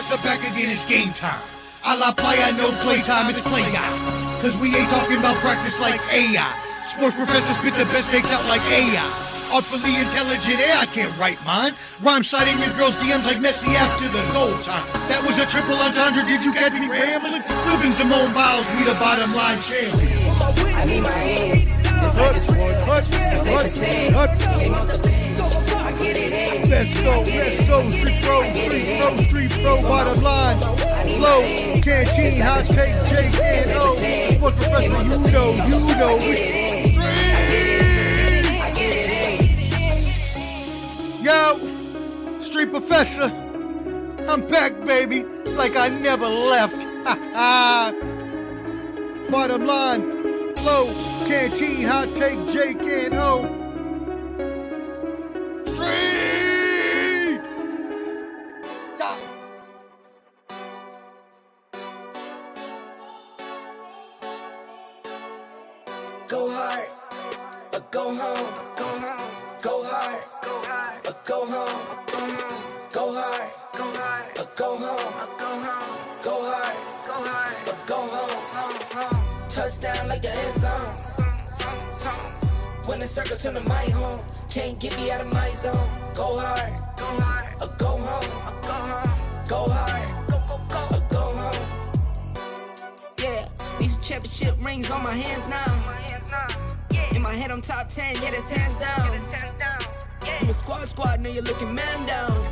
Professor back again, it's game time. A la playa, no playtime, it's play guy. Cause we ain't talking about practice like AI. Sports Professor spit the best takes out like AI. Artfully intelligent, I can't write mine. Rhyme citing your girl's DMs like Messi after the goal time. That was a triple entendre, did you catch me rambling? Flipping Simone Biles, we the bottom line champion. I need my hands. Let's go, street pro, bottom line. Flow, canteen, hot take, J&O. Sports Professor, you know. Yo, Street Professor, I'm back, baby, like I never left. Bottom line, flow, canteen, hot take, J&O. Street! Go hard, or go home. Go hard, or go home. Go hard, or go home. Go hard, or go home. Touchdown like the end zone. When the circle turn to my home, can't get me out of my zone. Go hard, or go home. Go hard, or go home. Yeah, these championship rings on my hands now. In my head I'm top 10, yeah, that's hands down. You a squad, now you're looking man down.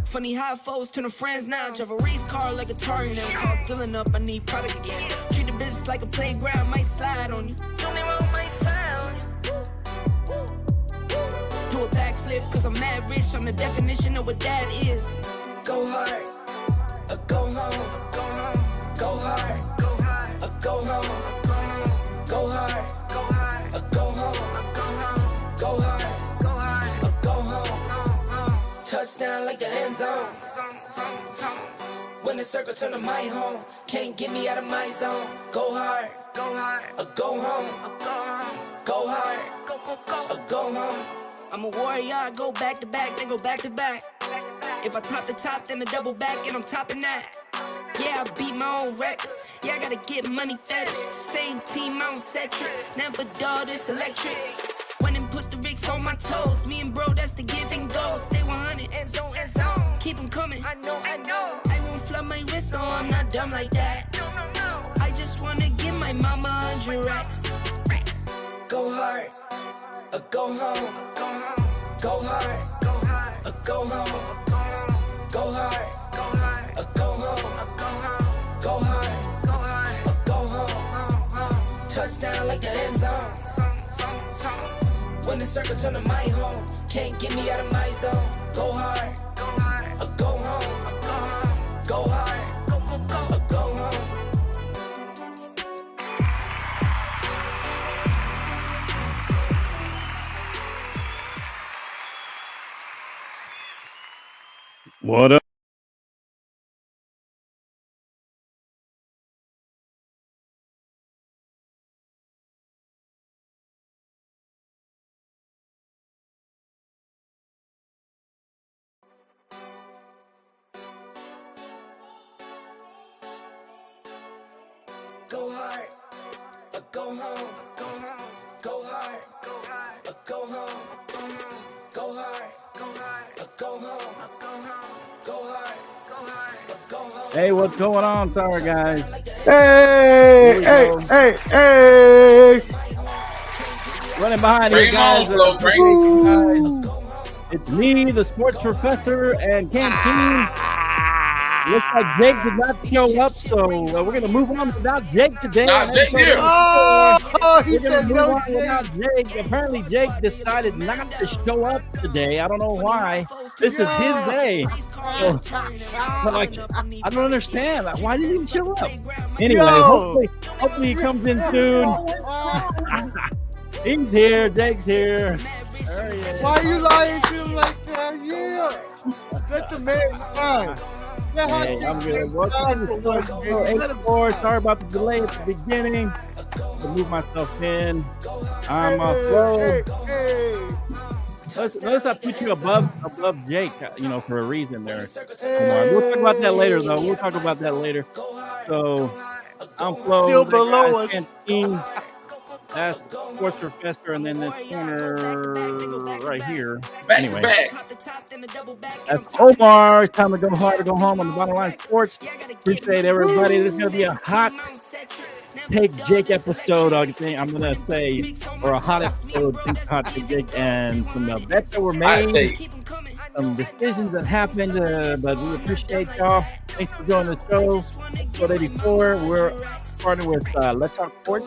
Funny how foes turn to friends now. Drive a race car like a Atari now. Call filling up, I need product again. Treat the business like a playground, might slide on you. Might slide on you. Do a backflip, cause I'm mad rich. I'm the definition of what that is. Go hard, or go home. Go hard, or go home. Go hard, or go home. Go hard, or go home. Touchdown like the end zone. When the circle turn to my home, can't get me out of my zone. Go hard, or go home. Go hard, or go home. I'm a warrior, I go back to back, then go back to back. If I top the top, then a double back, and I'm topping that. Yeah, I beat my own records. Yeah, I gotta get money fetish. Same team, I don't set trip. Never dull, this electric. Went and put the Ricks on my toes. Me and bro, that's the give and go. Stay 100, end zone. Keep them coming. I know. I won't flood my wrist, no, I'm not dumb like that. No. I just wanna give my mama 100 racks. Go hard, or go home. Go hard, or go home. Go hard, or go home. Go hard, or go home. Touchdown like the end zone. When the circle turn to my home, can't get me out of my zone. Go hard, or go home. Go hard, or go home. What up? Go hard, or go home. Go hard, or go home. Go hard, or go home. Go hard, or go home. Hey, what's going on? Sorry, guys. Hey! Running behind Bring you guys. on, It's me, the Sports Professor, and Canteen. Looks like Jake did not show up, so we're going to move on without Jake today. Nah, Jake here. He said no, without Jake. Apparently, Jake decided not to show up today. I don't know why. This is his day. So, I don't understand. Why didn't he show up? Anyway, hopefully he comes in soon. He's here. Jake's here. Why are you lying to him like that? Yeah. Let the man lie. Hey, I'm good. Welcome to the show. 84. Sorry about the delay at the beginning. To move myself in. I'm flow. Notice I put you above Jake, for a reason there. We'll talk about that later, though. We'll talk about that later. So I'm Flo. Still below us. That's Sports Professor, and then this corner right here. Back. That's Omar. It's time to go hard or go home on the Bottom Line Sports. Appreciate everybody. This is going to be a hot Take Jake episode, I'm going to say, or a hot episode, hot Take Jake, and some bets that were made, some decisions that happened, but we appreciate y'all. Thanks for joining the show. Episode 84, we're partnered with Let's Talk Sports.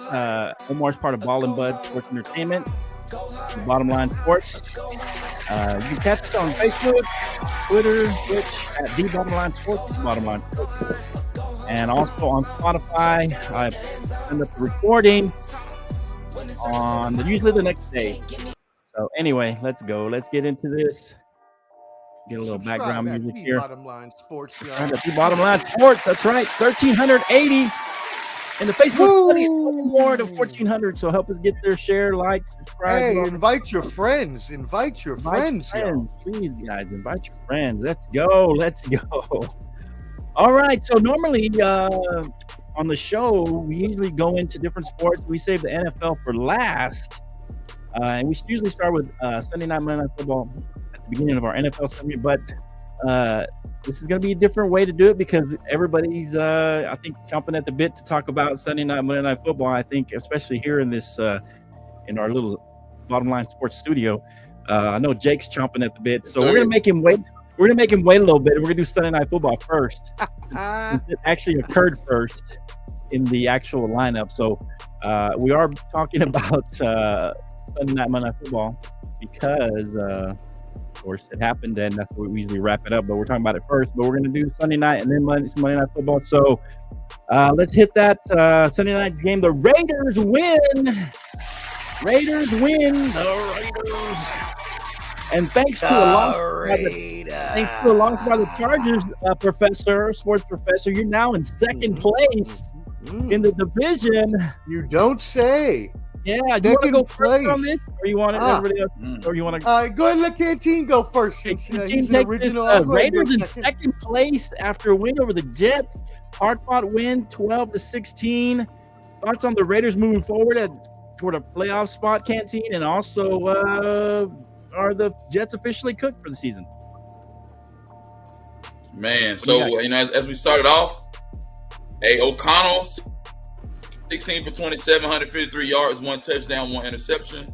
Omar's part of Ball and Bud Sports Entertainment, the Bottom Line Sports. You can catch us on Facebook, Twitter, Twitch at The Bottom Line Sports, Bottom Line Sports. And also on Spotify, I end up recording on usually the next day. So anyway, let's go. Let's get into this. Get a little background music here. Bottom Line Sports, The Bottom Line Sports. That's right. 1,380 in the Facebook study. More to 1,400. So help us get there. Share, like, subscribe. Hey, invite your friends. Invite your friends. Please, guys, invite your friends. Let's go. All right, so normally on the show, we usually go into different sports. We save the NFL for last, and we usually start with Sunday Night Monday Night Football at the beginning of our NFL segment, but this is going to be a different way to do it because everybody's, I think, chomping at the bit to talk about Sunday Night Monday Night Football. I think, especially here in this, in our little Bottom Line Sports studio, I know Jake's chomping at the bit, so we're going to make him wait. We're going to make him wait a little bit. We're going to do Sunday Night Football first. Since it actually occurred first in the actual lineup. So we are talking about Sunday Night Monday Night Football because, of course, it happened, and that's what we usually wrap it up. But we're talking about it first. But we're going to do Sunday night and then Monday Night Football. So let's hit that Sunday night's game. The Raiders win. The Raiders. And thanks to a loss by the Chargers, Sports Professor, you're now in second place in the division. You don't say. Yeah, do you want to go first on this, or you want everybody else, or you want to? Go ahead and let Canteen go first. Canteen takes this, Raiders in second place after a win over the Jets. Hard-fought win, 12-16. Thoughts on the Raiders moving forward toward a playoff spot, Canteen, and also. Are the Jets officially cooked for the season? Man, so as we started off, O'Connell, 16 for 27, 153 yards, 1 touchdown, 1 interception.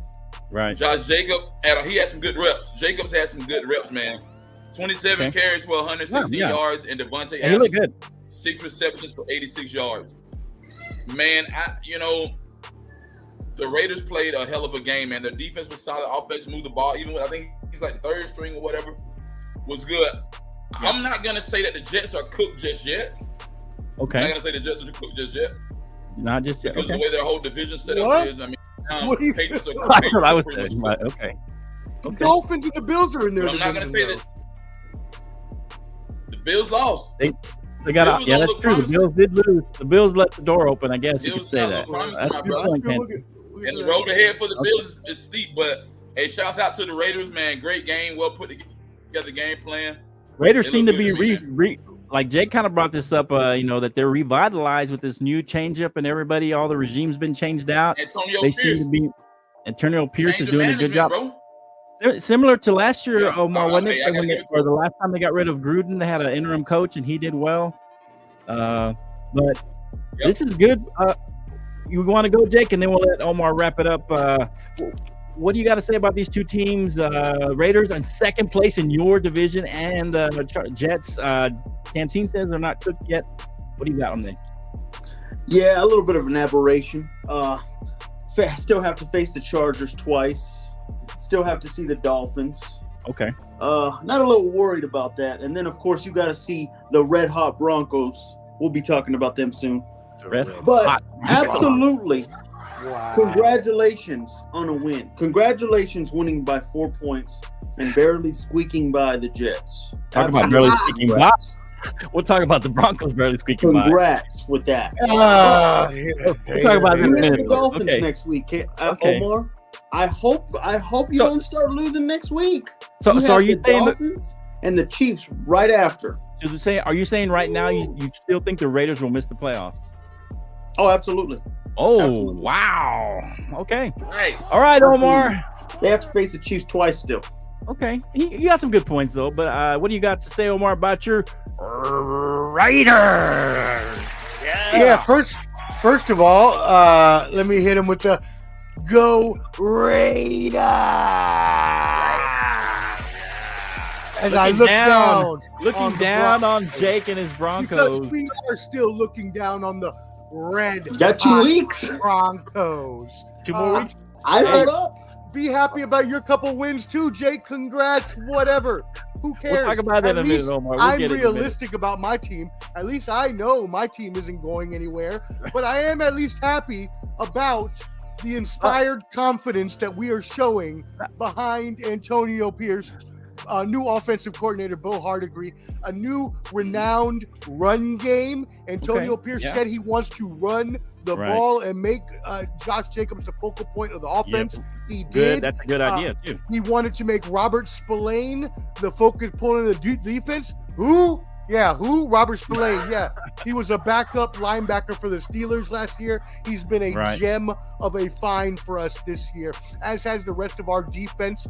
Right. Josh Jacobs, he had some good reps. Jacobs had some good reps, man. 27 carries for 116 yards, and Devontae Adams, 6 receptions for 86 yards. Man, the Raiders played a hell of a game, man. Their defense was solid. Offense moved the ball. Even when I think he's like the third string or whatever, was good. Yeah. I'm not going to say that the Jets are cooked just yet. Okay. I'm not going to say the Jets are cooked just yet. Not just yet. Because the way their whole division set up is, Patriots are That's what I was saying. Okay. The Dolphins and the Bills are in there. I'm not going to say that the Bills lost. They got that's true. The Bills did lose. The Bills left the door open. I guess you could say that. That's a good point, Ken. And the road ahead for the Bills is steep, but shouts out to the Raiders, man. Great game, well put together game plan. Raiders seem to be like Jake kind of brought this up, that they're revitalized with this new changeup and all the regime's been changed out. Antonio Pierce is doing a good job. Bro. Similar to last year, Omar, wasn't it? Or the last time they got rid of Gruden, they had an interim coach and he did well. But this is good. You want to go, Jake, and then we'll let Omar wrap it up. What do you got to say about these two teams? Raiders in second place in your division, and the Jets. Canteen says they're not cooked yet. What do you got on this? Yeah, a little bit of an aberration. Still have to face the Chargers twice. Still have to see the Dolphins. Okay. Not a little worried about that. And then, of course, you got to see the Red Hot Broncos. We'll be talking about them soon. But absolutely, congratulations on a win. Congratulations winning by 4 points and barely squeaking by the Jets. Talk about barely squeaking by. We'll talk about the Broncos barely squeaking by. Congrats with that. We'll talk about the Dolphins next week. Omar? I hope you don't start losing next week. So are you saying Dolphins and the Chiefs right after? Are you saying right now you still think the Raiders will miss the playoffs? Oh, absolutely. Oh, absolutely. Wow. Okay. Nice. All right, Omar. They have to face the Chiefs twice still. Okay. You got some good points, though. But what do you got to say, Omar, about your Raiders? Yeah, first of all, let me hit him with the Go Raiders. As I look down on Jake and his Broncos. Because we are still looking down on the red. You got 2 weeks. Broncos. 2 more weeks. I hold up. Be happy about your couple wins too, Jake. Congrats. Whatever. Who cares? We'll talk about that in a minute, Omar. I'm realistic about my team. At least I know my team isn't going anywhere. But I am at least happy about the inspired confidence that we are showing behind Antonio Pierce. New offensive coordinator, Bill Hardigree, a new renowned run game. Antonio Pierce said he wants to run the ball and make Josh Jacobs the focal point of the offense. Yep. He did. That's a good idea, too. He wanted to make Robert Spillane the focal point of the defense. Who? Yeah, who? Robert Spillane. Yeah, he was a backup linebacker for the Steelers last year. He's been a gem of a find for us this year, as has the rest of our defense,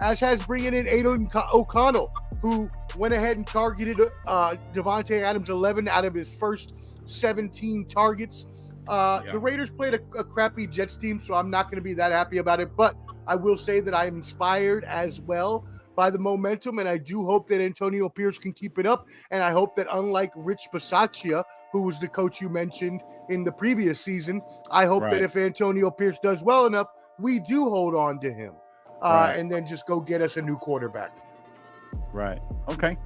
as has bringing in Aiden O'Connell, who went ahead and targeted Devontae Adams 11 out of his first 17 targets. The Raiders played a crappy Jets team, so I'm not going to be that happy about it, but I will say that I'm inspired as well by the momentum, and I do hope that Antonio Pierce can keep it up, and I hope that unlike Rich Bisaccia, who was the coach you mentioned in the previous season, I hope that if Antonio Pierce does well enough, we do hold on to him and then just go get us a new quarterback. Right. Okay.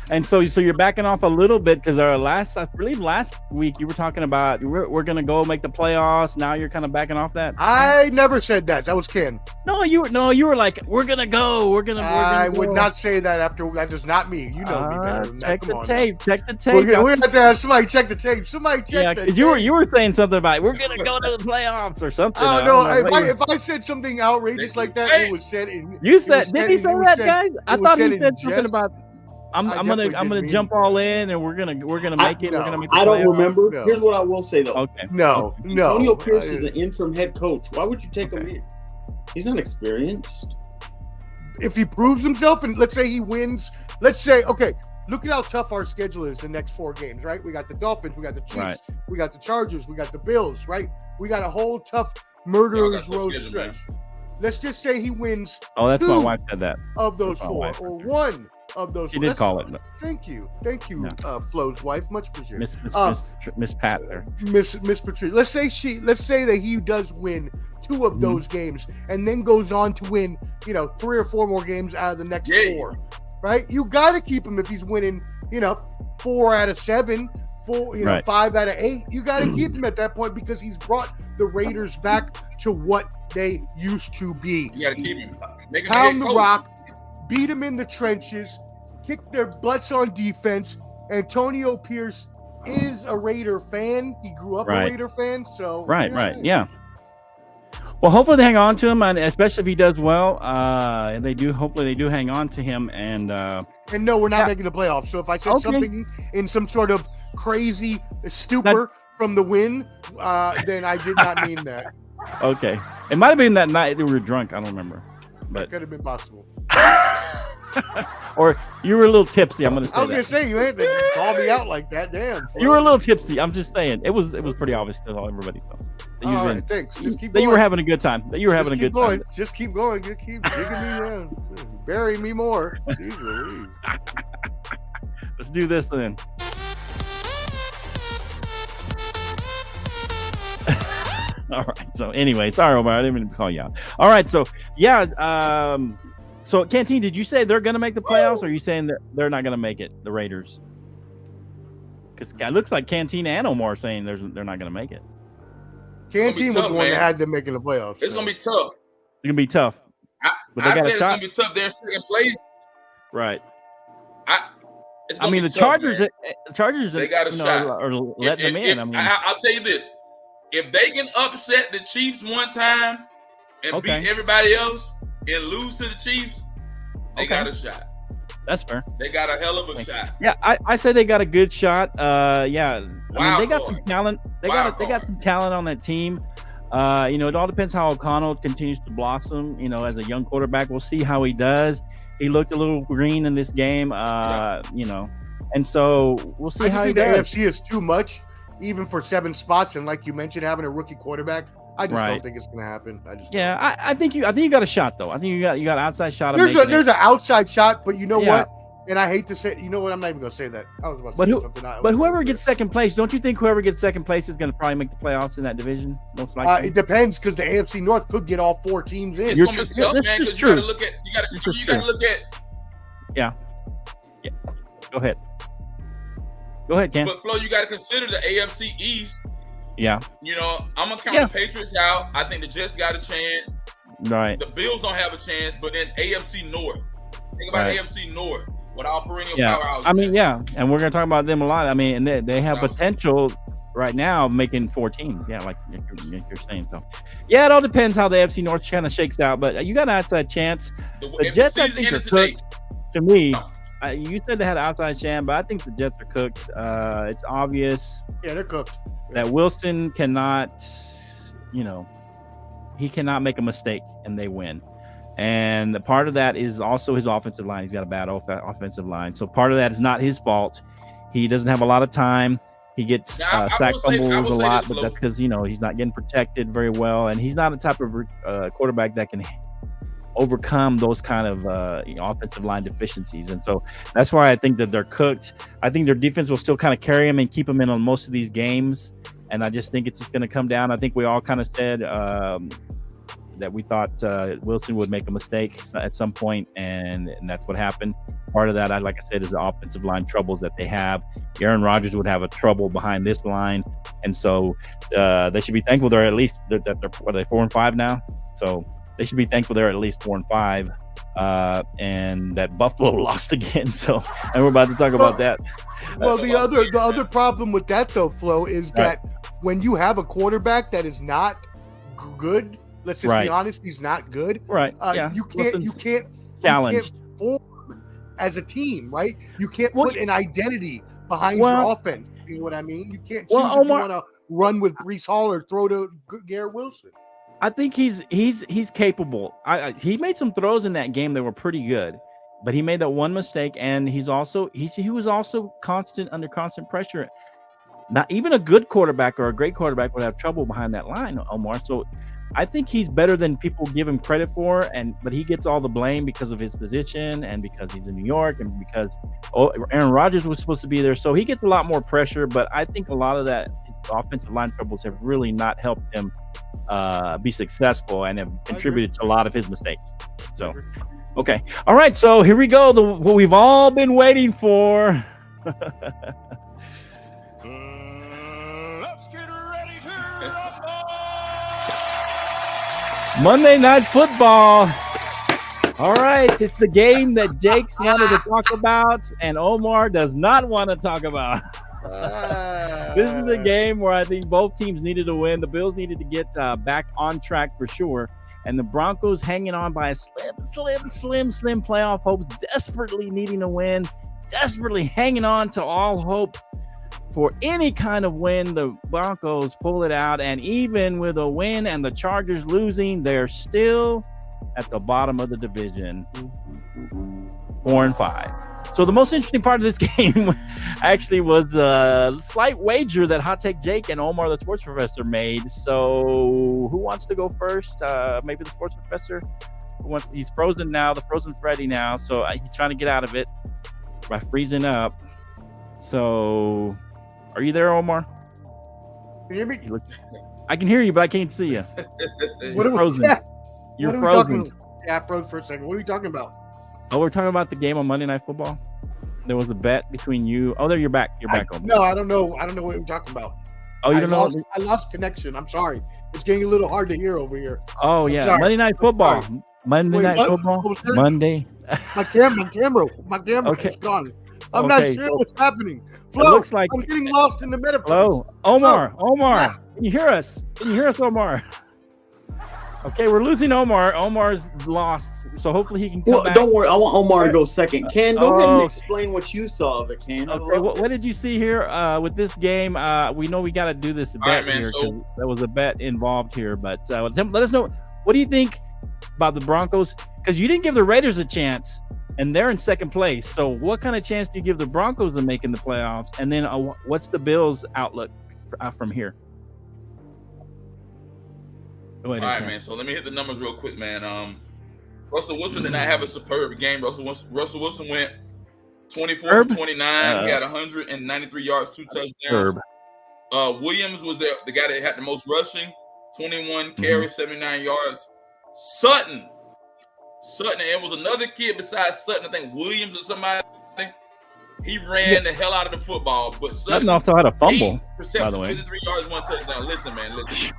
And so you're backing off a little bit because I believe last week you were talking about we're going to go make the playoffs. Now you're kind of backing off that. I never said that. That was Ken. No, you were like, we're going to go. I would not say that after. That is not me. You know me better than that. Check the tape. We're going to have somebody check the tape. Somebody check the tape. You were saying something about we're going to go to the playoffs or something. Oh, no. If I said something outrageous like that, it was said. Did he say that, guys? I thought he said something about. I'm gonna jump all in, and we're gonna make it. We're gonna make the I don't playoffs. remember. No. Here's what I will say though. Okay. No. Antonio Pierce is an interim head coach. Why would you take him in? He's not experienced. If he proves himself, and let's say he wins, let's say look at how tough our schedule is the next 4 games, right? We got the Dolphins, we got the Chiefs, we got the Chargers, we got the Bills, right? We got a whole tough murderer's row stretch. Let's just say he wins. Oh, that's my wife said that. Of those 4, or one of those. She did call it. Thank you, Flo's wife. Much appreciated. Miss Pat there. Miss Patricia. Let's say that he does win 2 of those games, and then goes on to win, 3 or 4 more games out of the next 4. Right? You got to keep him if he's winning, 4 out of 7. 5 out of 8. You got to keep him at that point because he's brought the Raiders back to what they used to be. You got to keep him. Make him pound the rock, beat them in the trenches, kick their butts on defense. Antonio Pierce is a Raider fan. He grew up a Raider fan. So yeah. Well, hopefully they hang on to him, and especially if he does well. Hopefully they do hang on to him. And no, we're not making the playoffs. So if I said something in some sort of crazy stupor from the win, then I did not mean that. Okay, it might have been that night we were drunk. I don't remember, but that could have been possible. Or you were a little tipsy. I'm going to say. I was going to say you ain't to call me out like that. Damn. You were a little tipsy. I'm just saying it was pretty obvious to everybody. So thanks. Just keep that going. you were having a good time. That you were having a good time. Just keep going. Just keep digging me down. Bury me more. Let's do this then. All right. So anyway, sorry, Omar. I didn't mean to call you out. All right. So yeah. So Canteen, did you say they're going to make the playoffs, or are you saying they're not going to make it? The Raiders. Because it looks like Canteen and Omar are saying they're not going to make it. Canteen was the one that had them making the playoffs. It's going to be tough. It's going to be tough. I said it's going to be tough. They're in second place. Right. The Chargers. Man. The Chargers. They got a shot. Are letting them in. I'll tell you this: if they can upset the Chiefs one time, and beat everybody else and lose to the Chiefs, they got a shot. That's fair. They got a hell of a shot. Yeah, I say they got a good shot. Yeah, I mean, they got some talent. They got some talent on that team. It all depends how O'Connell continues to blossom. As a young quarterback, we'll see how he does. He looked a little green in this game. And so we'll see how he does. The AFC is too much, even for 7 spots. And like you mentioned, having a rookie quarterback, I just don't think it's going to happen. I think you got a shot though. I think you got an outside shot. There's an outside shot, but you know what? And I hate to say, you know what? I'm not even going to say that. I was about to say something. But whoever gets second place, don't you think whoever gets second place is going to probably make the playoffs in that division? Most likely. It depends because the AFC North could get all 4 teams in. It's going to be tough, man. Because you got to look at. You got to look at. Yeah. Go ahead. Go ahead, Ken. But Flo, you got to consider the AFC East. Yeah. I'm gonna count the Patriots out. I think the Jets got a chance. Right. The Bills don't have a chance, but then AFC North. Think about AFC North with our perennial powerhouse. I mean, and we're gonna talk about them a lot. I mean, and they have potential right now making 4 teams. Yeah, like you're saying. So, yeah, it all depends how the AFC North kind of shakes out. But you got an outside chance. The Jets, I think, are cooked. To me, you said they had an outside chance, but I think the Jets are cooked. It's obvious. Yeah, they're cooked. That Wilson cannot, he cannot make a mistake and they win. And the part of that is also his offensive line. He's got a bad offensive line. So part of that is not his fault. He doesn't have a lot of time. He gets sack fumbles a lot, but that's because, he's not getting protected very well. And he's not the type of quarterback that can overcome those kind of offensive line deficiencies. And so that's why I think that they're cooked. I think their defense will still kind of carry them and keep them in on most of these games. And I just think it's just going to come down. I think we all kind of said that we thought Wilson would make a mistake at some point, and that's what happened. Part of that, like I said, is the offensive line troubles that they have. Aaron Rodgers would have a trouble behind this line. And so they should be thankful they're at least, they're 4-5 now? So they should be thankful they're at least 4-5, and that Buffalo lost again. So, and we're about to talk about that. Well, the other problem with that though, Flo, is that when you have a quarterback that is not good, let's just be honest, he's not good. Right. You can't challenge form as a team, right? You can't put an identity behind your offense. You know what I mean? You can't choose if you want to run with Breece Hall or throw to Garrett Wilson. I think he's capable. He made some throws in that game that were pretty good, but he made that one mistake, and he was also under constant pressure. Not even a good quarterback or a great quarterback would have trouble behind that line, Omar. So I think he's better than people give him credit for, but he gets all the blame because of his position and because he's in New York and because Aaron Rodgers was supposed to be there. So he gets a lot more pressure, but I think a lot of that offensive line troubles have really not helped him be successful and have contributed to a lot of his mistakes. So, okay. All right. So here we go. What we've all been waiting for. Let's get ready to rumble. Monday Night Football. All right. It's the game that Jake's wanted to talk about and Omar does not want to talk about. This is the game where I think both teams needed to win. The Bills needed to get back on track for sure, and the Broncos hanging on by a slim playoff hopes, desperately needing to win, desperately hanging on to all hope for any kind of win. The Broncos pull it out, and even with a win and the Chargers losing, they're still at the bottom of the division, 4-5. So the most interesting part of this game actually was the slight wager that Hot Take Jake and Omar, the sports professor, made. So who wants to go first? Maybe the sports professor. He's frozen now, the frozen Freddy now. So he's trying to get out of it by freezing up. So are you there, Omar? Can you hear me? I can hear you, but I can't see you. You're frozen. You're frozen. Yeah, I froze for a second. What are we talking about? Oh, we're talking about the game on Monday Night Football. There was a bet between you. Oh, there you're back. You're back. Omar. No, I don't know. I don't know what we're talking about. Oh, you don't know? I lost connection. I'm sorry. It's getting a little hard to hear over here. Oh, yeah. Monday Night Football. Monday Night Football. Monday. My camera is gone. I'm not sure what's happening. Flo, it looks like I'm getting lost in the metaphor. Hello, Omar. Can you hear us? Omar? Okay, we're losing Omar. Omar's lost, so hopefully he can come back. Don't worry, I want Omar to go second. Ken, go ahead and explain what you saw of it, Ken. Okay, what did you see here with this game? We know we got to do this bet here because there was a bet involved here, but let us know. What do you think about the Broncos? Because you didn't give the Raiders a chance, and they're in second place. So what kind of chance do you give the Broncos to making the playoffs? And then what's the Bills' outlook from here? All right, man. So let me hit the numbers real quick, man. Russell Wilson did not have a superb game. Russell Wilson went 24 for 29. He had 193 yards, 2 touchdowns. Williams was the guy that had the most rushing, 21 carries, 79 yards. Sutton, and it was another kid besides Sutton. I think Williams or somebody. He ran the hell out of the football, but Sutton also had a fumble. By the way, 53 yards, 1 touchdown. Listen, man, listen.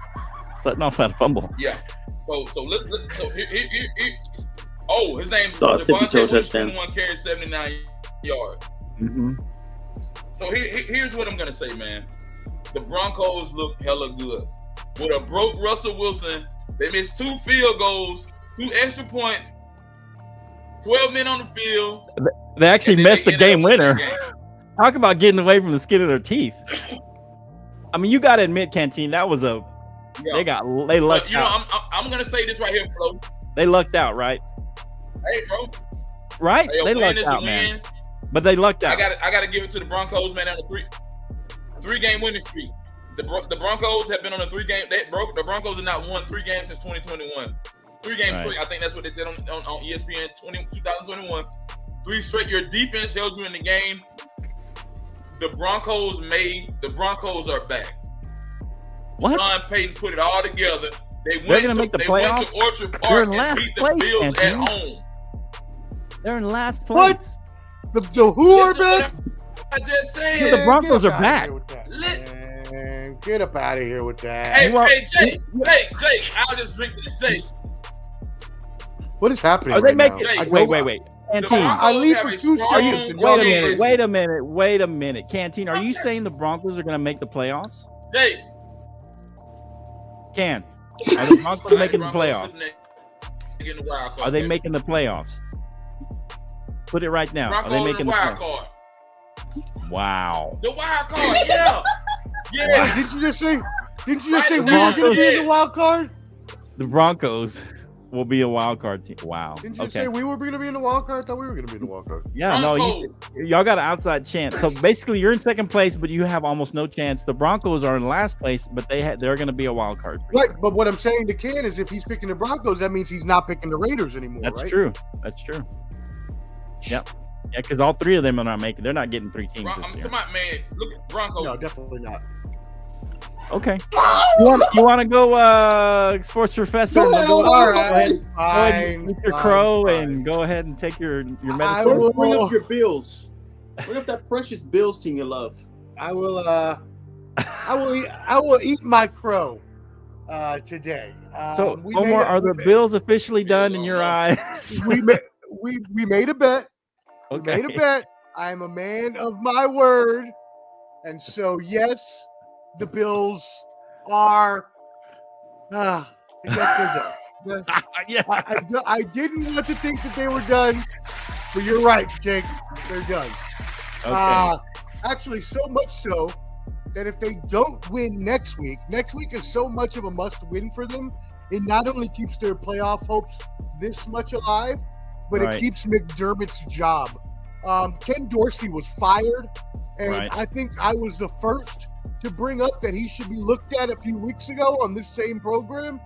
Sutton also had a fumble. Yeah. So listen. So here. Oh, his name's Devontae Williams, 21 carries, 79 yards. So here's what I'm gonna say, man. The Broncos look hella good. With a broke Russell Wilson, they missed 2 field goals, 2 extra points, 12 men on the field. They actually missed the game winner. Talk about getting away from the skin of their teeth. I mean, you got to admit, Canteen, that was a. Yeah. They lucked out. I'm gonna say this right here, Flo. They lucked out, right? Hey, bro. Right? They lucked out, man. But they lucked out. I gotta give it to the Broncos, man. On a three-game winning streak. The Broncos have been on a 3-game. The Broncos have not won 3 games since 2021. 3-game streak. I think that's what they said on ESPN 2021. 3 straight. Your defense held you in the game. The Broncos are back. What? Sean Payton put it all together. They went to Orchard Park and beat the Bills at home. They're in last place. What? The who are back? I just said. The Broncos are back. Man, get up out of here with that. Hey, Jake, I'll just drink to the Jake. What is happening? Are they making? Wait. Canteen. I leave for 2 seconds. Wait a minute. Canteen, are you saying the Broncos are going to make the playoffs? Jake. Are the Broncos making the playoffs? Are they making the playoffs? Put it right now. Broncos are they making the wild playoffs? Card. Wow. The wild card, yeah. Wait, didn't you just say we were going to be in the wild card? The Broncos will be a wild card team. Wow. Didn't you say we were going to be in the wild card? I thought we were going to be in the wild card. Yeah, Broncos. No, y'all got an outside chance. So basically, you're in second place, but you have almost no chance. The Broncos are in last place, but they're going to be a wild card. Right, but what I'm saying to Ken is if he's picking the Broncos, that means he's not picking the Raiders anymore, That's right? true. Yep. Yeah, because all 3 of them are not making. They're not getting 3 teams this year. I'm talking about, man. Look at Broncos. No, definitely not. Okay. You want to go, sports professor? All right. Go ahead and eat your crow and go ahead and take your medicine. Bring up your Bills. Bring up that precious Bills team you love. I will eat my crow today. So, Omar, are the Bills officially done in your eyes? we made a bet. Okay. We made a bet. I'm a man of my word. And so, yes, the Bills are I guess they're done. Yeah. I didn't want to think that they were done, but you're right, Jake. They're done. Okay. Actually, so much so that if they don't win next week is so much of a must-win for them. It not only keeps their playoff hopes this much alive, but it keeps McDermott's job. Ken Dorsey was fired, and I think I was the first to bring up that he should be looked at a few weeks ago on this same program.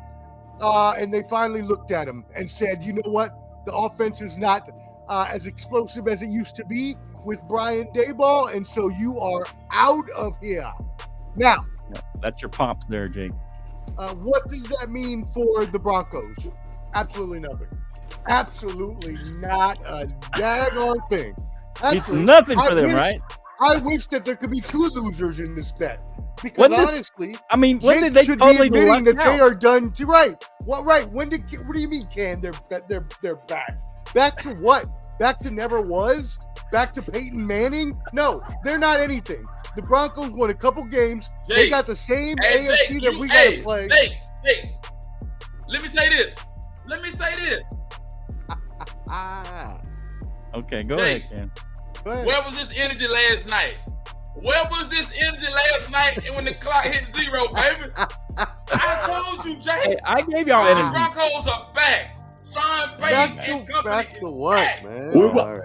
And they finally looked at him and said, you know what? The offense is not as explosive as it used to be with Brian Daboll, and so you are out of here. Now, that's your pops there, Jake. What does that mean for the Broncos? Absolutely nothing. Absolutely not a daggone thing. It's nothing for them, right? I wish that there could be 2 losers in this bet. Because honestly, I mean, when did they should totally be admitting that out? they are done to What do you mean, Ken? They're back. Back to what? Back to never was? Back to Peyton Manning? No, they're not anything. The Broncos won a couple games. They got the same AFC that we got to play. Let me say this. Okay, go Jay, ahead, Ken. Where was this energy last night? And when the clock hit 0, baby? I told you, Jay. Hey, I gave y'all energy. Broncos are back. Sean Payton and company Back to is what, back. man?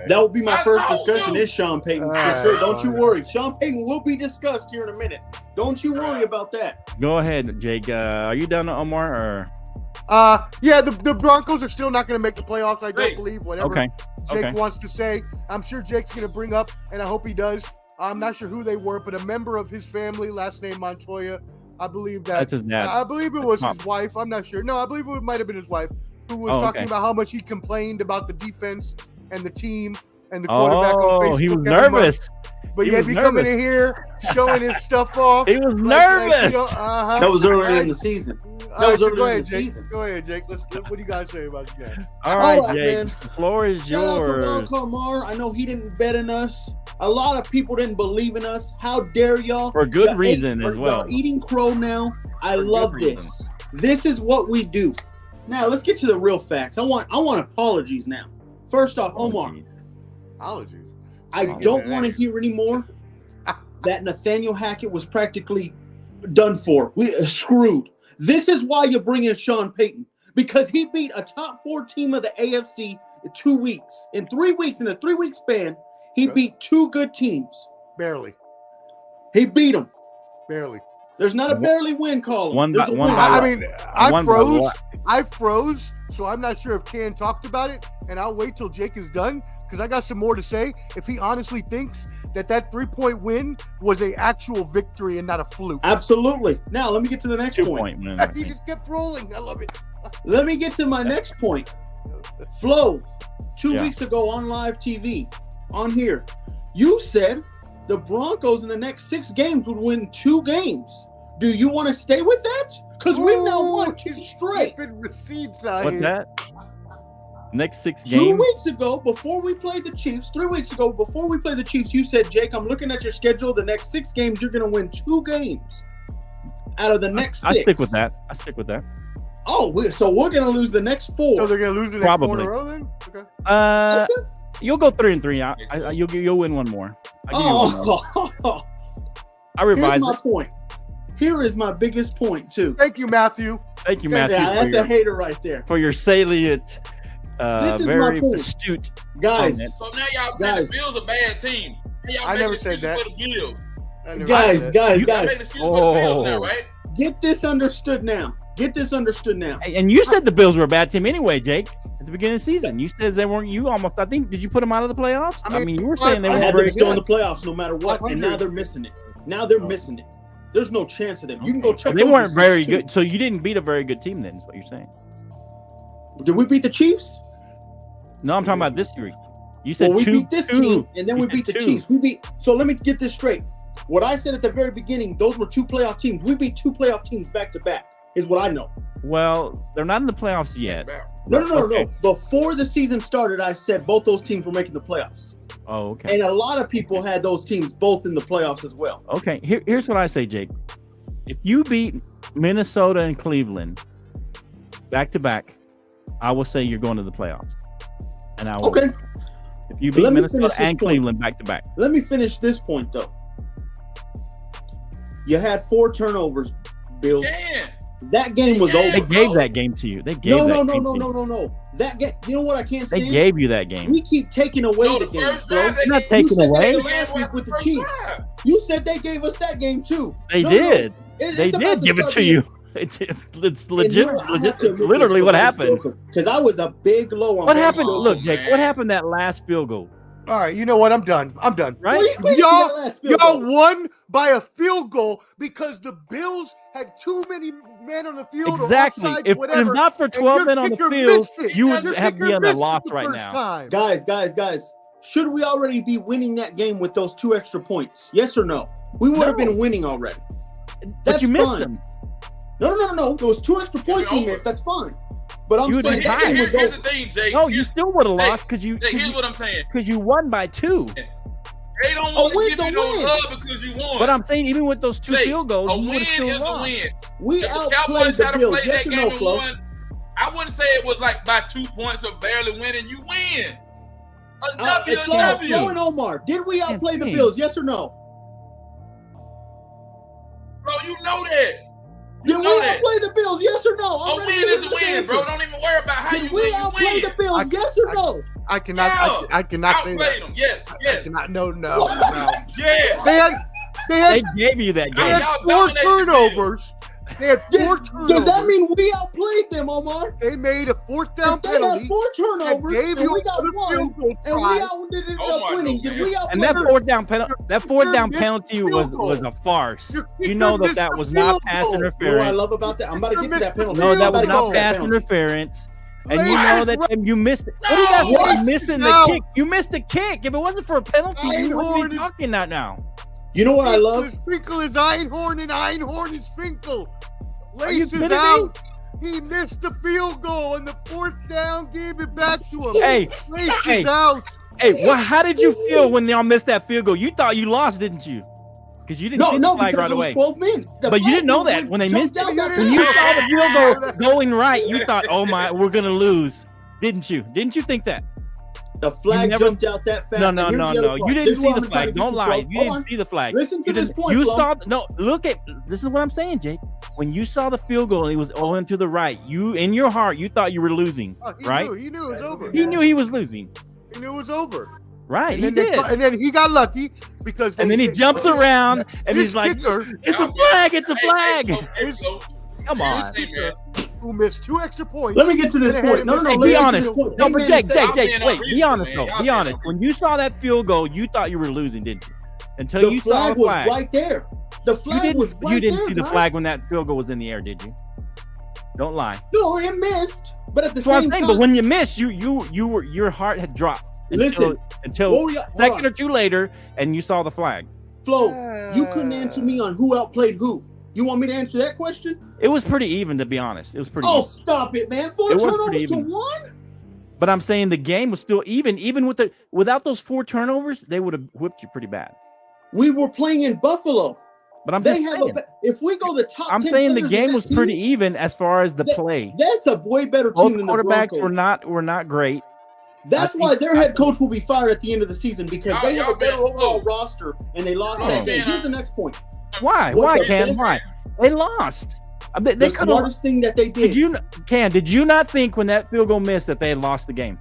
That will be my I first told discussion. you. Is Sean Payton for sure? Don't you worry. Sean Payton will be discussed here in a minute. Don't you worry about that. Go ahead, Jake. Are you done, Omar? Or Yeah, the Broncos are still not going to make the playoffs. I don't believe whatever Jake wants to say. I'm sure Jake's going to bring up, and I hope he does. I'm not sure who they were, but a member of his family, last name Montoya, I believe that. That's his dad. I believe it was his wife. I'm not sure. No, I believe it might have been his wife who was talking about how much he complained about the defense and the team and the quarterback on Facebook. He was nervous. But yet he coming in here showing his stuff off. He was nervous. That was earlier in the season. Go ahead, Jake. Go ahead, Jake. What do you guys say about the game? All right, Jake. man. The floor is Shout out to Ron yours. Carmar. I know he didn't bet in us. A lot of people didn't believe in us. How dare y'all? For good reason as well. Y'all eating crow now. I love this. This is what we do. Now let's get to the real facts. I want apologies now. First off, Omar. Apologies. I don't want to hear anymore that Nathaniel Hackett was practically done for. We screwed. This is why you bring in Sean Payton, because he beat a top 4 team of the AFC in 2 weeks. In 3 weeks, in a 3-week span, he beat 2 good teams. Barely. He beat them. Barely. There's not a barely win column. One There's by- a one win. by- I mean, I One by froze. what? I froze, so I'm not sure if Ken talked about it, and I'll wait till Jake is done because I got some more to say. If he honestly thinks that 3-point win was an actual victory and not a fluke. Absolutely. Now, let me get to the next 2-point win. He just kept rolling. I love it. Let me get to my next point. Flo, 2 Yeah. weeks ago on live TV, on here, you said the Broncos in the next 6 games would win 2 games. Do you want to stay with that? Because we've now won 2 straight. Receipts out What's here. that? Next 6 2 games? weeks ago, before we played the Chiefs, 3 weeks ago, before we played the Chiefs, you said, Jake, I'm looking at your schedule. The next 6 games, you're going to win 2 games out of the next 6. I stick with that. Oh, so we're going to lose the next 4. So they're going to lose the next 4 in a row then? Okay. You'll go 3-3. You'll win one more. I'll give you one more. I revise Here's my it. point. Here is my biggest point, too. Thank you, Matthew. Thank you, Matthew. Yeah, that's a hater right there. For your salient, This is very my point. astute Guys, comment. So now y'all saying the Bills a bad team. Now y'all I making never said excuses that. For the Bills. guys, Y'all making guys, excuses for the Bills now, right? get this understood now. Get this understood now. And you said the Bills were a bad team anyway, Jake, at the beginning of the season. You said they weren't. You almost. I think. Did you put them out of the playoffs? I mean, you were saying they I weren't had very them still in good. the playoffs no matter what, and now they're missing it. Now they're missing it. There's no chance of them. You can go check. They those weren't very receipts, too. good. So you didn't beat a very good team. Then is what you're saying? Did we beat the Chiefs? No, I'm talking about this series. You said Well, we 2, beat this 2. team, and then You we said beat the 2. Chiefs. So let me get this straight. What I said at the very beginning, those were 2 playoff teams. We beat 2 playoff teams back to back, is what I know. Well, they're not in the playoffs yet. No. Okay. Before the season started, I said both those teams were making the playoffs. Oh, okay. And a lot of people had those teams both in the playoffs as well. Okay. Here's what I say, Jake. If you beat Minnesota and Cleveland back to back, I will say you're going to the playoffs. And I will. Okay. If you beat Let me Minnesota finish this and point. Cleveland back to back. Let me finish this point, though. You had 4 turnovers, Bills. Yeah. That game was Yeah. They over. gave that game to you. They gave No. that game to you. No. That game, you know what I can't They stand? gave you that game. We keep taking away No, the the game, first bro. drive they You're not gave- taking said away. that last week with the First Chiefs. drive. You said they gave us that game too. They No, did. It's They about did give it start to being- you. It's legit. It's legit. literally what happened. Because I was a big low on What Vance happened? Joseph. Look, Jake. man. What happened that last field goal? All right, you know what? I'm done. Right? What do you mean Y'all, that last field y'all goal? won by a field goal because the Bills had too many men on the field. Exactly. Or offsides, If whatever, it's not for and 12 your men on the kicker field, missed it. you would Your have kicker be on a missed it loss the right first now. time. Guys, should we already be winning that game with those 2 extra points? Yes or no? We would have No. been winning already. But That's you missed fine. them. No. There was 2 extra points we over. missed. That's fine. But I'm You would saying be that tied. game was Here's over. the thing, Jake. No, you still would have lost because Jake, here's what I'm saying. you won by 2. They don't A want to win's give a you no win. love because you won. But I'm saying even with those 2 Jake, field goals, a you would win have still is a lost. win. We If the outplayed Cowboys the had to Bills. play Yes that or game no, and Flo? won, I wouldn't say it was like by 2 points or barely winning. You win. A W, a Flo W. and Omar, did we outplay the Bills? Yes or no? Bro, you know that. Did we outplay the Bills? Yes or no? A win is a win, bro. Don't even worry about how you win. Did we outplay the Bills? Yes or no? I cannot. I cannot say that. Outplayed them. Yes. I cannot. No. Yeah. They gave you that They game. had 4 turnovers. They had 4 turnovers. Does that mean we outplayed them, Omar? They made a 4th down If they penalty. had 4 turnovers gave and you we got another 1, field goal and we try. ended up winning, did we outplay And that them? fourth down penalty was a farce. You know that was not pass You know what I interference. love about that? I'm about to get to that penalty. No, that I'm was about to not get to that pass penalty. interference. And you know that you missed it. What do you guys What? missing the kick? You missed the kick. If it wasn't for a penalty, you wouldn't be talking that now. You know what I love? Finkel is Einhorn and Einhorn is Finkel. Are you Laces kidding me? out. He missed the field goal and the 4th down gave it back to him. Hey, Laces out. Hey, well, how did you feel when y'all missed that field goal? You thought you lost, didn't you? Because you didn't see the flag right away. 12 men. But you didn't know that when they missed it. When you saw the field goal going right, you thought, "Oh my, we're gonna lose," didn't you? Didn't you think that? The flag jumped out that fast. No. You didn't see the flag. Don't lie. You didn't see the flag. Listen to this point. You saw. No, this is what I'm saying, Jake. When you saw the field goal and it was going to the right, you in your heart you thought you were losing, right? He knew it was over. He knew he was losing. He knew it was over. Right, And he then did. and then he got lucky because. And then he jumps around and he's like, kicker, "It's a flag! It's a flag!" Come on. his kicker, who missed 2 extra points. Let me get to this point. No. Hey, let be me get to honest. this point. No, Big but man Jake, said- wait. Be honest though. Be honest. When you saw that field goal, you thought you were losing, didn't you? Until The you saw flag the was flag. right there. The flag was right there. You didn't see the guys. flag when that field goal was in the air, did you? Don't lie. No, it missed. But at the That's what I'm same saying. time, But when you missed, your heart had dropped. Listen, until hold a second or two later, and you saw the flag. Flo, you couldn't answer me on who outplayed who. You want me to answer that question? It was pretty even, to be honest. It was pretty. Oh, even. stop it, man! 4 It was turnovers pretty to even. 1. But I'm saying the game was still even without those 4 turnovers, they would have whipped you pretty bad. We were playing in Buffalo. But I'm They just have saying. if we go the top, I'm 10 saying the players game in was that pretty team, even as far as the play. That's a way better Both team than the quarterbacks Broncos. were not great. That's why their head coach will be fired at the end of the season because they have a better y'all overall bet. roster and they lost that game. Here's the next point. Why? What Why, the Ken? best- Why? They lost. They The could have. smartest thing that they did. Did you not think when that field goal missed that they had lost the game?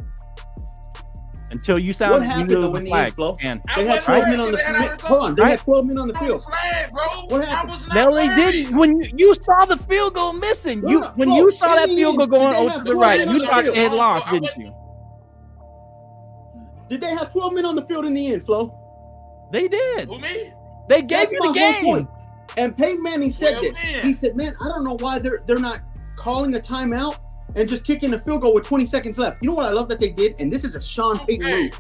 Until you sounded What happened you knew though the in the flag. end, Flo? And They had 12 men on the field. Hold on, they had 12 men on the field. Flag, bro. What happened? No, they didn't. When you saw the field goal missing, No, when Flo, you saw that in the field goal end, going did they over have to the 12 right, men on you the thought field? they had lost, didn't you? Did they have 12 men on the field in the end, Flo? They did. Who, me? They gave That's you my the whole game. point. And Peyton Manning said 12 this. men. He said, "Man, I don't know why they're not calling a timeout and just kicking the field goal with 20 seconds left." You know what I love that they did? And this is a Sean Payton Hey. move.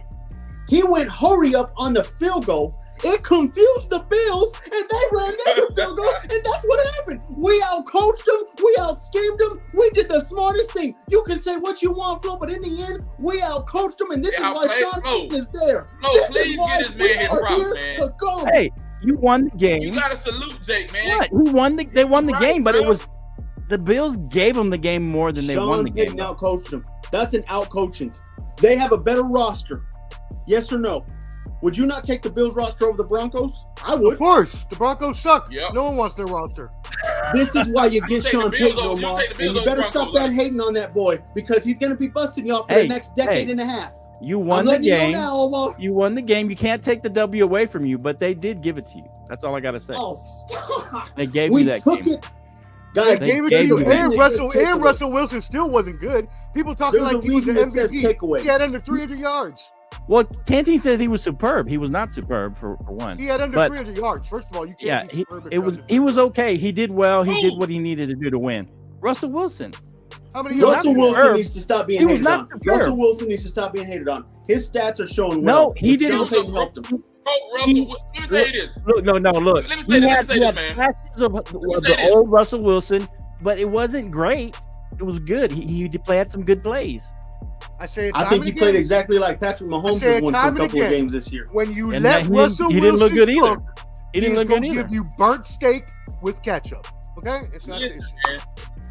He went hurry up on the field goal. It confused the Bills, and they ran their field goal, and that's what happened. We out-coached them. We out-schemed them. We did the smartest thing. You can say what you want, Flo, but in the end, we out-coached them, and this is why outplayed Sean Flo. Payton is there. Flo, This please is why get this man we his are props, here man. to go. Hey, you won the game. You gotta salute Jake, man. What? They won the Right, game, but bro. it was the Bills gave them the game more than they won the Sean game. Payton out-coached them. That's an out-coaching. They have a better roster. Yes or no? Would you not take the Bills roster over the Broncos? I Of would. course, the Broncos suck. Yep. No one wants their roster. This is why you get take the Sean Bills Payton, over- you Omar. take the And Bills you over better Broncos, stop that right? hating on that boy because he's going to be busting y'all for Hey, the next decade hey. and a half. You I'm won the letting you know game. now, Omar. You won the game. You can't take the W away from you, but they did give it to you. That's all I gotta say. Oh, stop. They gave We you that took game. it. Guys, They Gave it gave to you. you that. And Takeaways. Russell Wilson still wasn't good. People talking There's a like he was an reason it says MVP. takeaways. He had under 300 yards. Well, Canteen said he was superb. He was not superb for one. He had under But- 300 yards. First of all, you can't Yeah, be superb if he you're was under okay. He did well. He did Who? what he needed to do to win. Russell Wilson. How many yards? Russell did he have? Wilson needs to stop being He was hated not on. superb. Russell Wilson needs to stop being hated on. His stats are showing No, well. he didn't. Sean Payton helped him. Bro, Russell, let me tell you this. Look. Let me say He this, let me had say this, man. flashes of me the say this. old Russell Wilson, but it wasn't great. It was good. He had some good plays. I say it I time think and he played again. exactly like Patrick Mahomes say has it won for a time and couple of again. games this year. When you And let that Russell he didn't look Wilson good either. cook, He didn't he's look gonna good either. give you burnt steak with ketchup. Okay? It's not. Listen, man.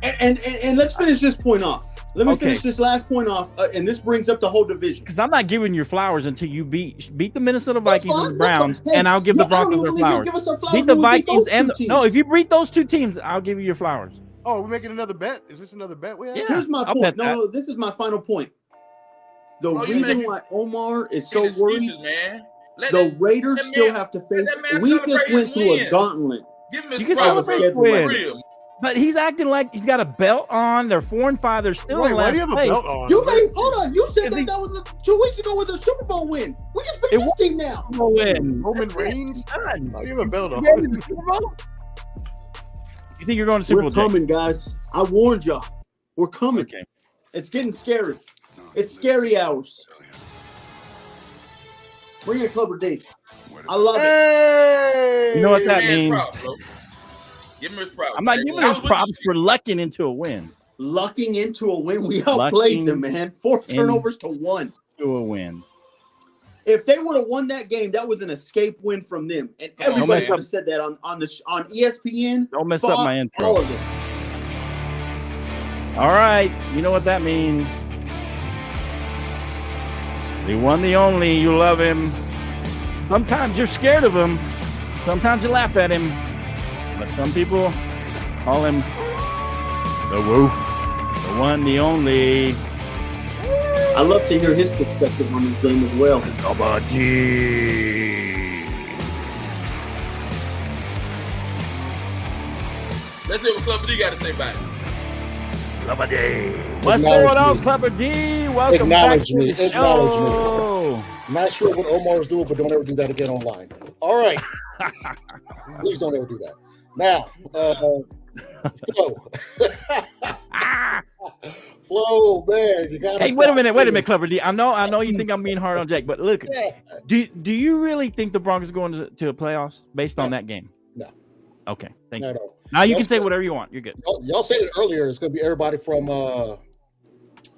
And let's finish this point off. Let me finish this last point off, and this brings up the whole division. Because I'm not giving your flowers until you beat the Minnesota Vikings and the Browns, and I'll give the Broncos their flowers. Give us our flowers. Beat the Vikings and no, if you beat those two teams, I'll give you your flowers. Oh, we're making another bet. Is this another bet? Yeah. Here's my point. No, this is my final point. The reason why Omar is so worried, man. The Raiders still have to face. We just went through a gauntlet. Give him his You can celebrate win. But he's acting like he's got a belt on. They're 4-5. They're still in why last do you have a place. belt on? Hold on. You said that was 2 weeks ago was a Super Bowl win. We just beat this team now. Win. Roman Reigns. Oh, you have a belt on. You think you're going to Super Bowl? We're coming, guys. I warned y'all. We're coming. Okay. It's getting scary. It's scary hours. Bring it, Clubber D. I love it. You know what that means? Give him his props. I'm not giving him props for lucking into a win. Lucking into a win. We outplayed them, man. 4 turnovers to 1. To a win. If they would have won that game, that was an escape win from them. And everybody would have said that on ESPN. Don't mess Fox, up my intro. All of it. All right. You know what that means. The one, the only. You love him. Sometimes you're scared of him. Sometimes you laugh at him. But some people call him the Wolf, the one, the only. I love to hear his perspective on this game as well. Let's see what Clubber D got to say about it. Clubber D. What's going on, Clubber D? Welcome back to the show. I'm not sure what Omar is doing, but don't ever do that again online. All right. Please don't ever do that. Now, Flo, man, you got. Hey, wait a minute, Clubber D. I know you think I'm being hard on Jake, but look, do you really think the Broncos are going to the playoffs based on that game? No. Okay, thank you. No. Now you can say whatever you want. You're good. Y'all said it earlier. It's going to be everybody from the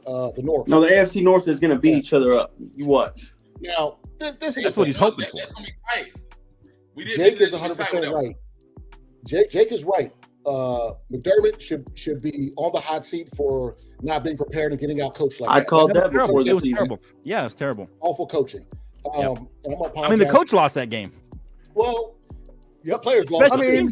North. No, the AFC North is going to beat each other up. You watch. Now, this is that's what he's hoping for. That's going to be tight. Jake is 100% right. Jake is right. McDermott should be on the hot seat for not being prepared and getting out coached like that. I called that before this season. Terrible. Yeah, it's terrible. Awful coaching. And I'm gonna I mean, the coach lost that game. Well, the players lost. You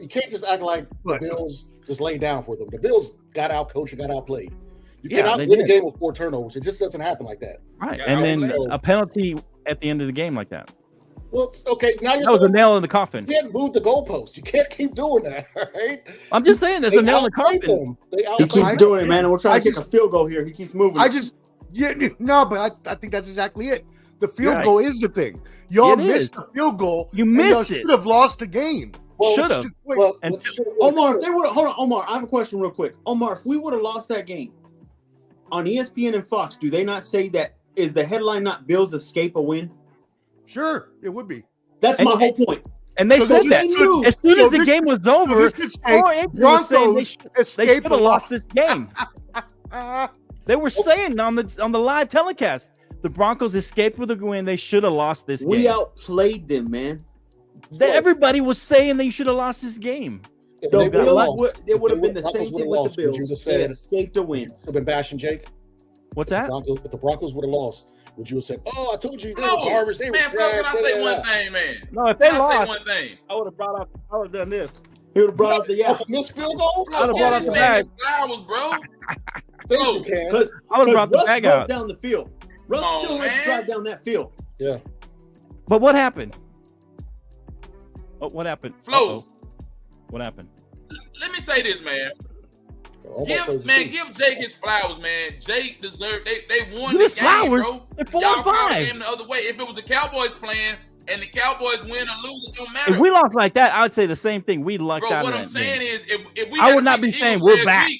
can't just act like the Bills just lay down for them. The Bills got out coached and got outplayed. You cannot win a game with 4 turnovers. It just doesn't happen like that. Right, and then a penalty at the end of the game like that. Well, okay. Now that was a nail in the coffin. You can't move the goalpost. You can't keep doing that, right? I'm just saying, there's a nail in the coffin. He keeps doing it, man. And we're trying to kick a field goal here. He keeps moving. I think that's exactly it. The field goal is the thing. Y'all missed the field goal. You missed it. Should have lost the game. Should have. Omar, if they would hold on, Omar. I have a question real quick. Omar, if we would have lost that game on ESPN and Fox, do they not say that is the headline not Bills escape a win? Sure, it would be. That's my whole point. And they said that as soon as the game was over, Broncos they should have lost this game. They were saying on the live telecast, the Broncos escaped with a win. They should have lost this game. We outplayed them, man. Everybody was saying they should have lost this game. It would have been the same thing with the Bills. They escaped a win. Would have been bashing Jake. What's that? If the Broncos would have lost, would you have said, "Oh, I told you they were garbage"? They were trash. Can I say one thing, man? No, if they lost, say one thing. I would have brought up. I would have done this. He would have brought up the missed field goal. I would have brought up the bag. Flowers, bro. Thank you, Ken. I would have brought the bag out down the field. Russ still had to drive down that field. Yeah. But what happened? Oh, what happened? Flo. What happened? Let me say this, man. Give Jake his flowers, man. Jake deserved. They won the game, bro. They're 4-5. The game the other way. If it was the Cowboys playing and the Cowboys win or lose, it don't matter. If we lost like that, I would say the same thing. We lucked out. What I'm saying is, if we I would not be saying we're back.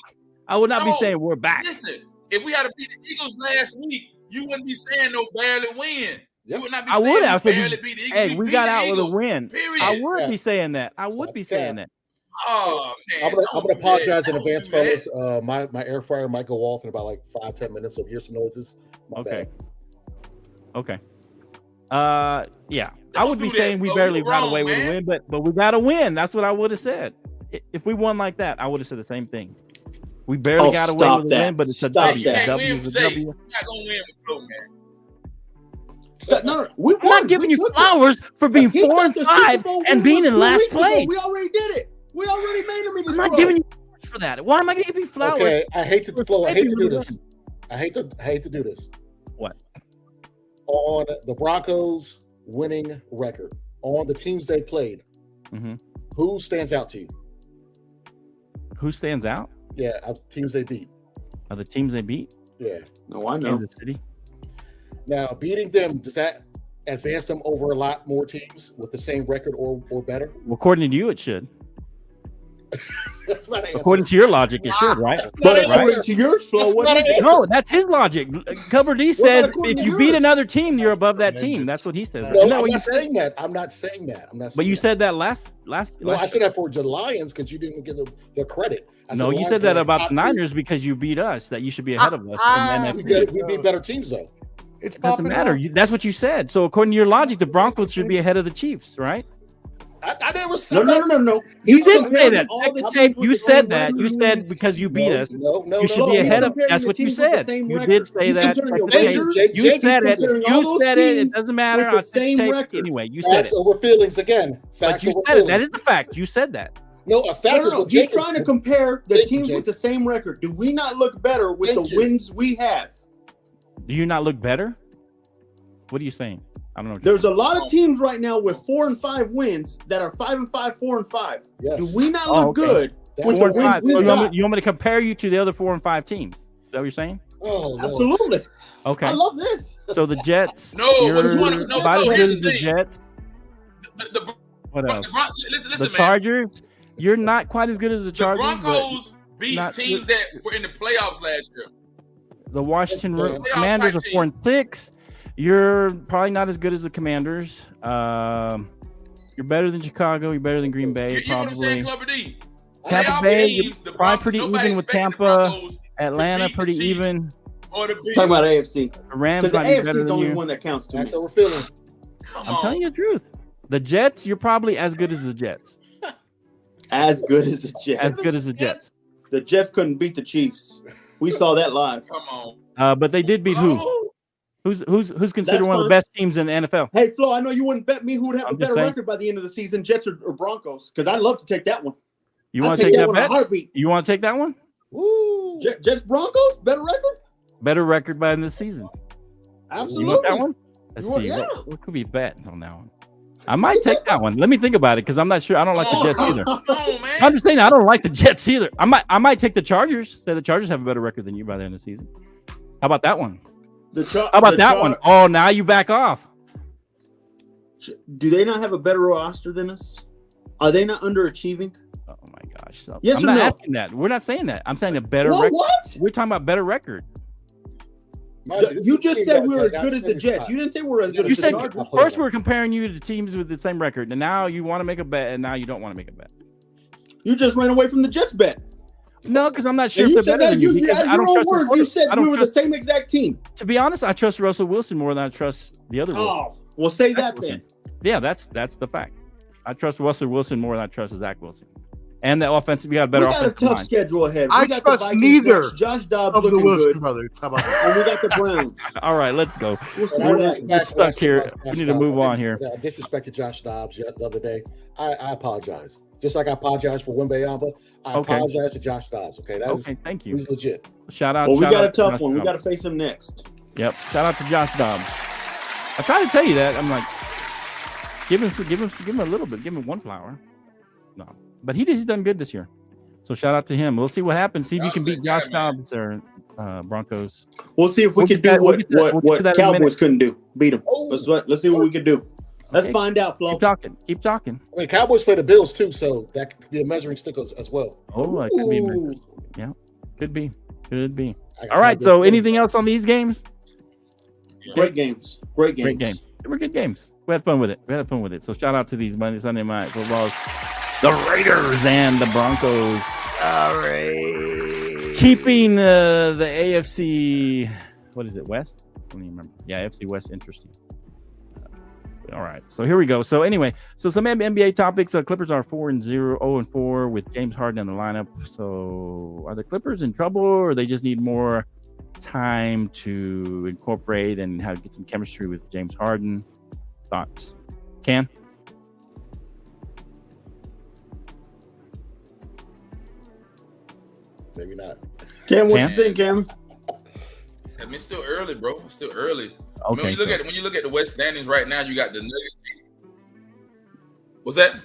I would not be saying we're back. Listen, if we had to beat the Eagles last week, you wouldn't be saying no barely win. You would not be saying barely beat the Eagles. Hey, we got out with a win. Period. I would be saying that. I would be saying that. Oh man! I'm gonna apologize in advance, fellas. My air fryer might go off in about like 5-10 minutes. So here's some noises. Okay. Yeah. I would be saying we barely got away with a win, but we got a win. That's what I would have said. if we won like that, I would have said the same thing. We barely got away with a win, but it's a W. You W win is a with Jay. W. You're not gonna win with Flo, man. No, I'm not giving you flowers for being 4-5 and being in last place. We already did it. We already made them in this. I'm not giving you flowers for that. Why am I going to give you flowers? Okay, I hate to do this. I hate to do this. What? On the Broncos winning record, on the teams they played, who stands out to you? Who stands out? Yeah, teams they beat. Are the teams they beat? Yeah. No, I know. Kansas City. Now, beating them, does that advance them over a lot more teams with the same record or better? Well, according to you, it should. That's not an answer. According to your logic, it should, right? But according to your flow, no, that's his logic. Cover D says if you beat another team, you're above that team. That's what he says. No, I'm not saying that. I'm not saying that. But you said that last. No, I said that for the Lions because you didn't give them the credit. No, you said that about the Niners because you beat us. That you should be ahead of us in the NFC. We beat better teams though. It doesn't matter. That's what you said. So according to your logic, the Broncos should be ahead of the Chiefs, right? I never said no. You did say that. You said that. You said because you beat us, you should be ahead of. That's what you said. You did say that. You said it. You said it. It doesn't matter. I'll take tape anyway. You said it. Facts over feelings again. But you said it. That is the fact. You said that. No, a fact is what he's trying to compare the teams with the same record. Do we not look better with the wins we have? Do you not look better? What are you saying? I don't know. There's a lot of teams right now with 4 and 5 wins that are 5 and 5, 4 and 5. Yes. Do we not look good with the wins we got? You want me to compare you to the other 4 and 5 teams? Is that what you're saying? Oh, absolutely. Okay. I love this. So the Jets. Here's the Jets. What else? Listen, the Chargers. You're not quite as good as the Chargers. The Broncos beat teams that were in the playoffs last year. The Washington Commanders are 4-6. You're probably not as good as the Commanders. You're better than Chicago. You're better than Green Bay. You know what I'm saying, Clubber D? Tampa Bay, you're probably pretty even with Tampa. Atlanta, pretty even. Talking about AFC. The Rams might be better than you. Because the AFC is the only one that counts to me. That's what we're feeling. I'm telling you the truth. The Jets, you're probably as good as the Jets. As good as the Jets. As good as the Jets. The Jets couldn't beat the Chiefs. We saw that live. Come on. But they did beat who? Who's considered one of the best teams in the NFL? Hey, Flo, I know you wouldn't bet me who would have a better record by the end of the season, Jets or Broncos, because I'd love to take that one. You want to take that bet? Heartbeat. You want to take that one? Woo. Jets Broncos, better record? Better record by the end of the season. Absolutely. You want that one? Let's see. Yeah. What could be bet on that one? I might take that one. Let me think about it because I'm not sure. I don't like the Jets either. I'm just saying I don't like the Jets either. I might take the Chargers. Say the Chargers have a better record than you by the end of the season. How about that one? How about that one? Oh, now you back off. Do they not have a better roster than us? Are they not underachieving? Oh my gosh! Yes I'm or not no? asking that. We're not saying that. I'm saying a better record. What? We're talking about better record. You just said we were as good as the Jets. You didn't say we're as good as the Chargers. First, we're comparing you to teams with the same record, and now you want to make a bet, and now you don't want to make a bet. You just ran away from the Jets bet. No, because I'm not sure if they're better than you. Your own words, you said we were the same exact team. To be honest, I trust Russell Wilson more than I trust the other Wilson. Oh, well, say that then. Yeah, that's the fact. I trust Russell Wilson more than I trust Zach Wilson. And the offensive, we got a better offensive line. We got a tough schedule ahead. I trust neither Josh Dobbs of the looking Wilson good. brothers. How about that? And we got the Browns. All right, let's go. We're stuck here. We need to move on here. I disrespected Josh Dobbs the other day. I apologize. Just like I apologize for Wembayamba, I apologize to Josh Dobbs. Okay, thank you. He's legit. Shout out. Well, we got a tough Josh one. Dobbs. We got to face him next. Yep. Shout out to Josh Dobbs. I tried to tell you that. I'm like, give him a little bit. Give him one flower. No, but he's done good this year. So shout out to him. We'll see what happens. See if you can beat Josh Dobbs or Broncos. We'll see if we can do what Cowboys couldn't do. Beat them. Let's see what we can do. Let's find out, Flo. Keep talking. I mean, Cowboys play the Bills too, so that could be a measuring stick as well. Oh, it could be. Yeah, could be. All right. So, anything else on these games? Great games. They were good games. We had fun with it. So, shout out to these Sunday night footballs. The Raiders and the Broncos. all right. Keeping the AFC. What is it? West? I don't even remember. Yeah, AFC West interesting. All right. So here we go. So anyway, so some NBA topics. Clippers are 0-4 with James Harden in the lineup. So are the Clippers in trouble, or they just need more time to incorporate and get some chemistry with James Harden? Thoughts? Cam? Maybe not. Cam, what you think, Cam? I mean, it's still early, bro. It's still early. Okay. I mean, when you look at the West standings right now, you got the Nuggets. What's that?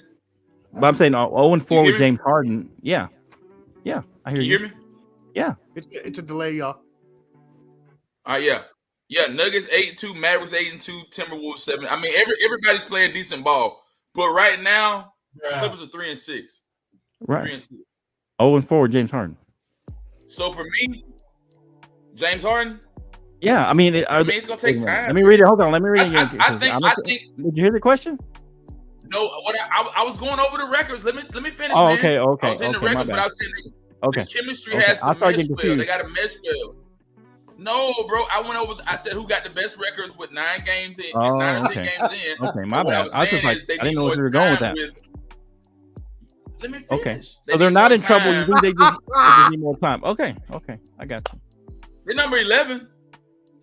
But I'm saying 0-4 with James Harden. Yeah. Yeah. I hear you. Hear me? Yeah. It's a delay, y'all. Yeah. Yeah, Nuggets 8-2, Mavericks 8-2, Timberwolves 7. I mean, everybody's playing decent ball. But right now, Clippers are 3-6. Right. 3-6. 0-4 with James Harden. So for me, James Harden. Yeah, I mean, it's gonna take time. Let me read it. Hold on, let me read it again. I think. Did you hear the question? No, what I was going over the records. Let me finish. Oh, man. okay. I was in the records, but I was saying the chemistry has to mesh well. They got to mesh well. No, bro. I went over. I said who got the best records with 9 games in, 9 or 10 games in. Okay, my bad. I was just like, I didn't know where you were going with that. Let me finish. Okay, so they're not in trouble. You think they just need more time? Okay, I got you. They're number 11.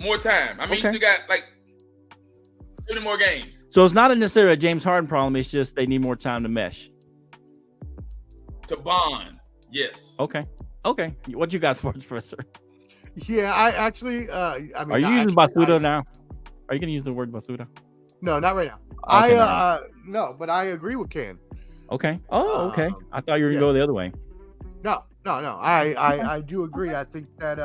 More time. I mean, you still got like 30 more games. So it's not necessarily a James Harden problem. It's just they need more time to mesh. To bond. Yes. Okay. What you got, Sports Professor? Yeah, I actually. Are you using Basuda now? Are you going to use the word Basuda? No, not right now. Okay, no, but I agree with Ken. Okay. Oh, okay. I thought you were going to go the other way. No. I do agree. I think that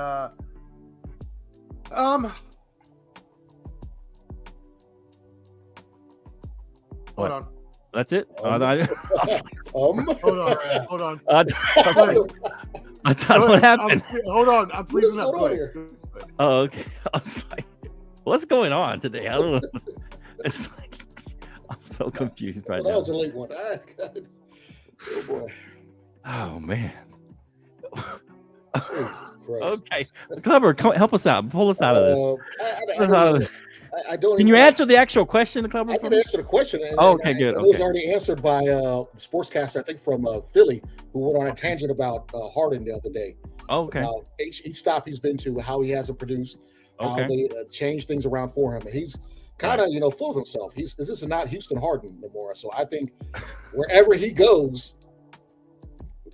hold on. That's it. Hold on. I thought what happened. Hold on. I'm freezing up. Oh, okay. I was like, what's going on today? I don't know. It's like I'm so confused right now. That was a late one. Oh boy. Oh man. Okay. Clever, help us out. Pull us out of this. I don't. Can you answer the actual question, Clever? I can answer the question. Good. It was already answered by the sportscaster, I think from Philly, who went on a tangent about Harden the other day. Okay. Each stop he's been to, how he hasn't produced, how they changed things around for him. And he's kind of full of himself. This is not Houston Harden no more. So I think wherever he goes,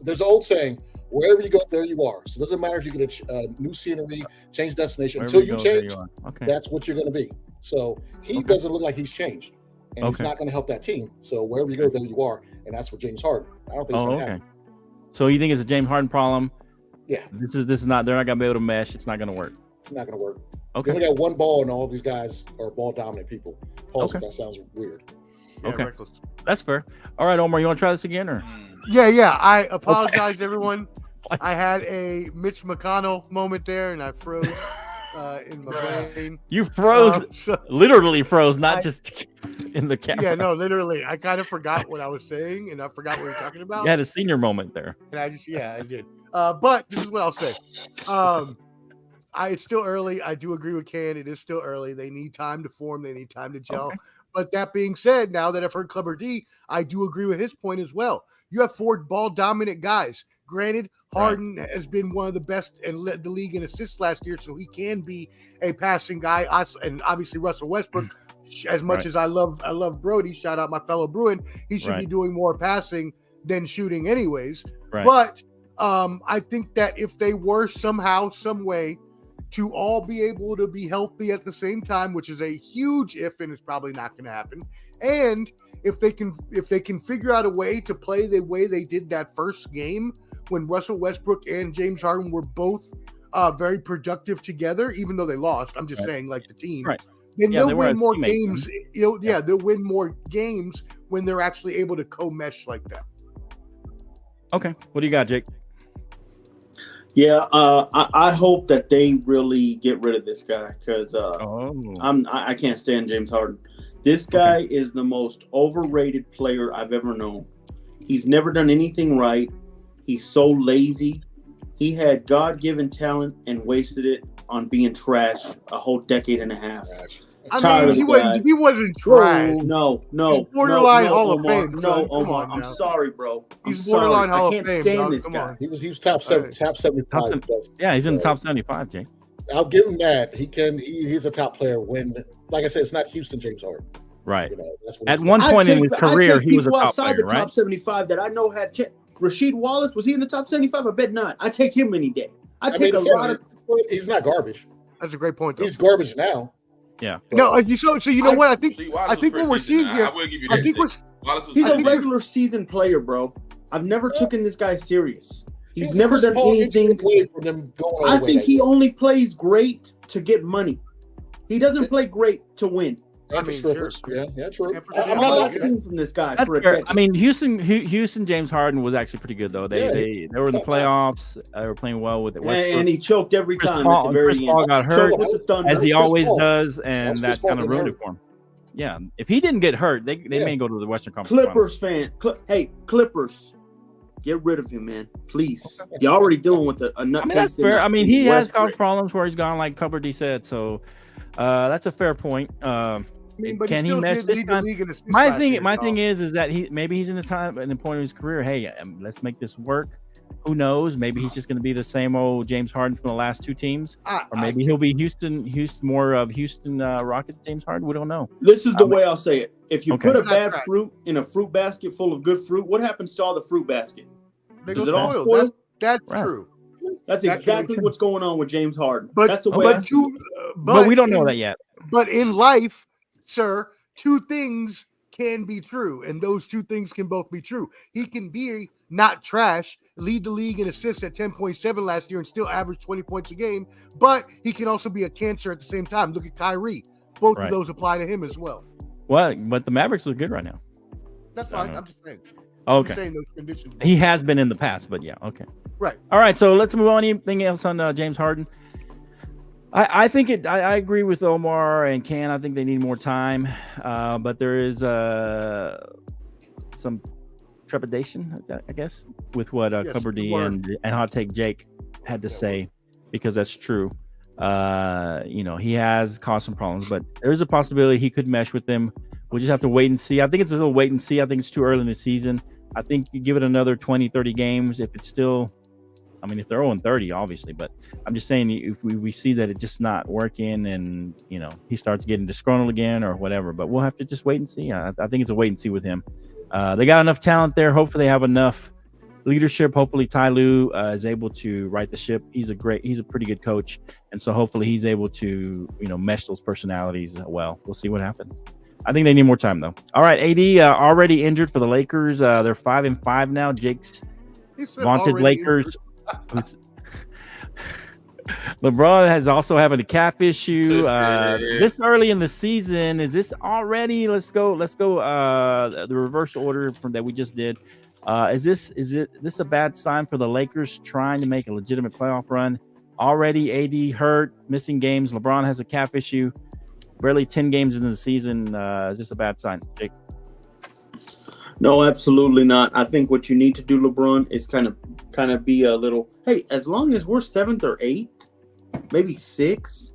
there's an old saying, wherever you go, there you are. So it doesn't matter if you get a new scenery, change destination. Until you change, that's what you're going to be. So he doesn't look like he's changed. And he's not going to help that team. So wherever you go, there you are. And that's for James Harden. I don't think it's going to happen. So you think it's a James Harden problem? Yeah. This is not, they're not going to be able to mesh. It's not going to work. It's not going to work. Okay. You only got one ball, and all these guys are ball dominant people. That sounds weird. Okay. That's fair. All right, Omar, you want to try this again? Or? Yeah. I apologize, everyone. I had a Mitch McConnell moment there, and I froze in my brain. You froze, literally froze, not just in the camera. Yeah, no, literally. I kind of forgot what I was saying, and I forgot what we were talking about. You had a senior moment there. And I did. But this is what I'll say. It's still early. I do agree with Ken. It is still early. They need time to form. They need time to gel. Okay. But that being said, now that I've heard Clubber D, I do agree with his point as well. You have 4 ball-dominant guys. Granted, Harden has been one of the best and led the league in assists last year, so he can be a passing guy. And obviously Russell Westbrook, as much as I love Brody, shout out my fellow Bruin, he should be doing more passing than shooting anyways. Right. But I think that if they were somehow, some way, to all be able to be healthy at the same time, which is a huge if, and it's probably not going to happen. And if they can figure out a way to play the way they did that first game when Russell Westbrook and James Harden were both very productive together, even though they lost. I'm just saying, like the team. Right. Then they'll win more games. They'll win more games when they're actually able to co-mesh like that. Okay. What do you got, Jake? Yeah, I hope that they really get rid of this guy because I can't stand James Harden. This guy is the most overrated player I've ever known. He's never done anything right. He's so lazy. He had God-given talent and wasted it on being trash a whole decade and a half. I mean, he wasn't trash. No. He's borderline Hall of Omar, Fame. No, Come Omar, on I'm now. sorry, bro. He's borderline Hall of Fame. I can't stand dog. this Come guy. on. He was top 75. Yeah, he's in the top 75, Jake. I'll give him that. He's a top player when, like I said, it's not Houston James Harden. Right. You know, At one point in his career, he was a top outside player, the top 75 that I know had Rasheed Wallace. Was he in the top 75? I bet not. I take him any day. I take a lot of. He's not garbage. That's a great point, though. He's garbage now. Yeah. No, so you know what? I think what we're seeing here. I think he's a regular season player, bro. I've never taken this guy serious. He's never done anything. I think he only plays great to get money. He doesn't play great to win. I mean, sure. Yeah, true. I'm not seeing from this guy. I mean, Houston James Harden was actually pretty good though. They were in the playoffs. They were playing well with it. And he choked every time at the very end. Paul got hurt as he always does, and that kind of ruined it for him. Yeah, if he didn't get hurt, they may go to the Western Conference. Clippers fan, hey Clippers, get rid of him, man, please. You're already dealing with a nut. I mean, that's fair. I mean, he has caused problems where he's gone, like Cupboard D said. So that's a fair point. Can he match this time? My thing is that he's in the point of his career. Hey, let's make this work. Who knows? Maybe he's just going to be the same old James Harden from the last two teams, or maybe he'll be Houston Rockets James Harden. We don't know. This is the way I'll say it. If you put a bad fruit in a fruit basket full of good fruit, what happens to all the fruit basket? Does it all spoil? That's true. That's exactly what's going on with James Harden. But that's the way but we don't know that yet. But in life, sir, two things can be true, and those two things can both be true. He can be not trash, lead the league in assists at 10.7 last year and still average 20 points a game, but he can also be a cancer at the same time. Look at Kyrie. Both of those apply to him as well. Well, but the Mavericks look good right now. That's fine. I'm just saying. Okay. I'm saying those conditions. He has been in the past, but yeah, okay. Right. All right, so let's move on. Anything else on James Harden? I think I agree with Omar and Ken. I think they need more time, but there is some trepidation, I guess, with what Cupboard D and Hot Take Jake had to say, because that's true. He has caused some problems, but there's a possibility he could mesh with them. We'll just have to wait and see. I think it's a little wait and see. I think it's too early in the season. I think you give it another 20, 30 games. If it's still, if they're 0-30, obviously, but I'm just saying if we see that it's just not working and, he starts getting disgruntled again or whatever, but we'll have to just wait and see. I think it's a wait and see with him. They got enough talent there. Hopefully they have enough leadership. Hopefully Ty Lue is able to right the ship. He's a pretty good coach. And so hopefully he's able to, mesh those personalities well. We'll see what happens. I think they need more time though. All right. AD already injured for the Lakers. They're 5-5 now. Jake's vaunted Lakers. LeBron has also having a calf issue. This early in the season, is this already? Let's go. The reverse order that we just did. Is this a bad sign for the Lakers trying to make a legitimate playoff run? Already AD hurt, missing games. LeBron has a calf issue. Barely 10 games into the season. Is this a bad sign, Jake? No, absolutely not. I think what you need to do, LeBron, is kind of be a little, hey, as long as we're 7th or 8th, maybe 6th.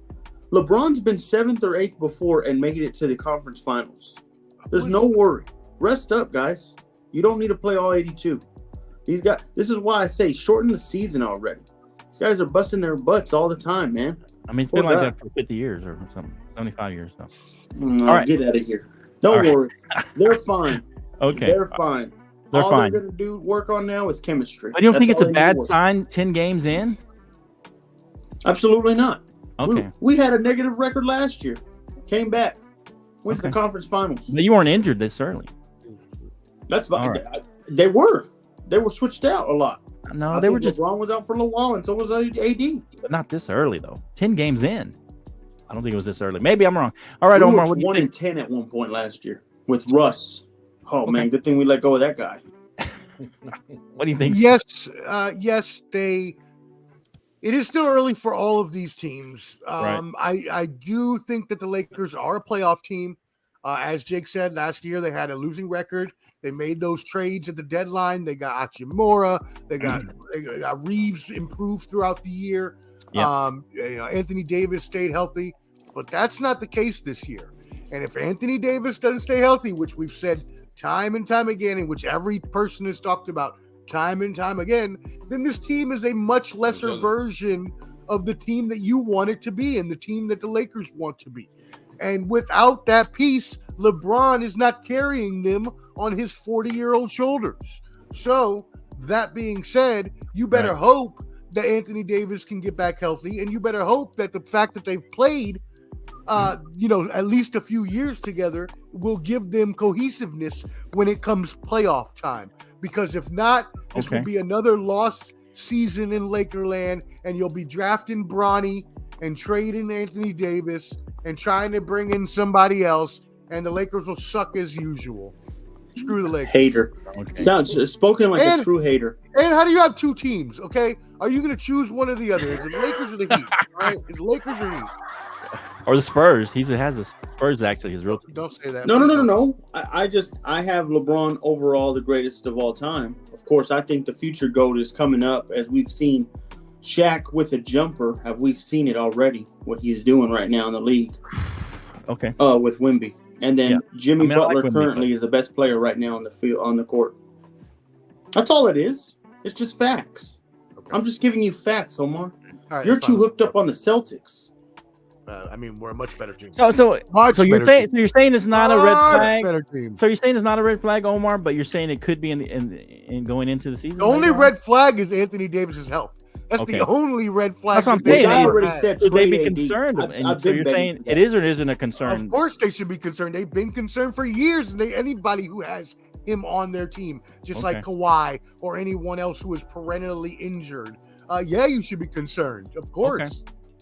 LeBron's been 7th or 8th before and making it to the conference finals. There's no worry. Rest up, guys. You don't need to play all 82. This is why I say shorten the season already. These guys are busting their butts all the time, man. It's been like that for 50 years or something, 75 years now. No, all right. Get out of here. Don't worry. They're fine. Okay. They're fine. All they're going to do work on now is chemistry. But you don't think it's a bad sign 10 games in? Absolutely not. Okay. We had a negative record last year. Came back. Went to the conference finals. But you weren't injured this early. That's fine. Right. They were switched out a lot. No, they were just. LeBron was out for a little while, and so was AD. But not this early, though. 10 games in. I don't think it was this early. Maybe I'm wrong. All right, Omar. What 1-10 at one point last year with Russ. Oh, man, good thing we let go of that guy. What do you think? Yes, it is still early for all of these teams. I do think that the Lakers are a playoff team. As Jake said, last year they had a losing record. They made those trades at the deadline. They got Hachimura. They got Reeves improved throughout the year. Yep. Anthony Davis stayed healthy. But that's not the case this year. And if Anthony Davis doesn't stay healthy, which we've said time and time again, and which every person has talked about time and time again, then this team is a much lesser version of the team that you want it to be and the team that the Lakers want to be. And without that piece, LeBron is not carrying them on his 40-year-old shoulders. So that being said, you better hope that Anthony Davis can get back healthy, and you better hope that the fact that they've played at least a few years together will give them cohesiveness when it comes playoff time. Because if not, this will be another lost season in Lakerland, and you'll be drafting Bronny and trading Anthony Davis and trying to bring in somebody else, and the Lakers will suck as usual. Screw the Lakers. Hater. Sounds spoken like a true hater. And how do you have two teams? Okay, are you going to choose one or the other? Is it the Lakers or the Heat? Right? Is it Lakers or Heat? Or the Spurs. He has the Spurs actually his real team. Don't say that. No. I have LeBron overall the greatest of all time. Of course, I think the future GOAT is coming up, as we've seen Shaq with a jumper. We've seen it already, what he's doing right now in the league. Okay. With Wemby. And then Jimmy Butler currently is the best player right now on the field, on the court. That's all it is. It's just facts. Okay. I'm just giving you facts, Omar. Right, you're too hooked up on the Celtics. We're a much better team. So you're saying it's not a red flag. So you're saying it's not a red flag, Omar, but you're saying it could be in going into the season. The only red flag is Anthony Davis's health. That's the only red flag. That's what I'm saying. I already said should they be concerned? So you're saying it is or isn't a concern? Of course they should be concerned. They've been concerned for years. And anybody who has him on their team, just like Kawhi or anyone else who is perennially injured, you should be concerned. Of course.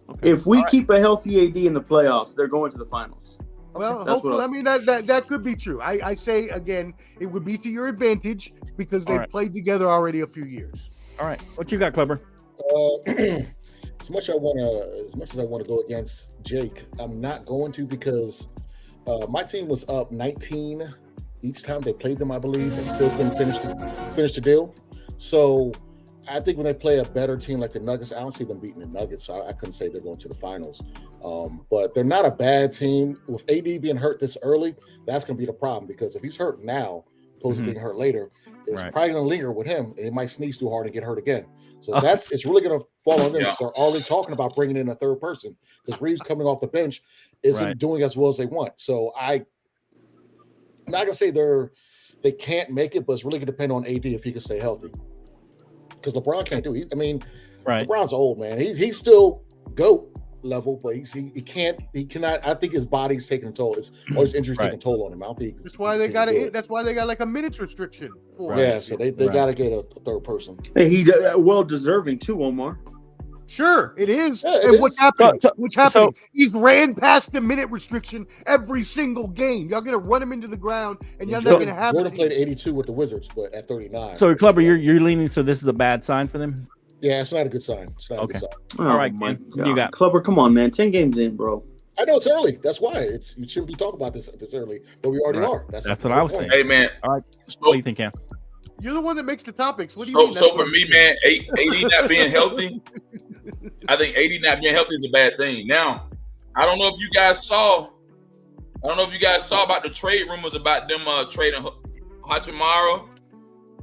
Okay. If we keep a healthy AD in the playoffs, they're going to the finals. Well, hopefully, that could be true. I say again, it would be to your advantage because they've played together already a few years. All right, what you got, Kleber? As much as I want to go against Jake, I'm not going to because my team was up 19 each time they played them, I believe, and still couldn't finish the deal. So I think when they play a better team like the Nuggets, I don't see them beating the Nuggets. So I couldn't say they're going to the finals. But they're not a bad team. With AD being hurt this early, that's going to be the problem because if he's hurt now, opposed to being hurt later, it's probably going to linger with him, and he might sneeze too hard and get hurt again. So it's really going to fall on them. Yeah. So are they talking about bringing in a third person? Because Reeves coming off the bench isn't doing as well as they want. So I'm not going to say they can't make it, but it's really going to depend on AD if he can stay healthy. Because LeBron can't do it. LeBron's old, man. He's still GOAT level, but he cannot. I think his body's taking a toll. His injuries taking a toll on him. I don't think that's why they got like a minutes restriction for so they got to get a third person. Hey, he well deserving too, Omar. Sure, it is. Yeah, and what's happening? So, he's ran past the minute restriction every single game. Y'all gonna run him into the ground, and y'all not gonna have. Jordan played 82 with the Wizards, but at 39. So, Kleber, you're leaning. So this is a bad sign for them. Yeah, it's not a good sign. It's not a good sign. All right, man. What you got? Kleber, come on, man. 10 games in, bro. I know it's early. That's why you shouldn't be talking about this early, but we already are. That's what I was saying. Hey, man. All right. What do you think, Cam? You're the one that makes the topics. What do you mean? So for me, man, AD not being healthy, I think AD not being healthy is a bad thing. Now, I don't know if you guys saw about the trade rumors about them trading Hachimura.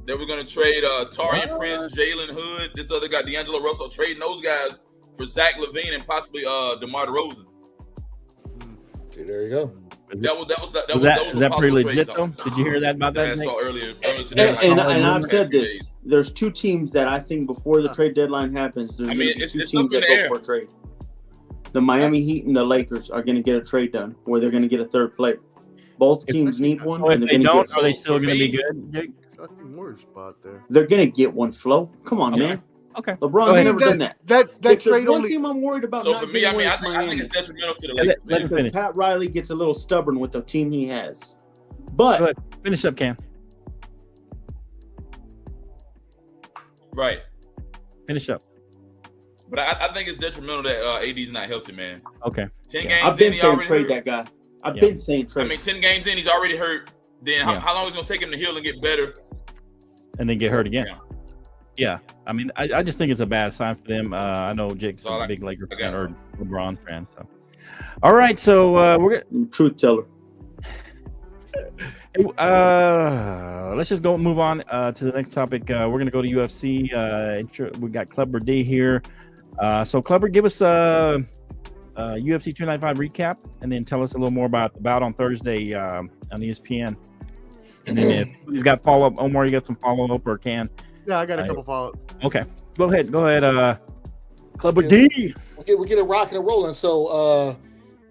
They were going to trade Taurean Prince, Jalen Hood, this other guy, D'Angelo Russell, trading those guys for Zach LaVine and possibly DeMar DeRozan. See, there you go. Is that pretty legit though? Did you hear that about that? I saw earlier today. And I've said this. There's two teams that I think before the trade deadline happens, there's it's two teams that go for a trade. The Miami Heat and the Lakers are going to get a trade done where they're going to get a third player. Both teams need one. If they don't, are they still going to be good? They're going to get one, Flo. Come on, man. Okay. LeBron's never done that. That trade one team I'm worried about. So for me, I think it's detrimental to the Lakers. Because Pat Riley gets a little stubborn with the team he has. But finish up, Cam. Right. Finish up. But I think it's detrimental that AD's not healthy, man. Okay. 10 games I've been in, saying trade that guy. I've been saying trade. 10 games in, he's already hurt. Then how long is it going to take him to heal and get better? And then get hurt again. Yeah. I just think it's a bad sign for them. I know Jake's a big Lakers fan or LeBron fan. So, All right, so we're gonna truth teller. Let's just move on to the next topic. We're gonna go to UFC. We got Clubber D here. So Clubber, give us a UFC 295 recap, and then tell us a little more about the bout on Thursday on ESPN. And then if he's got follow up, Omar, you got some follow up or can? Yeah, I got a couple follow up. Okay, go ahead, Clubber D. We'll get it rocking and rolling. So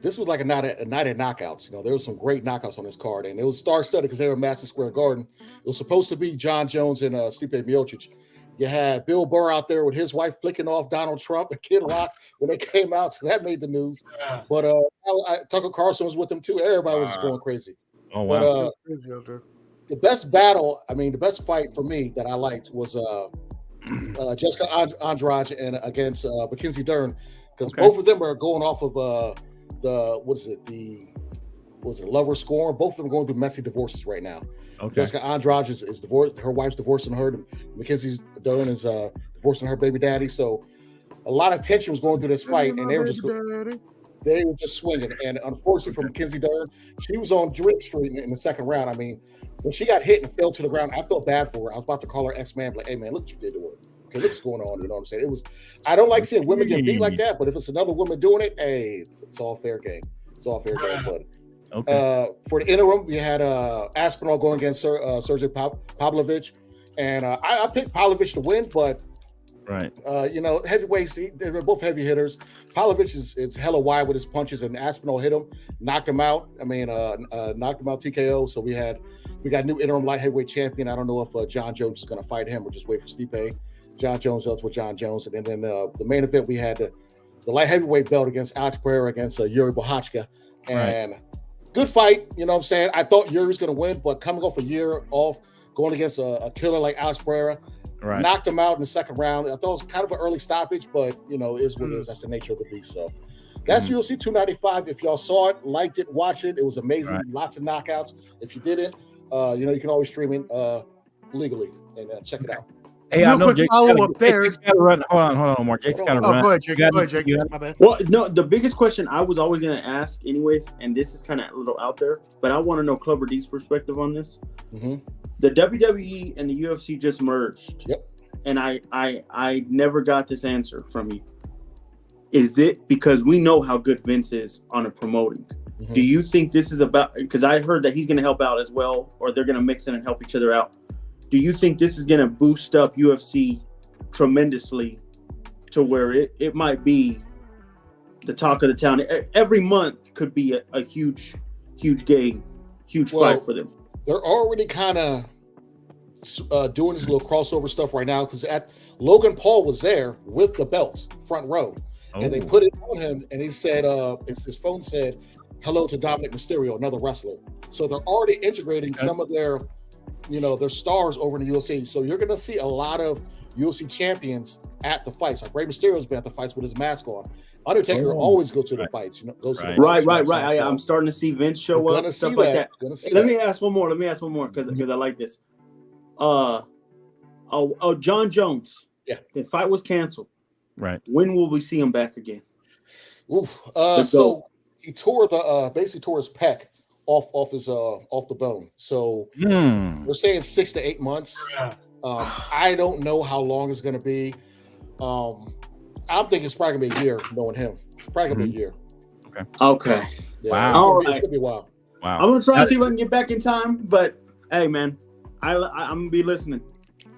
this was like a night of knockouts. You know, there was some great knockouts on this card, and it was star-studded because they were in Madison Square Garden. It was supposed to be John Jones and Stipe Miocic. You had Bill Burr out there with his wife flicking off Donald Trump and Kid Rock when they came out, so that made the news. But Tucker Carlson was with them too. Everybody was just going crazy. Oh wow! But the best battle, the best fight for me that I liked was Jessica Andrade and against Mackenzie Dern, because both of them are going off of the lover scorn. Both of them going through messy divorces right now. Okay. Jessica Andrade is divorced. Her wife's divorcing her. Mackenzie Dern is divorcing her baby daddy. So a lot of tension was going through this fight, and they were just swinging. And unfortunately for Mackenzie Dern, she was on drink street in the second round. I mean, when she got hit and fell to the ground, I felt bad for her. I was about to call her ex-man, like, hey man, look what you did to her. Okay, look what's going on. You know what I'm saying? I don't like seeing women get beat like that, but if it's another woman doing it, hey, it's all fair game. It's all fair game. But for the interim, we had Aspinall going against Sergey Pavlovich, and I picked Pavlovich to win, but heavyweights, they're both heavy hitters. Pavlovich is hella wide with his punches, and Aspinall hit him, knocked him out. Knocked him out TKO. So we got new interim light heavyweight champion. I don't know if John Jones is going to fight him or just wait for Stipe. John Jones else with John Jones, and then the main event we had the light heavyweight belt against Alex Pereira against Yuri Bohachka, and good fight. You know what I'm saying? I thought Yuri was going to win, but coming off a year off, going against a killer like Alex Pereira, knocked him out in the second round. I thought it was kind of an early stoppage, but is what it is. That's the nature of the beast. So that's UFC 295. If y'all saw it, liked it, watched it, it was amazing. Lots of knockouts. If you didn't, you can always stream it legally and check it out. Hey, I know Jake's got to run. Hold on, Omar. Jake's got to run. Go ahead, Jake. My bad. Well, no, the biggest question I was always going to ask anyways, and this is kind of a little out there, but I want to know Clubber D's perspective on this. Mm-hmm. The WWE and the UFC just merged. Yep. And I never got this answer from you. Is it because we know how good Vince is on a promoting? Mm-hmm. Do you think this is about, because I heard that he's going to help out as well, or they're going to mix in and help each other out. Do you think this is going to boost up UFC tremendously to where it might be the talk of the town? Every month could be a huge game, huge fight for them. They're already kind of doing this little crossover stuff right now, because Logan Paul was there with the belt, front row, and they put it on him, and he said, his phone said, hello to Dominic Mysterio, another wrestler. So they're already integrating some of their stars over in the UFC. So you're going to see a lot of UFC champions at the fights. Like Rey Mysterio's been at the fights with his mask on. Undertaker always goes to the fights. Right. I'm starting to see Vince show up, stuff like that. Let me ask one more because I like this. John Jones. Yeah. The fight was canceled. Right. When will we see him back again? So he basically tore his pec off the bone. So we're saying 6 to 8 months. I don't know how long it's going to be. I'm thinking it's probably going to be a year, knowing him. Probably going to be a year. Okay. Yeah, wow. It's going to be a while. Wow. I'm going to try to see if I can get back in time, but hey, man, I'm going to be listening.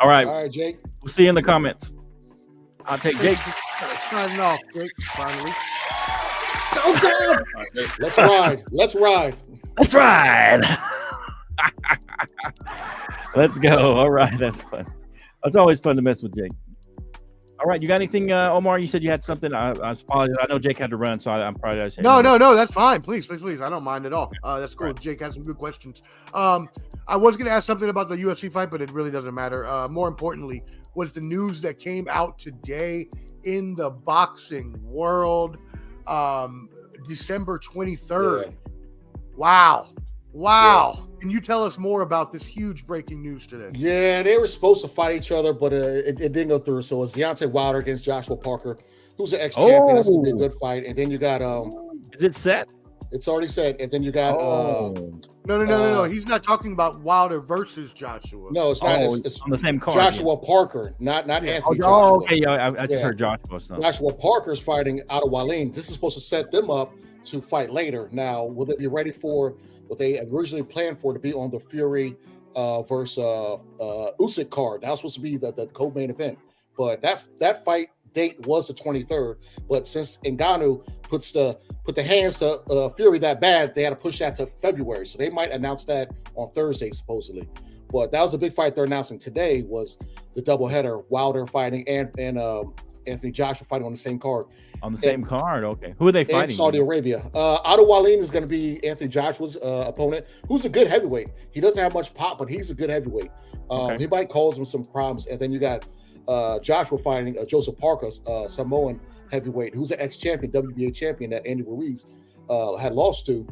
All right. All right, Jake. We'll see you in the comments. I'll take Jake. Signing off, Jake, finally. Okay. Let's ride. Let's ride. Let's go. All right. That's fun. It's always fun to mess with Jake. All right. You got anything, Omar? You said you had something. I apologize. I know Jake had to run, so I'm probably saying. No. That's fine. Please. I don't mind at all. That's cool. Right. Jake has some good questions. I was going to ask something about the UFC fight, but it really doesn't matter. More importantly, was the news that came out today in the boxing world. December 23rd. Yeah. Wow. Yeah. Can you tell us more about this huge breaking news today? Yeah, they were supposed to fight each other, but it didn't go through. So it's Deontay Wilder against Joshua Parker, who's an ex-champion. That's going to be a good fight. And then you got Is it set? It's already set, and then you got No. He's not talking about Wilder versus Joshua. No, it's not. It's on the same card. Joshua Parker, not Anthony. Joshua. Okay. Yeah, I just heard Joshua. So. Joshua Parker's fighting Otto Wallin. This is supposed to set them up to fight later. Now, will they be ready for what they originally planned for to be on the Fury versus Usyk card? That was supposed to be the co-main event, but that fight date was the 23rd. But since Ngannou put the hands to Fury that bad, they had to push that to February. So they might announce that on Thursday, supposedly. But that was the big fight they're announcing today, was the doubleheader, Wilder fighting and Anthony Joshua fighting on the same card. On the same card, okay. Who are they fighting? Saudi Arabia. Otto Wallin is going to be Anthony Joshua's opponent, who's a good heavyweight. He doesn't have much pop, but he's a good heavyweight. He might cause him some problems. And then you got Joshua fighting Joseph Parker, Samoan heavyweight, who's an ex-champion, WBA champion that Andy Ruiz had lost to.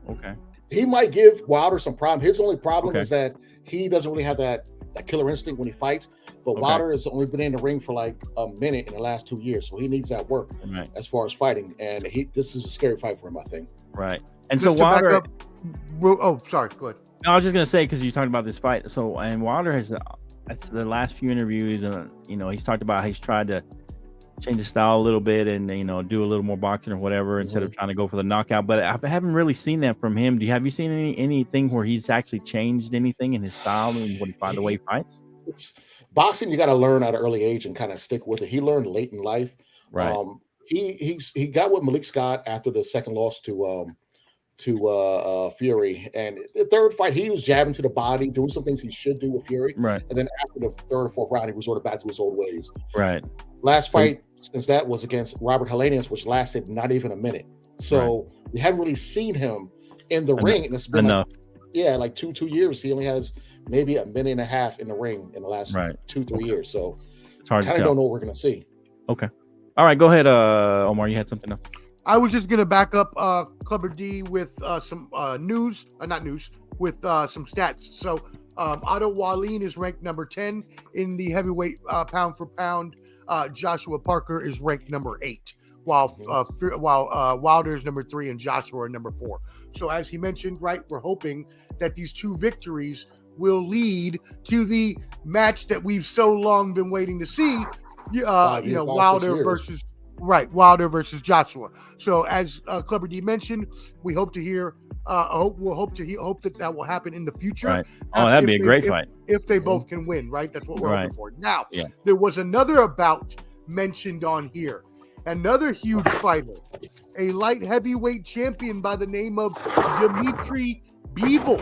Okay. He might give Wilder some problem. His only problem is that he doesn't really have that killer instinct when he fights. But Wilder has only been in the ring for like a minute in the last 2 years, so he needs that work as far as fighting. And this is a scary fight for him, I think. Right. And just so Wilder. Sorry. Go ahead. No, I was just gonna say, because you talked about this fight. So and Wilder has, that's the last few interviews, and he's talked about how he's tried to change his style a little bit and do a little more boxing or whatever instead of trying to go for the knockout. But I haven't really seen that from him. Have you seen anything where he's actually changed anything in his style and the way he fights? Boxing, you got to learn at an early age and kind of stick with it. He learned late in life. Right. He got with Malik Scott after the second loss to Fury, and the third fight he was jabbing to the body, doing some things he should do with Fury. Right. And then after the third or fourth round, he resorted back to his old ways. Right. Last fight since that was against Robert Helenius, which lasted not even a minute. So we haven't really seen him in the ring, and it's been like 2 years. He only has maybe a minute and a half in the ring in the last 2-3 years. So it's hard kind of don't know what we're gonna see. Okay. All right, go ahead, Omar. You had something else. I was just gonna back up Clubber D with some news, with some stats. So Otto Wallin is ranked number 10 in the heavyweight pound for pound. Joshua Parker is ranked number 8, while Wilder is number 3 and Joshua are number 4. So as he mentioned, we're hoping that these 2 victories will lead to the match that we've so long been waiting to see. Wilder versus Joshua. So as Clubber D mentioned, we hope to hear. Hope that will happen in the future. Right. Oh, that'd be a great fight if they both can win. Right. That's what we're hoping for. Now, there was another bout mentioned on here. Another huge fighter, a light heavyweight champion by the name of Dimitri Bivol,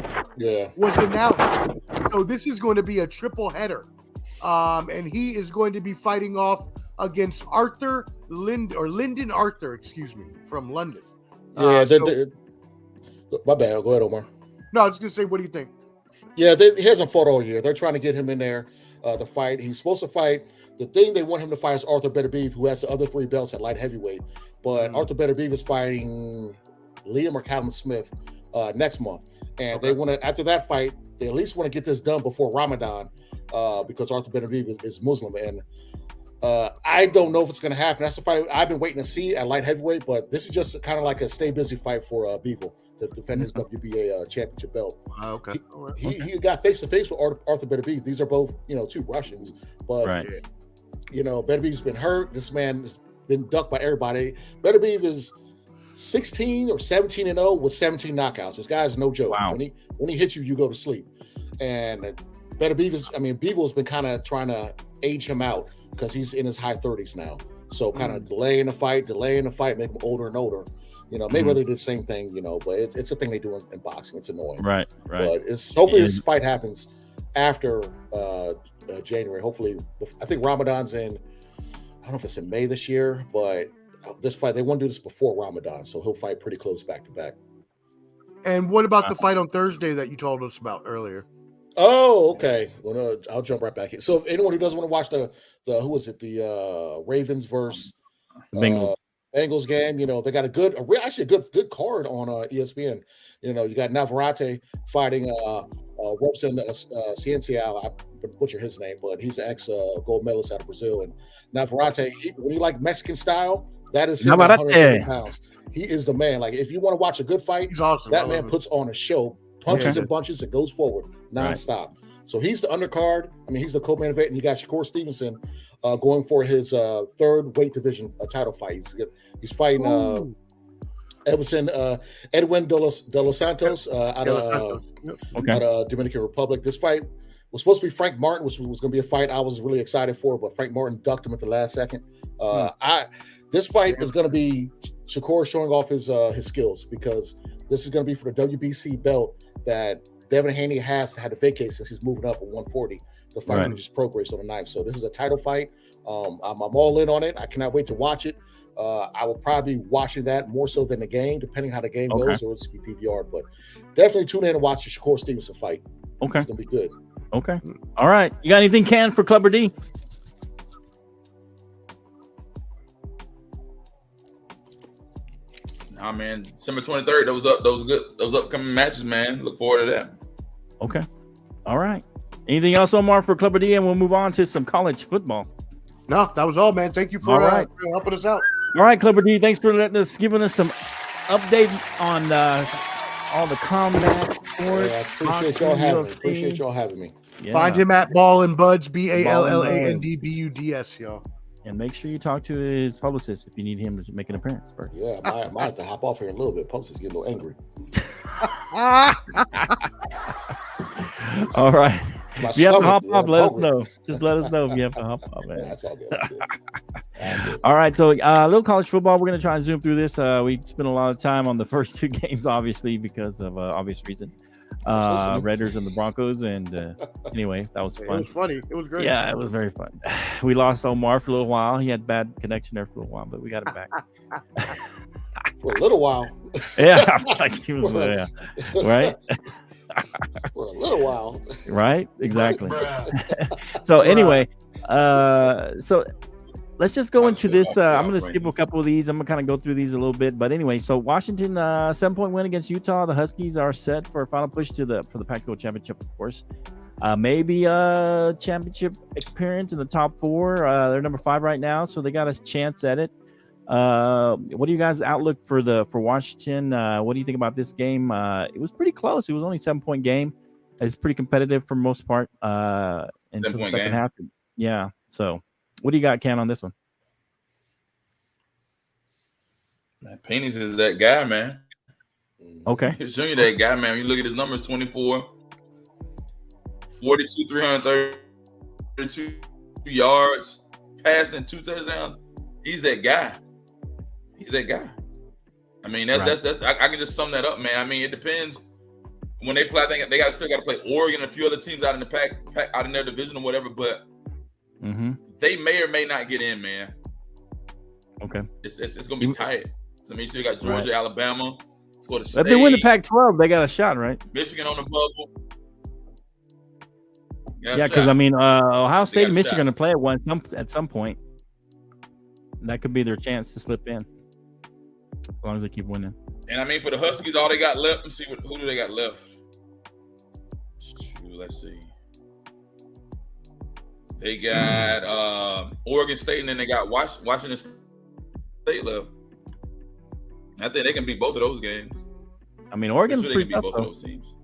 was announced. So this is going to be a triple header, and he is going to be fighting off against Lyndon Arthur, from London. My bad. Go ahead, Omar. No, I was going to say, what do you think? Yeah, he hasn't fought all year. They're trying to get him in there to fight. He's supposed to fight. The thing they want him to fight is Arthur Beterbiev, who has the other 3 belts at light heavyweight. But Arthur Beterbiev is fighting Liam or Callum Smith next month. And they want to, after that fight, they at least want to get this done before Ramadan because Arthur Beterbiev is Muslim. And I don't know if it's going to happen. That's the fight I've been waiting to see at light heavyweight, but this is just kind of like a stay busy fight for Bivol to defend his WBA championship belt. Okay. He got face to face with Arthur Beterbiev. These are both 2 Russians, but Beterbiev's been hurt. This man has been ducked by everybody. Beterbiev is 16 or 17-0 with 17 knockouts. This guy is no joke. Wow. When he hits you, you go to sleep. And Bivol's been kind of trying to age him out because he's in his high 30s now. So kind of delaying the fight, make him older and older. Maybe they did the same thing, but it's a thing they do in boxing. It's annoying. Right. But hopefully this fight happens after January. Hopefully, I think Ramadan's in, I don't know if it's in May this year, but this fight, they want to do this before Ramadan. So he'll fight pretty close back to back. And what about the fight on Thursday that you told us about earlier? Oh, okay. Well, I'll jump right back in. So anyone who doesn't want to watch the who was it? The Ravens versus Bengals game. They got a good card on ESPN. You got Navarrete fighting Robson Ciencial. I butcher his name, but he's an ex gold medalist out of Brazil. And Navarrete, when you like Mexican style, That is him at 130 pounds. He is the man. Like, if you want to watch a good fight, he's awesome. That man puts on a show, punches and bunches, and goes forward nonstop. Right. So he's the undercard. I mean, he's the co-main event, and you got Shakur Stevenson going for his third weight division title fight. He's fighting Edwin de los Santos out of Dominican Republic. This fight was supposed to be Frank Martin, which was going to be a fight I was really excited for, but Frank Martin ducked him at the last second. This fight is going to be Shakur showing off his skills, because this is going to be for the WBC belt that Devin Haney has had to vacate since he's moving up at 140. The fight he just progressed on the 9th. So this is a title fight. I'm all in on it. I cannot wait to watch it. I will probably be watching that more so than the game, depending how the game goes, or it's be DVR. But definitely tune in and watch the Shakur Stevenson fight. Okay, it's gonna be good. Okay, all right. You got anything, Ken, for Clubber D? Nah, man. December 23rd. Those upcoming matches, man. Look forward to that. Okay, all right. Anything else, Omar, for Clubber D, and we'll move on to some college football. No, that was all, man. Thank you for helping us out. All right, Clubber D, thanks for giving us some update on all the combat sports. Appreciate y'all having me. Yeah. Find him at Ball and Buds, BALLANDBUDS, y'all. And make sure you talk to his publicist if you need him to make an appearance first. Yeah, I might have to hop off here in a little bit. Publicist getting a little angry. All right. If you have to hop off, let us know. Just let us know if you have to hop off. Man. That's all good. All right, so a little college football. We're going to try and zoom through this. We spent a lot of time on the first two games, obviously, because of obvious reasons. Raiders and the Broncos, and anyway, that was fun. It was funny. It was great. Yeah, it was very fun. We lost Omar for a little while. He had bad connection there for a little while, but we got him back. For a little while. Yeah, like he was right. For a little while. Right? Exactly. So anyway, so let's just go into this. I'm going to skip a couple of these. I'm going to kind of go through these a little bit. But anyway, so Washington 7-point win against Utah. The Huskies are set for a final push for the Pac-12 championship, of course. Maybe a championship appearance in the top 4. They're number 5 right now, so they got a chance at it. What do you guys' outlook for Washington? What do you think about this game? It was pretty close. It was only a 7-point game. It's pretty competitive for the most part until the second half. Yeah. So, what do you got, Ken, on this one? Man, Penix is that guy, man. Okay. He's Junior, that guy, man. When you look at his numbers: 24, 42, 332 yards, passing 2 touchdowns. He's that guy. He's that guy. I mean, that's I can just sum that up, man. I mean, it depends. When they play, I think they still got to play Oregon and a few other teams out in the pack out in their division or whatever, but they may or may not get in, man. Okay. It's gonna be tight. So, I mean, you still got Georgia, Alabama, Florida State. If they win the Pac-12, they got a shot, right? Michigan on the bubble. Yeah, because I mean, Ohio State and Michigan are going to play at some point. That could be their chance to slip in, as long as they keep winning. And I mean, for the Huskies, all they got left. Let's see who do they got left. Let's see. They got Oregon State, and then they got Washington State left. I think they can beat both of those games. I mean, Oregon's pretty pretty tough, both of those teams.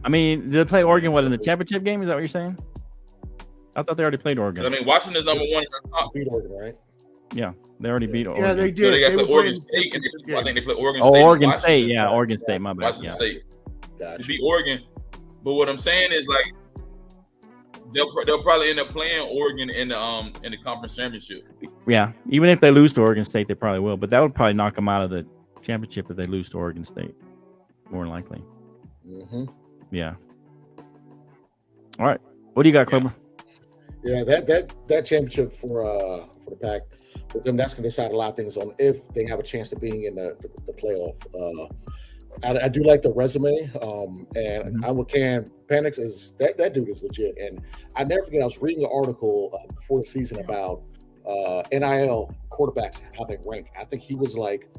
I mean, did they play Oregon in the championship game? Is that what you're saying? I thought they already played Oregon. I mean, Washington's number 1 in the top. Beat Oregon, right? Yeah, they already beat Oregon. Yeah, they did. So they got the Oregon State, and I think they played Oregon State. Oh, Oregon State, yeah, Oregon State. My bad. Washington State. Gotcha. Beat Oregon, but what I'm saying is like they'll probably end up playing Oregon in the conference championship. Yeah, even if they lose to Oregon State, they probably will. But that would probably knock them out of the championship if they lose to Oregon State, more than likely. Yeah. All right, what do you got, Clover? Yeah, that championship for the Pac, for them, that's going to decide a lot of things on if they have a chance of being in the playoff. I do like the resume, and I'm with Cam. Penix is that dude is legit, and I never forget. I was reading an article before the season about NIL quarterbacks, how they rank. I think he was like,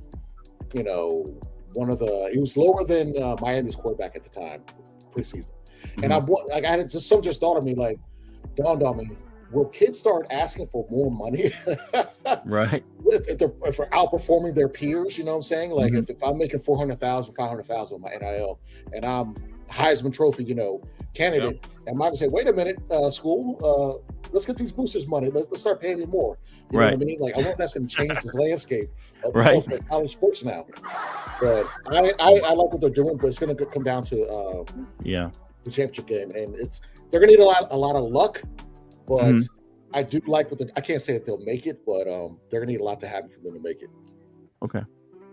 he was lower than Miami's quarterback at the time, preseason. And I had something just thought of me, like, dawned on me. Will kids start asking for more money? Right. if they're outperforming their peers, you know what I'm saying? Like if I'm making 400,000, 500,000 on my NIL, and I'm Heisman Trophy, candidate, and Michael say, "Wait a minute, school, let's get these boosters money. Let's start paying me more." You know what I mean? Like I want that's going to change this landscape of college sports now. But I like what they're doing, but it's going to come down to the championship game, and they're going to need a lot of luck, but. I do like I can't say that they'll make it, but they're gonna need a lot to happen for them to make it. Okay.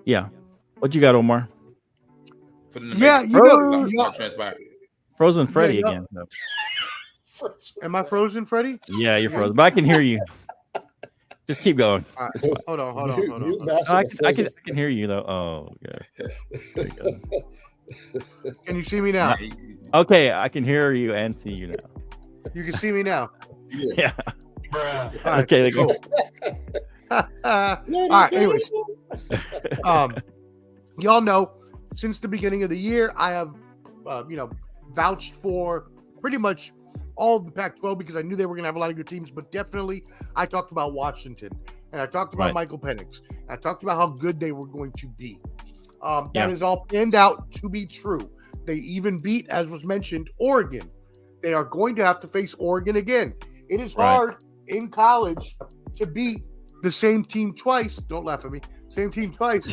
Yeah. What you got, Omar? For them to make it, transpire. Frozen Freddy again. No. Am I frozen, Freddy? Yeah, you're frozen, but I can hear you. Just keep going. Right. Hold on. I can hear you though. Oh, okay. There you go. Can you see me now? Okay, I can hear you and see you now. You can see me now. Yeah. Right, okay. Cool. All right. Anyways, y'all know since the beginning of the year, I have, vouched for pretty much all of the Pac-12 because I knew they were going to have a lot of good teams. But definitely, I talked about Washington and I talked about Michael Penix. I talked about how good they were going to be. That is all panned out to be true. They even beat, as was mentioned, Oregon. They are going to have to face Oregon again. It is hard in college to beat the same team twice. Don't laugh at me. Same team twice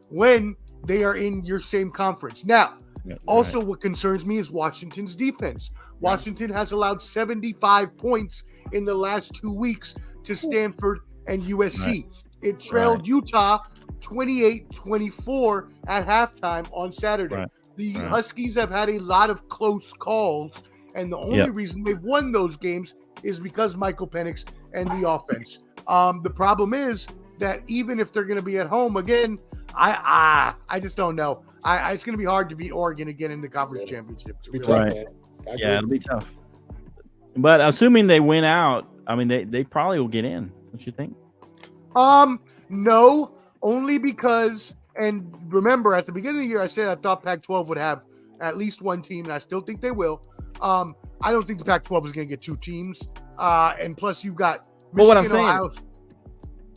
when they are in your same conference. Now, also what concerns me is Washington's defense. Washington has allowed 75 points in the last 2 weeks to Stanford and USC. It trailed Utah 28-24 at halftime on Saturday. The Huskies have had a lot of close calls, and the only reason they've won those games is because Michael Penix and the offense. The problem is that even if they're going to be at home again, I just don't know. It's going to be hard to beat Oregon again in the conference championship. It'll be tough, man. Yeah, it'll be tough. But assuming they win out, I mean, they probably will get in. Don't you think? No, only because. And remember, at the beginning of the year, I said I thought Pac-12 would have at least one team, and I still think they will. I don't think the Pac-12 is going to get two teams. And plus, you've got Michigan, what I'm saying. Ohio.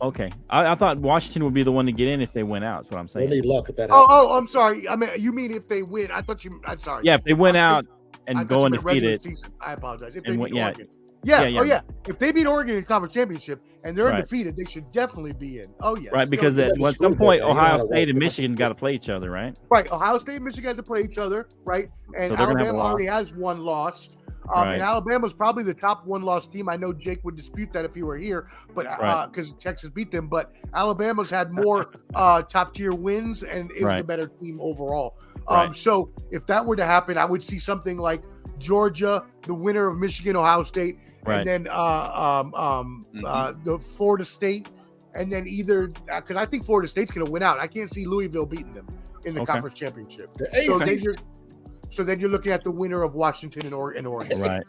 Okay, I thought Washington would be the one to get in if they went out. That's what I'm saying. They need luck if that happens. I'm sorry. I mean, you mean if they win? I'm sorry. Yeah, if they went out and go undefeated. I apologize. If they beat Oregon. If they beat Oregon in the conference championship and they're undefeated, they should definitely be in. Oh, yeah. Right, because at some point, Ohio State and Michigan got to play each other, right? Right. Ohio State and Michigan have to play each other, right? And so Alabama already has one loss. And Alabama's probably the top one-loss team. I know Jake would dispute that if he were here, but because Texas beat them. But Alabama's had more top-tier wins and is the better team overall. So if that were to happen, I would see something like Georgia, the winner of Michigan, Ohio State, and then the Florida State, and then either because I think Florida State's going to win out. I can't see Louisville beating them in the conference championship. So then you're looking at the winner of Washington and Oregon. Right.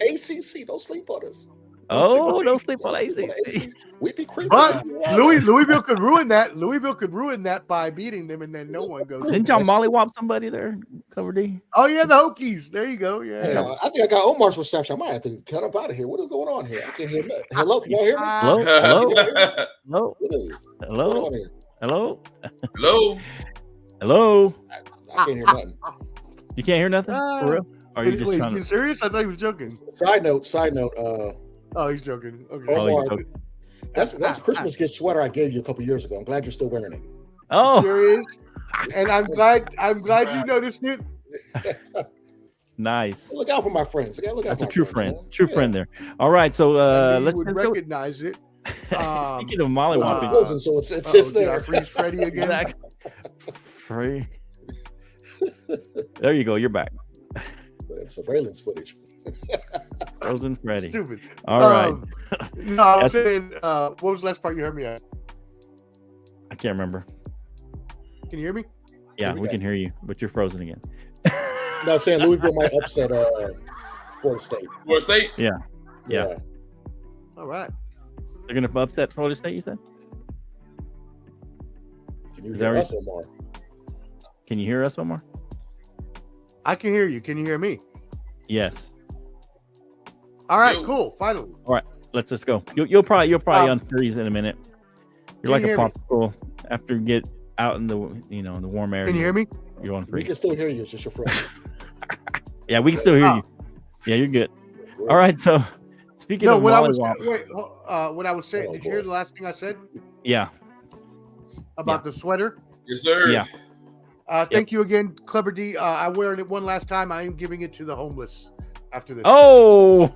ACC, don't sleep on us. Don't sleep on ACC. We'd be creeping. But Louisville could ruin that. Louisville could ruin that by beating them, and then no one goes. Didn't y'all mollywop somebody there, Cover D? Oh yeah, the Hokies. There you go. Yeah. Hey, I think I got Omar's reception. I might have to cut up out of here. What is going on here? I can't hear nothing. Hello, can y'all hear me? Hello. Hello. Hello. Hello. Hello. I can't hear nothing. You can't hear nothing? For real? Or are you just trying to... serious? I thought he was joking. Side note. He's joking. Okay. Omar, that's a Christmas gift sweater I gave you a couple years ago. I'm glad you're still wearing it. Oh, sure is. And I'm glad you noticed it. Nice. Look out for my friends. That's a true friend. True friend there. All right, so let's recognize it. Speaking of mollywopping, so it's there. Freeze Freddy again. Free. There you go. You're back. Surveillance footage. Frozen Freddy. Stupid. All right. No, I was saying, what was the last part you heard me at? I can't remember. Can you hear me? Yeah, we can hear you, but you're frozen again. No, saying Louisville might upset Florida State. Florida State? Yeah. All right. They're going to upset Florida State, you said? Can you hear us, Omar? Can you hear us, Omar? I can hear you. Can you hear me? Yes. All right, cool. Finally. All right. let's just go. You'll probably unfreeze in a minute. You're like a you hear me? popsicle after you get out in the in the warm air. Can you hear me? You're on We freeze. can still hear you. It's just your friend. Yeah, we can still hear you. Yeah, you're good. All right, so speaking of what I mollywop, what I was saying. Did you hear the last thing I said yeah, about the sweater? Yes, sir. yeah. Thank you again, Clever D. I'm wearing it one last time. I am giving it to the homeless after this. Oh,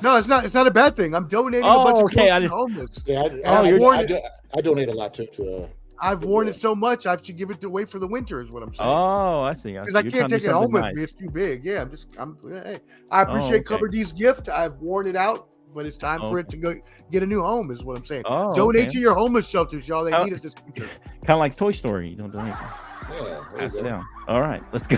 No, it's not. It's not a bad thing. I'm donating a bunch of clothes to the homeless. Yeah, I donate a lot to I've worn it so much, I should give it away for the winter. Is what I'm saying. oh, I see. Because I can't take it home with me. It's too big. Yeah, hey. I appreciate Clever D's gift. I've worn it out, but it's time for it to go get a new home. Is what I'm saying. Donate to your homeless shelters, y'all. They need it this winter. Kind of like Toy Story. You don't donate. Pass it down. All right, let's go.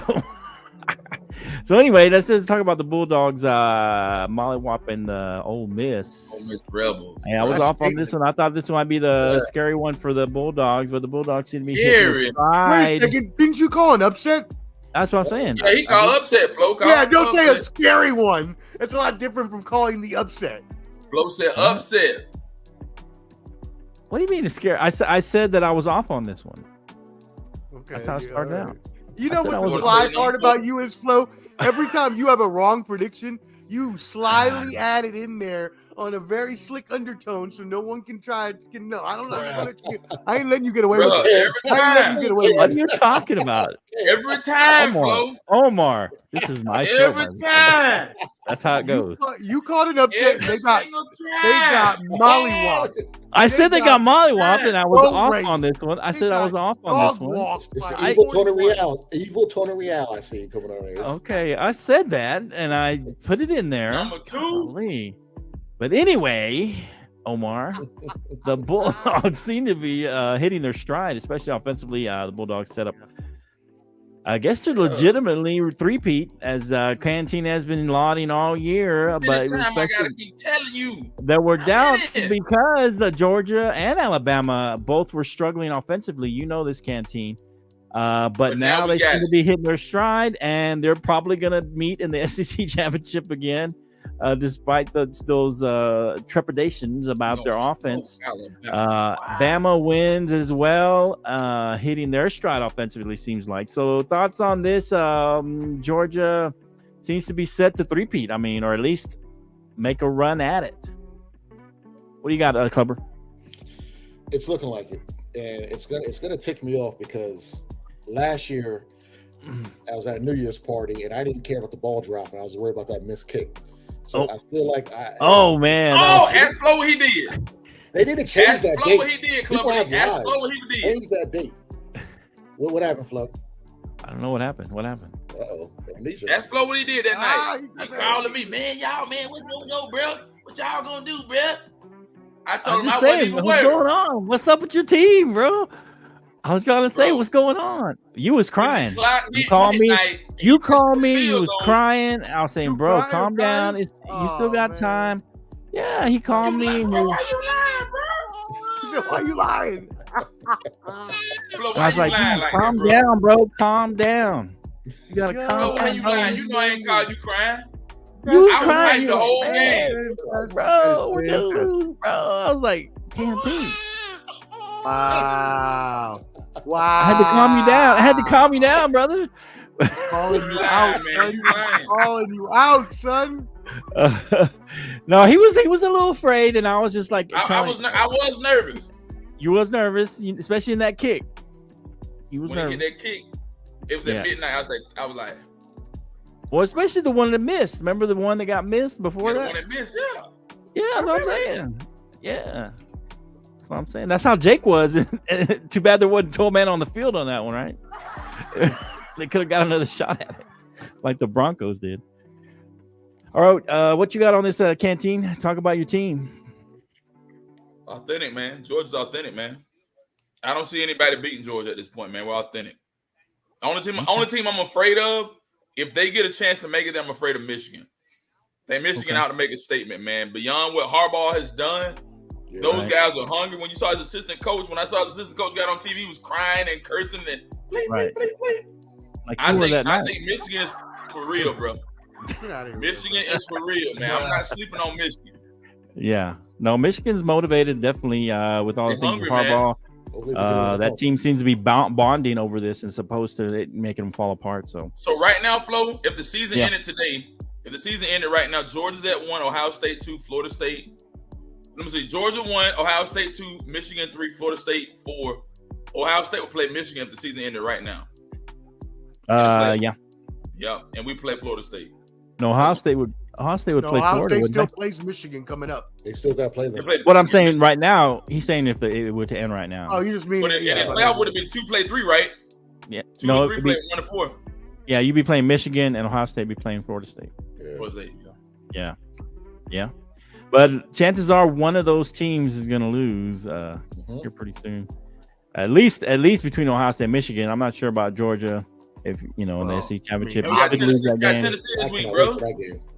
So anyway, let's just talk about the Bulldogs mollywopping the Ole Miss. Ole Miss Rebels. Hey, I was off on this one. I thought this one might be the scary one for the Bulldogs, but the Bulldogs seem to be hitting Wait a second. Didn't you call an upset? That's what I'm saying. Yeah, he called upset, Flo. Don't say a scary one. It's a lot different from calling the upset. Flo said upset. What do you mean it's scary? I said that I was off on this one. Okay, that's how it started out. You know what the sly part about you is, Flo? Every time you have a wrong prediction, you slyly add it in there on a very slick undertone so no one can know. I don't know. I ain't letting you get away with it. What are you talking about? Every time, Flo. Omar, this is my show. Every time. That's how it goes. You called it upset. They got mollywopped. I said they got mollywopped, and I was off on this one. I said I was off on this one. It's the evil Tony Real. I see coming on here. Okay, I said that, and I put it in there. Number 2. But anyway, Omar, the Bulldogs seem to be hitting their stride, especially offensively. The Bulldogs set up. I guess they're legitimately three-peat, as Canteen has been lauding all year. But I gotta keep telling you, there were doubts because Georgia and Alabama both were struggling offensively. You know this, Canteen. But now they seem to be hitting their stride, and they're probably going to meet in the SEC championship again, despite those trepidations about their offense. Bama wins as well, hitting their stride offensively, seems like. So thoughts on this? Georgia seems to be set to three-peat, or at least make a run at it. What do you got, Clubber? It's looking like it, and it's gonna tick me off because last year I was at a New Year's party and I didn't care about the ball dropping. I was worried about that missed kick. So I feel like man. Ask Flo what he did. They need to change that date. What he did, Clubber. Ask Flo what he did. Change that date. What happened, Flo? I don't know what happened. Uh-oh. Amnesia. Ask Flo what he did that night. He calling me, man, what's gonna go, bro? What y'all gonna do, bro? I told him I wasn't even what's going on? What's up with your team, bro? I was trying to say, what's going on? You was crying. You called me. You called me. You was crying. I was saying, bro, calm down. You still got time. Yeah, he called me. Why you lying, bro? He said, why you lying? I was like, calm down, bro. Calm down. You gotta calm down. Why you lying? You know I ain't called you crying. You was crying the whole game, bro. I was like, Canteen. Wow. I had to calm you down. Brother. Calling you out, man. Calling you out, son. No, he was a little afraid, and I was just like, I was nervous. You was nervous, especially in that kick. You was nervous. When he hit that kick, it was at midnight. I was like, well, especially the one that missed. Remember the one that got missed before that? The one that missed, yeah, that's what I'm saying. Yeah. That's what I'm saying. That's how Jake was. Too bad there wasn't 12 man on the field on that one, right? They could have got another shot at it, like the Broncos did. All right, what you got on this Canteen? Talk about your team. Authentic, man. Georgia's authentic, man. I don't see anybody beating Georgia at this point, man. We're authentic. Only team I'm afraid of, if they get a chance to make it, I'm afraid of Michigan. They Michigan out to make a statement, man. Beyond what Harbaugh has done, those guys are hungry. When you saw his assistant coach, when I saw his assistant coach got on TV, he was crying and cursing and bleep. Like I think Michigan is for real, bro. Michigan is for real, man. I'm not sleeping on Michigan. Yeah. No, Michigan's motivated definitely with all the things with Harbaugh. That team seems to be bonding over this and supposed to making them fall apart. So right now, Flo, if the season ended today, if the season ended right now, Georgia's at 1, Ohio State 2, Florida State. Let me see. Georgia 1, Ohio State 2, Michigan 3, Florida State 4. Ohio State will play Michigan if the season ended right now. Yeah. Yep. And we play Florida State. No, Ohio State would play Florida. Ohio State still plays Michigan coming up. They still got to play them. What I'm saying right now, he's saying if it were to end right now. Oh, you just mean playoff would have been 2 play 3, right? Yeah. 2 and 3 play 1 and 4. Yeah, you'd be playing Michigan and Ohio State be playing Florida State. Florida State, yeah. But chances are one of those teams is going to lose here pretty soon. At least between Ohio State and Michigan. I'm not sure about Georgia. If in the SEC championship, we got Tennessee this week, bro.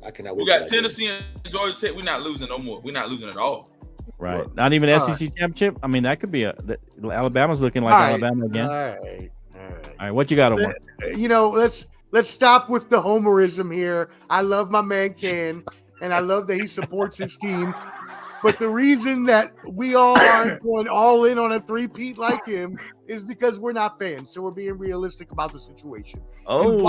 I cannot wait. We got Tennessee and Georgia Tech. We're not losing no more. We're not losing at all. Right. Not even SEC championship. I mean, that could be Alabama's looking like Alabama again. All right. What you got, Omar? Let's stop with the homerism here. I love my man Ken, and I love that he supports his team. But the reason that we all aren't going all in on a three-peat like him is because we're not fans. So we're being realistic about the situation. Oh. And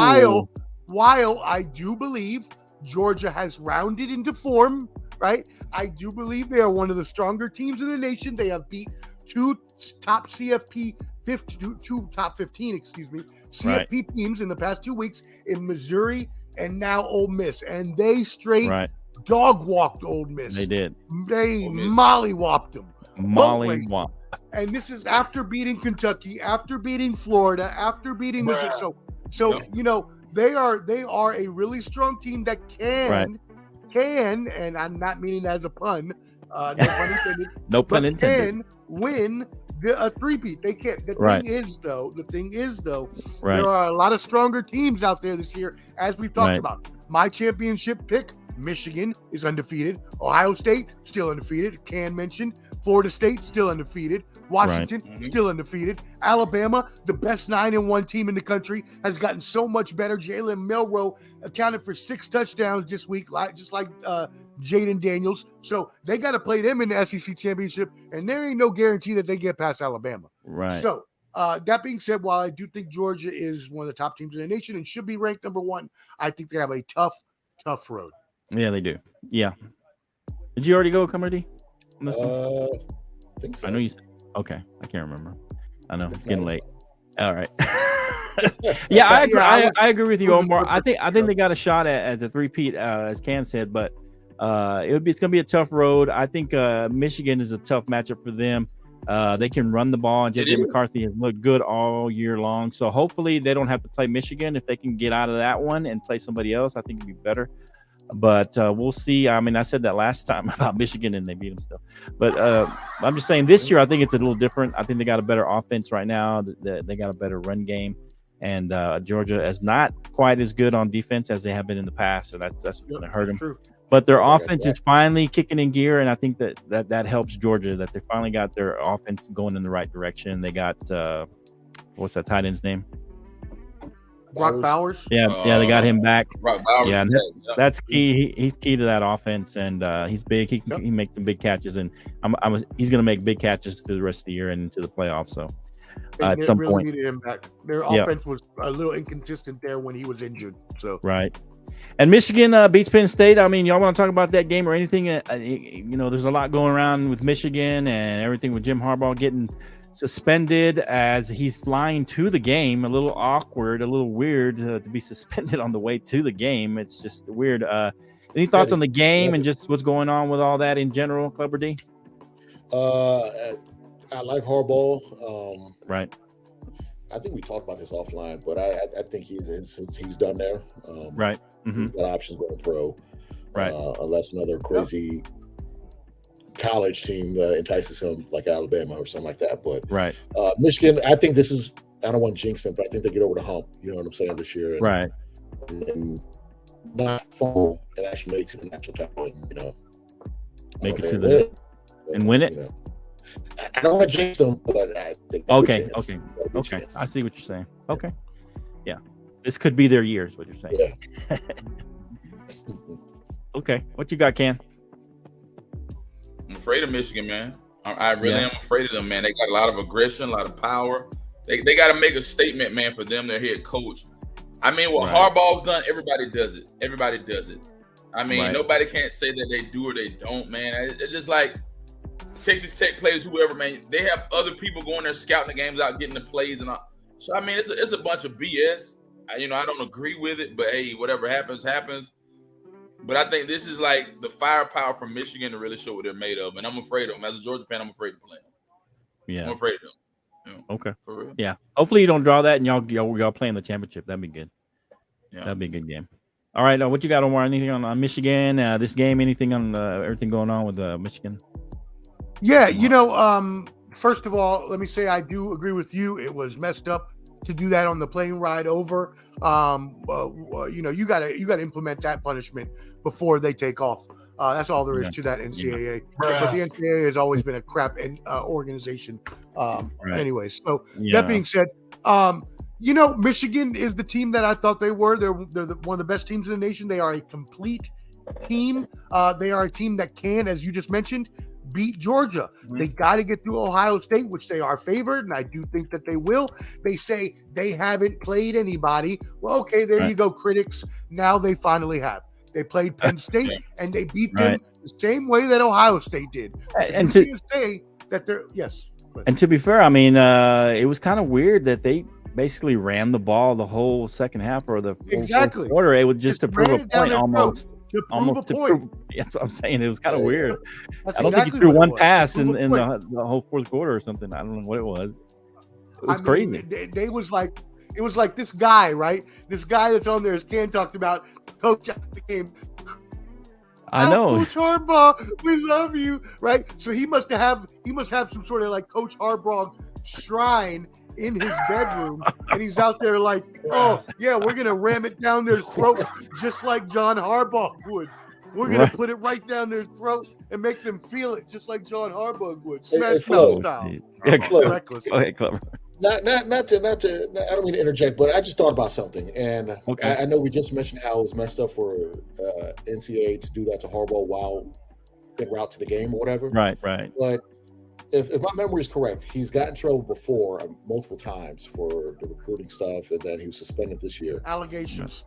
while I do believe Georgia has rounded into form, right? I do believe they are one of the stronger teams in the nation. They have beat two top 15 CFP teams in the past 2 weeks in Missouri and now Ole Miss. And they straight dog walked Ole Miss. They did. They mollywopped them. Mollywop. And this is after beating Kentucky, after beating Florida, after beating Michigan. So they are a really strong team that can, and I'm not meaning that as a pun, no pun intended. No pun intended. Can win a three-peat. They can't. The thing is though, there are a lot of stronger teams out there this year, as we've talked about. My championship pick, Michigan, is undefeated. Ohio State, still undefeated. Can mentioned. Florida State, still undefeated. Washington, still undefeated. Alabama, the best 9-1 team in the country, has gotten so much better. Jalen Milroe accounted for 6 touchdowns this week, just like Jaden Daniels. So they got to play them in the SEC championship, and there ain't no guarantee that they get past Alabama. Right. So that being said, while I do think Georgia is one of the top teams in the nation and should be ranked number 1, I think they have a tough road. Yeah, they do. Yeah. Did you already go, Comer D? I think so. I know you said. Okay, I can't remember. I know it's getting late. All right. Yeah, I agree with you, Omar. I think they got a shot at the three-peat, as Can said, but it's going to be a tough road. I think Michigan is a tough matchup for them. They can run the ball, and JJ McCarthy has looked good all year long. So hopefully they don't have to play Michigan. If they can get out of that one and play somebody else, I think it'd be better. But we'll see. I mean, I said that last time about Michigan and they beat them still. But I'm just saying this year, I think it's a little different. I think they got a better offense right now. They got a better run game. And Georgia is not quite as good on defense as they have been in the past. So that's going to hurt them. True. But their offense is finally kicking in gear. And I think that helps Georgia, that they finally got their offense going in the right direction. They got, what's that tight end's name? Brock Bowers. Yeah, they got him back. Brock Bowers. Yeah, and that's key. He's key to that offense, and he's big. He makes some big catches, and he's going to make big catches through the rest of the year and into the playoffs. So at some point, needed him back. Their offense was a little inconsistent there when he was injured. So and Michigan beats Penn State. I mean, y'all want to talk about that game or anything? There's a lot going around with Michigan and everything with Jim Harbaugh getting suspended as he's flying to the game. A little awkward, a little weird to be suspended on the way to the game. It's just weird. Any thoughts on the game and just what's going on with all that in general, Clubber D? I like Harbaugh. Right. I think we talked about this offline, but I think he's done there. Right. Mm-hmm. He's got options going pro. Right. Unless another crazy college team entices him, like Alabama or something like that. But Michigan, I think this is, I don't want to jinx them, but I think they get over the hump. You know what I'm saying, this year. And not fall and actually make it to the national title. Make it to the and win it. I don't want to jinx them, but I think. Okay. I see what you're saying. Okay. Yeah. This could be their year, is what you're saying. Yeah. Okay. What you got, Ken? afraid of Michigan, man. I really am afraid of them, man. They got a lot of aggression, a lot of power. They got to make a statement, man, for them, their head coach. I mean, what Harbaugh's done, everybody does it. Everybody does it. I mean, nobody can't say that they do or they don't, man. It's just like Texas Tech players, whoever, man, they have other people going there scouting the games out, getting the plays and all. So, I mean, it's a bunch of BS. I don't agree with it, but hey, whatever happens, happens. But I think this is like the firepower from Michigan to really show what they're made of. And I'm afraid of them. As a Georgia fan, I'm afraid to play them. Yeah. I'm afraid of them. Okay. For real. Yeah. Hopefully you don't draw that and y'all play in the championship. That'd be good. Yeah. That'd be a good game. All right. What you got, Omar? Anything on Michigan? This game? Anything on everything going on with Michigan? Yeah. First of all, let me say I do agree with you. It was messed up to do that on the plane ride over. You gotta implement that punishment before they take off. That's all there is to that NCAA. But the NCAA has always been a crap organization. Anyways, so that being said, Michigan is the team that I thought they were. They're one of the best teams in the nation. They are a complete team. They are a team that can, as you just mentioned, beat Georgia. They got to get through Ohio State, which they are favored, and I do think that they will. They say they haven't played anybody. Well, okay, there you go, critics. Now they finally have. They played Penn State, and they beat them the same way that Ohio State did. So and to say that they're and to be fair, I mean, it was kind of weird that they basically ran the ball the whole second half or the fourth quarter. It was just to prove a point almost. To prove a point. That's what I'm saying. It was kind of weird. That's I don't think he threw one pass in the whole fourth quarter or something. I don't know what it was. It was crazy. It was like this guy, right? This guy that's on there, as Ken talked about, coach after the game. I know. Coach Harbaugh, we love you, right? So he must have some sort of like Coach Harbaugh shrine in his bedroom, and he's out there like, oh yeah, we're gonna ram it down their throat just like John Harbaugh would. We're gonna put it right down their throat and make them feel it just like John Harbaugh would. Smash mouth style. Reckless. Okay, clever. Not to. I don't mean to interject, but I just thought about something, and I know we just mentioned how it was messed up for NCAA to do that to Harbaugh while en route to the game or whatever. Right. But if my memory is correct, he's gotten in trouble before multiple times for the recruiting stuff, and then he was suspended this year. Allegations,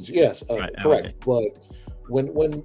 yes, correct. But when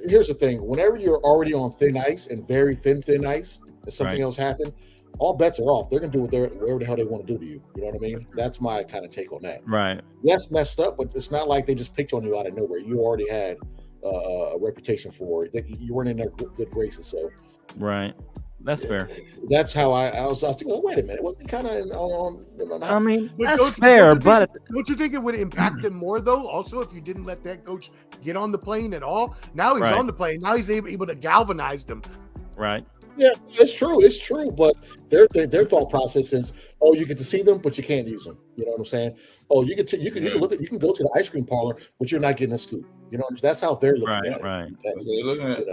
here's the thing: whenever you're already on thin ice and very thin ice, and something else happened, all bets are off. They're gonna do whatever the hell they want to do to you. You know what I mean? That's my kind of take on that. Right. Yes, messed up, but it's not like they just picked on you out of nowhere. You already had a reputation for it. You weren't in their good graces, so. Right. That's fair. That's how I was thinking, oh, wait a minute. Wasn't kind of on. I mean, that's fair, but don't you think it would impact them more, though? Also, if you didn't let that coach get on the plane at all, now he's on the plane. Now he's able to galvanize them. Right. Yeah, it's true. But their thought process is, oh, you get to see them, but you can't use them. You know what I'm saying? Oh, you can go to the ice cream parlor, but you're not getting a scoop. You know, that's how they're looking at it. Right. That's what they're looking at.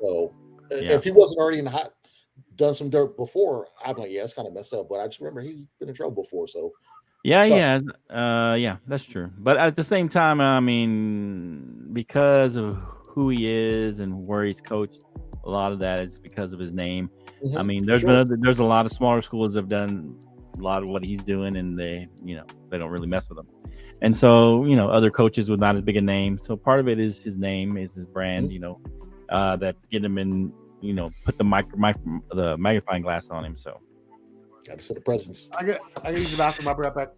So if he wasn't already in the hot. Done some dirt before, I'm like, yeah, it's kind of messed up. But I just remember he's been in trouble before, so yeah, that's true. But at the same time, I mean, because of who he is and where he's coached, a lot of that is because of his name. I mean, there's a lot of smaller schools that have done a lot of what he's doing, and they don't really mess with him. And so, other coaches with not as big a name. So part of it is his name, is his brand. That's getting him in. Put the magnifying glass on him. So, got to set the presence. I got to use the bathroom. I'll be right back.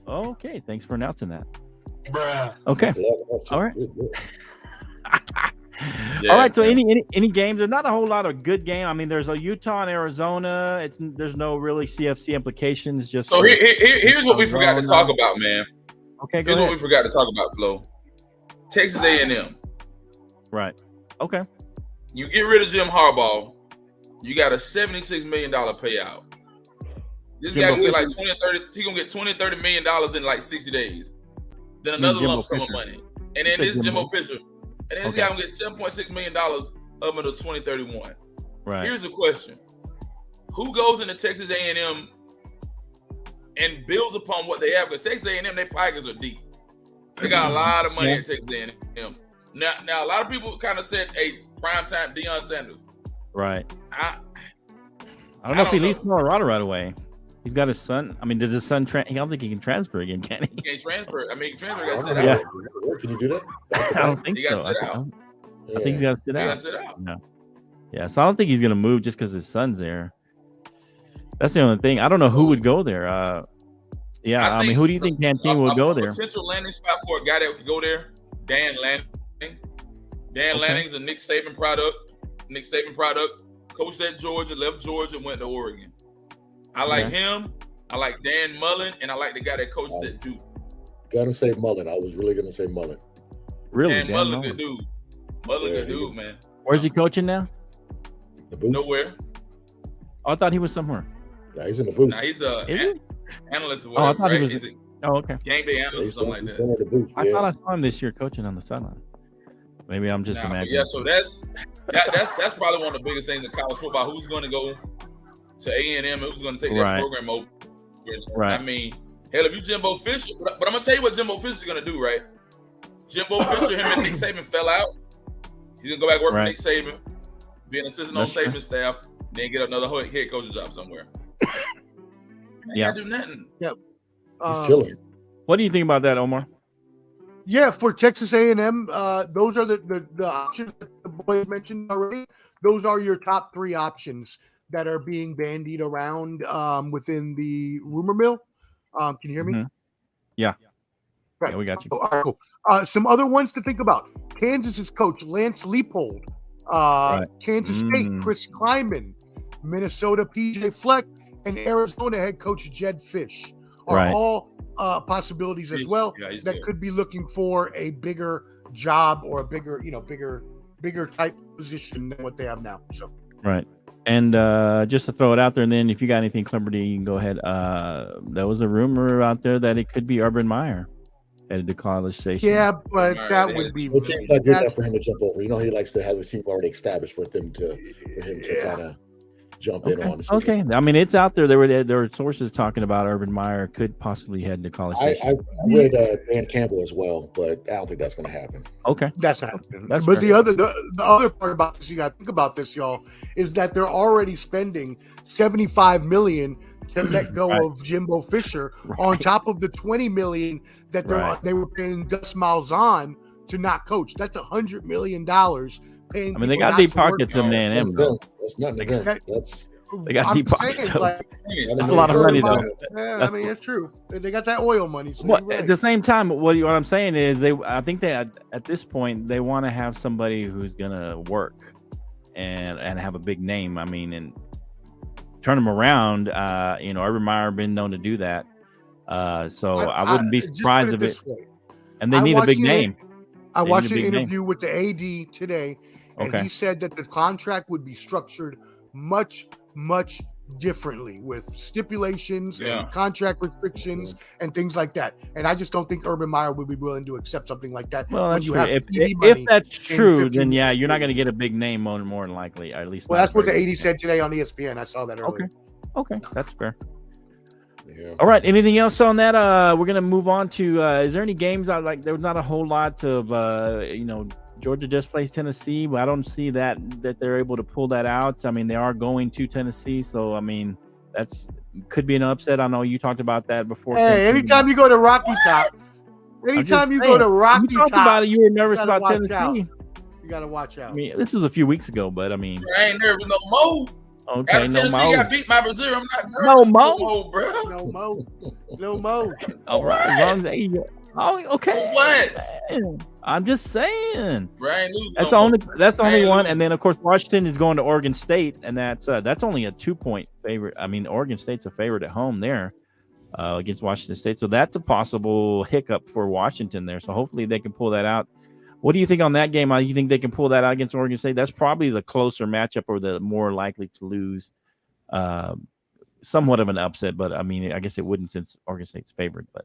Okay, thanks for announcing that. Bruh. Okay, all right. All right. So, any games? There's not a whole lot of good game. I mean, there's a Utah and Arizona. There's no really CFC implications. Just so here's what we forgot to talk about, man. Okay, here's what we forgot to talk about, Flo. Texas A&M. Right. Okay. You get rid of Jim Harbaugh, you got a $76 million payout. This guy can get like 20 or 30. He's gonna get $20 or $30 million in like 60 days. Then another lump sum of money, and then this Jimbo Fisher, and then this guy gonna get $7.6 million up until 2031. Right. Here's the question: who goes into Texas A&M and builds upon what they have? Because Texas A&M, their pockets are deep. They got a lot of money at Texas A&M. Now, a lot of people kind of said, "Hey, primetime Deion Sanders," Right. I don't know if he leaves Colorado right away. He's got his son. I mean, does his son? I don't think he can transfer again, can he? He can't transfer. I mean, he transfer got sit Yeah. out. Can you do that? I don't think so. I think he's got to sit out. No. Yeah. So I don't think he's gonna move just because his son's there. That's the only thing. I don't know who would go there. I mean, who do you think Canteen will go there? Potential landing spot for a guy that could go there, Dan Lanning. Dan Lanning's a Nick Saban product. Coached at Georgia, left Georgia, went to Oregon. I like him. I like Dan Mullen, and I like the guy that coaches at Duke. Gotta say Mullen. I was really gonna say Mullen. Really? Dan Mullen, good dude. Good dude, man. Where's he coaching now? The booth? Nowhere. Oh, I thought he was somewhere. Yeah, he's in the booth. Nah, he's an analyst or I whatever. thought he was. Okay. Game day analyst or something like that. In the booth, I thought I saw him this year coaching on the sideline. Maybe I'm just imagining. Yeah, so that's probably one of the biggest things in college football. Who's going to go to A&M? Who's going to take that program over? Right. I mean, hell, if you Jimbo Fisher, but I'm going to tell you what Jimbo Fisher's going to do, right? Jimbo Fisher, him and Nick Saban fell out. He's going to go back and work for Nick Saban, be an assistant on Saban's staff, then get another head coaching job somewhere. Yeah. Do nothing. Yep. He's chilling. What do you think about that, Omar? Yeah, for Texas A&M, those are the options that the boys mentioned already. Those are your top 3 options that are being bandied around within the rumor mill. Can you hear me? Mm-hmm. Yeah. Right. Yeah, we got you. All right, cool. Some other ones to think about. Kansas's coach, Lance Leipold. Kansas State, Chris Kleiman. Minnesota, PJ Fleck. And Arizona head coach, Jed Fish. Are all possibilities as well that could be looking for a bigger job or a bigger type position than what they have now. So and just to throw it out there, and then if you got anything, Celebrity, you can go ahead. There was a rumor out there that it could be Urban Meyer headed to College Station. Yeah, but that would be not good enough for him to jump over. You know, he likes to have a team already established for him to kind of jump in on. Okay, I mean, it's out there. There were sources talking about Urban Meyer could possibly head to College Station. I read Dan Campbell as well, but I don't think that's going to happen. Okay, that's happening. But fair. The other part about this, you got to think about this, y'all, is that they're already spending $75 million to let go of Jimbo Fisher on top of the $20 million that they were paying Gus Malzahn to not coach. That's $100 million. I mean, they got deep pockets in A&M. That's nothing again. They got deep pockets. That's a lot of money, though. Yeah, I mean, it's true. They got that oil money. So at the same time, what I'm saying is, I think that at this point they want to have somebody who's gonna work and have a big name. I mean, and turn them around. Urban Meyer been known to do that. So I wouldn't be surprised if it. And they need a big name. I watched an interview with the AD today, and he said that the contract would be structured much, much differently with stipulations and contract restrictions and things like that. And I just don't think Urban Meyer would be willing to accept something like that. Well, that's true. If that's true, then you're not going to get a big name more than likely. At least. Well, that's what the AD said today on ESPN. I saw that earlier. Okay, that's fair. Yeah. All right. Anything else on that? We're gonna move on to. Is there any games there was not a whole lot of. Georgia just plays Tennessee, but I don't see that they're able to pull that out. I mean, they are going to Tennessee, so I mean could be an upset. I know you talked about that before. Hey, anytime you go to Rocky Top, go to Rocky Top, about it, you were nervous about Tennessee. You got to watch out. I mean, this was a few weeks ago, but I mean, I ain't nervous no more. Okay, after no Tennessee got beat by Brazil, I'm not nervous no more, bro. No more. All right, as long as they. Oh, okay. What? I'm just saying. Brian that's the only one. And then of course Washington is going to Oregon State, and that's only a 2-point favorite. I mean, Oregon State's a favorite at home there against Washington State, so that's a possible hiccup for Washington there. So hopefully they can pull that out. What do you think on that game? You think they can pull that out against Oregon State? That's probably the closer matchup or the more likely to lose. Somewhat of an upset, but I mean, I guess it wouldn't since Oregon State's favorite. But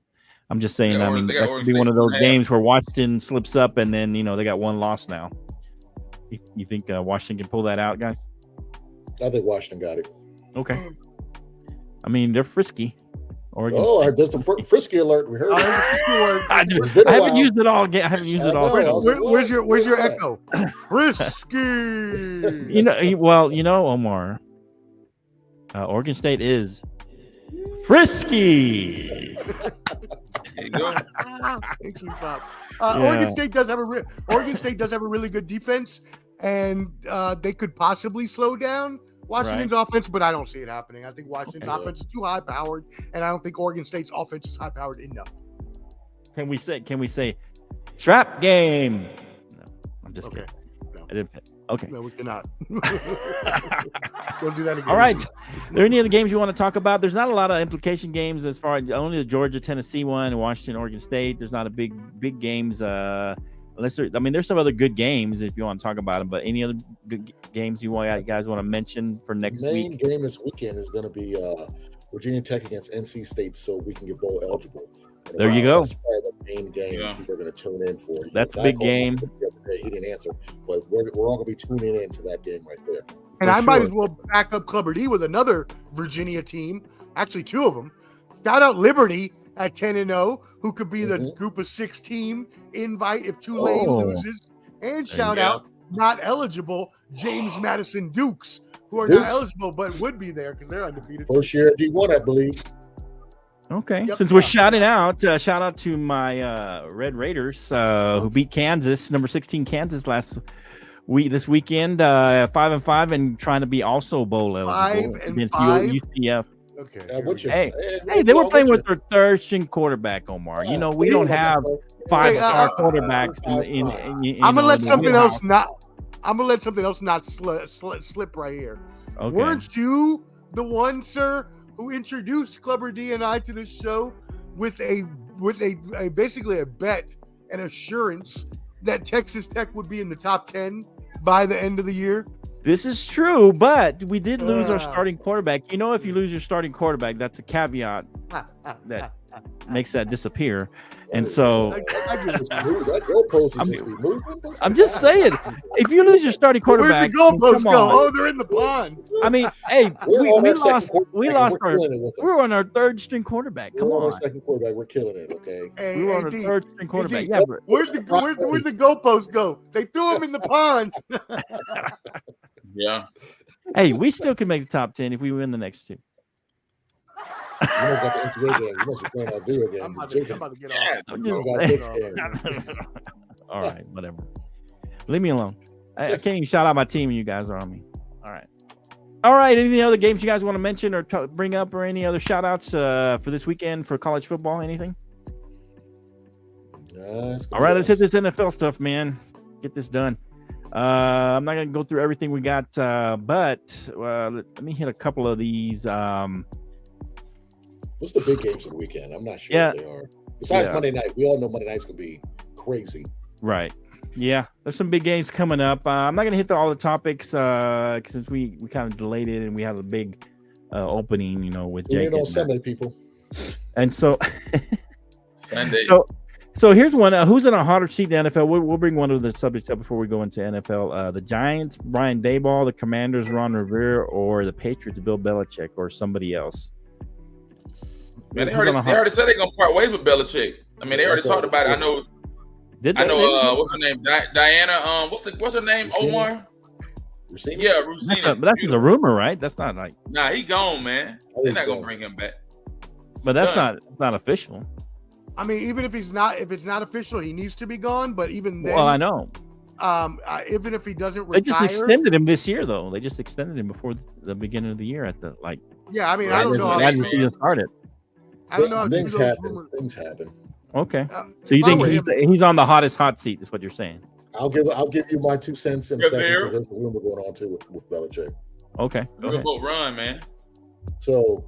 I'm just saying, that could be one of those games where Washington slips up and then, they got one loss now. You think Washington can pull that out, guys? I think Washington got it. Okay. I mean, they're frisky. Oregon. There's the frisky alert. We heard. I haven't used it all. I haven't used it all. Where's your echo? Frisky. Omar. Oregon State is frisky. There you go. Thank you, Bob. Oregon State does have a really good defense, and they could possibly slow down Washington's offense, but I don't see it happening. I think Washington's offense is too high powered, and I don't think Oregon State's offense is high powered enough. Can we say trap game? No, I'm just kidding. No. I didn't. Okay. No, we cannot. Don't do that again. All right. Are there any other games you want to talk about? There's not a lot of implication games as far as only the Georgia-Tennessee one, Washington, Oregon State. There's not a big games. There's some other good games if you want to talk about them. But any other good games you guys want to mention for next week? The main game this weekend is going to be Virginia Tech against NC State, so we can get bowl eligible. There you go. That's probably the main game people are going to tune in for. That's a big game. The other day, he didn't answer, but we're all going to be tuning into that game right there. And I might as well back up Clubber D with another Virginia team, actually two of them. Shout out Liberty at 10-0, who could be the group of 6 team invite if Tulane loses. And shout out not eligible James Madison Dukes, who are not eligible but would be there because they're undefeated. First year at D1, I believe. Okay. Yep. Since we're shouting out, shout out to my Red Raiders who beat Kansas, number 16 Kansas this weekend, 5-5 and trying to be also bowl eligible against UCF. Okay. Hey, they were playing with their third string quarterback, Omar. We don't have 5-star quarterbacks. I'm gonna let something else not slip right here. Okay. Weren't you the one, sir, who introduced Clubber D and I to this show with a basically a bet and assurance that Texas Tech would be in the top 10 by the end of the year? This is true, but we did lose our starting quarterback. If you lose your starting quarterback, that's a caveat that makes that disappear. And so I'm just saying, if you lose your starting quarterback, where'd the goalposts go? Oh, they're in the pond. I mean, hey, we were on our third string quarterback. Come on, our second quarterback, we're killing it. Okay, we were on our third string quarterback. Yeah, but where'd the goalposts go? They threw them in the pond. Yeah. Hey, we still can make the top 10 if we win the next 2. You must got the Instagram game. You must be playing that video game. I'm about to get off. All right, whatever. Leave me alone. I can't even shout out my team and you guys are on me. All right. Any other games you guys want to mention or bring up, or any other shout outs for this weekend for college football? Anything? All right, let's hit this NFL stuff, man. Get this done. I'm not going to go through everything we got, but let me hit a couple of these. What's the big games of the weekend? I'm not sure what they are. Besides Monday night, we all know Monday night's going to be crazy. Right. Yeah, there's some big games coming up. I'm not going to hit all the topics since we kind of delayed it and we had a big opening, with Jake. On Sunday, people. And so Sunday. So here's one. Who's in a hotter seat in the NFL? We'll bring one of the subjects up before we go into NFL. The Giants, Brian Daboll, the Commanders, Ron Rivera, or the Patriots, Bill Belichick, or somebody else. Man, they already said they're gonna part ways with Belichick. I mean, they already talked about it. I know. What's her name? Diana. What's her name? Omar. Rossini? Yeah, Rossini. But that's just a rumor, right? That's not like. Nah, he gone, man. They're not gonna bring him back. But that's not official. I mean, even if it's not official, he needs to be gone. But even then, well, I know. Even if he doesn't retire, they just extended him this year, though. They just extended him before the beginning of the year at the like. Yeah, I mean, I don't know how the season started. I don't know how things happen. Okay, so you think he's on the hottest hot seat? Is what you're saying? I'll give you my 2 cents in a second because there's a rumor going on too with Belichick. Okay, go run, man. So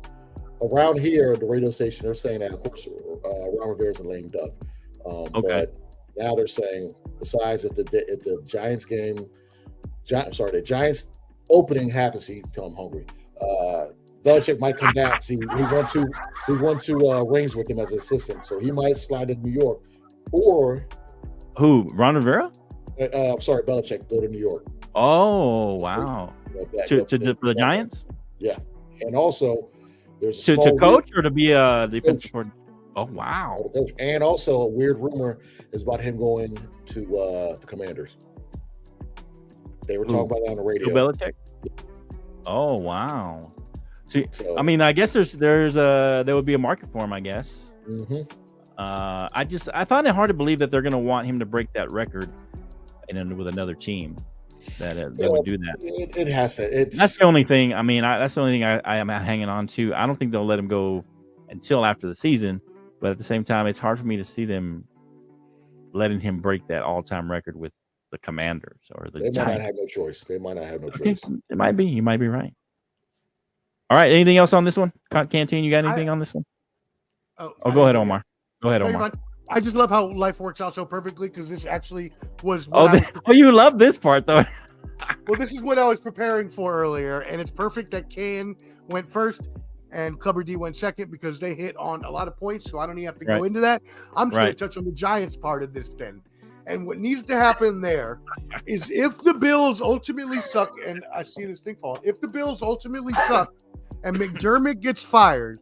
around here, the radio station, they're saying that of course Ron Rivera's a lame duck. But now they're saying besides if the Giants game, the Giants opening happens, till I'm hungry. Belichick might come back. See, he won two rings with him as an assistant, so he might slide to New York. Or who? Ron Rivera? I'm sorry, Belichick go to New York. Oh wow! For the Giants? Yeah, and also There's to coach or to be a defensive coordinator. Oh wow! Coach. And also a weird rumor is about him going to the Commanders. They were talking about that on the radio. Belichick. Oh wow! So I mean, I guess there would be a market for him. I guess. Mm-hmm. I find it hard to believe that they're going to want him to break that record, and then with another team that they would do that. It has to. That's the only thing. I mean, that's the only thing I am hanging on to. I don't think they'll let him go until after the season. But at the same time, it's hard for me to see them letting him break that all-time record with the Commanders or the Giants. They might not have no choice. They might not have no choice. It might be. You might be right. All right. Anything else on this one? Canteen, you got anything on this one? Go ahead, Omar. Go ahead, Omar. I just love how life works out so perfectly because this actually was. You love this part, though. Well, this is what I was preparing for earlier, and it's perfect that Can went first and Clubber D went second because they hit on a lot of points, so I don't even have to go into that. I'm just going to touch on the Giants part of this then. And what needs to happen there is if the Bills ultimately suck, and I see this thing fall, if the Bills ultimately suck and McDermott gets fired,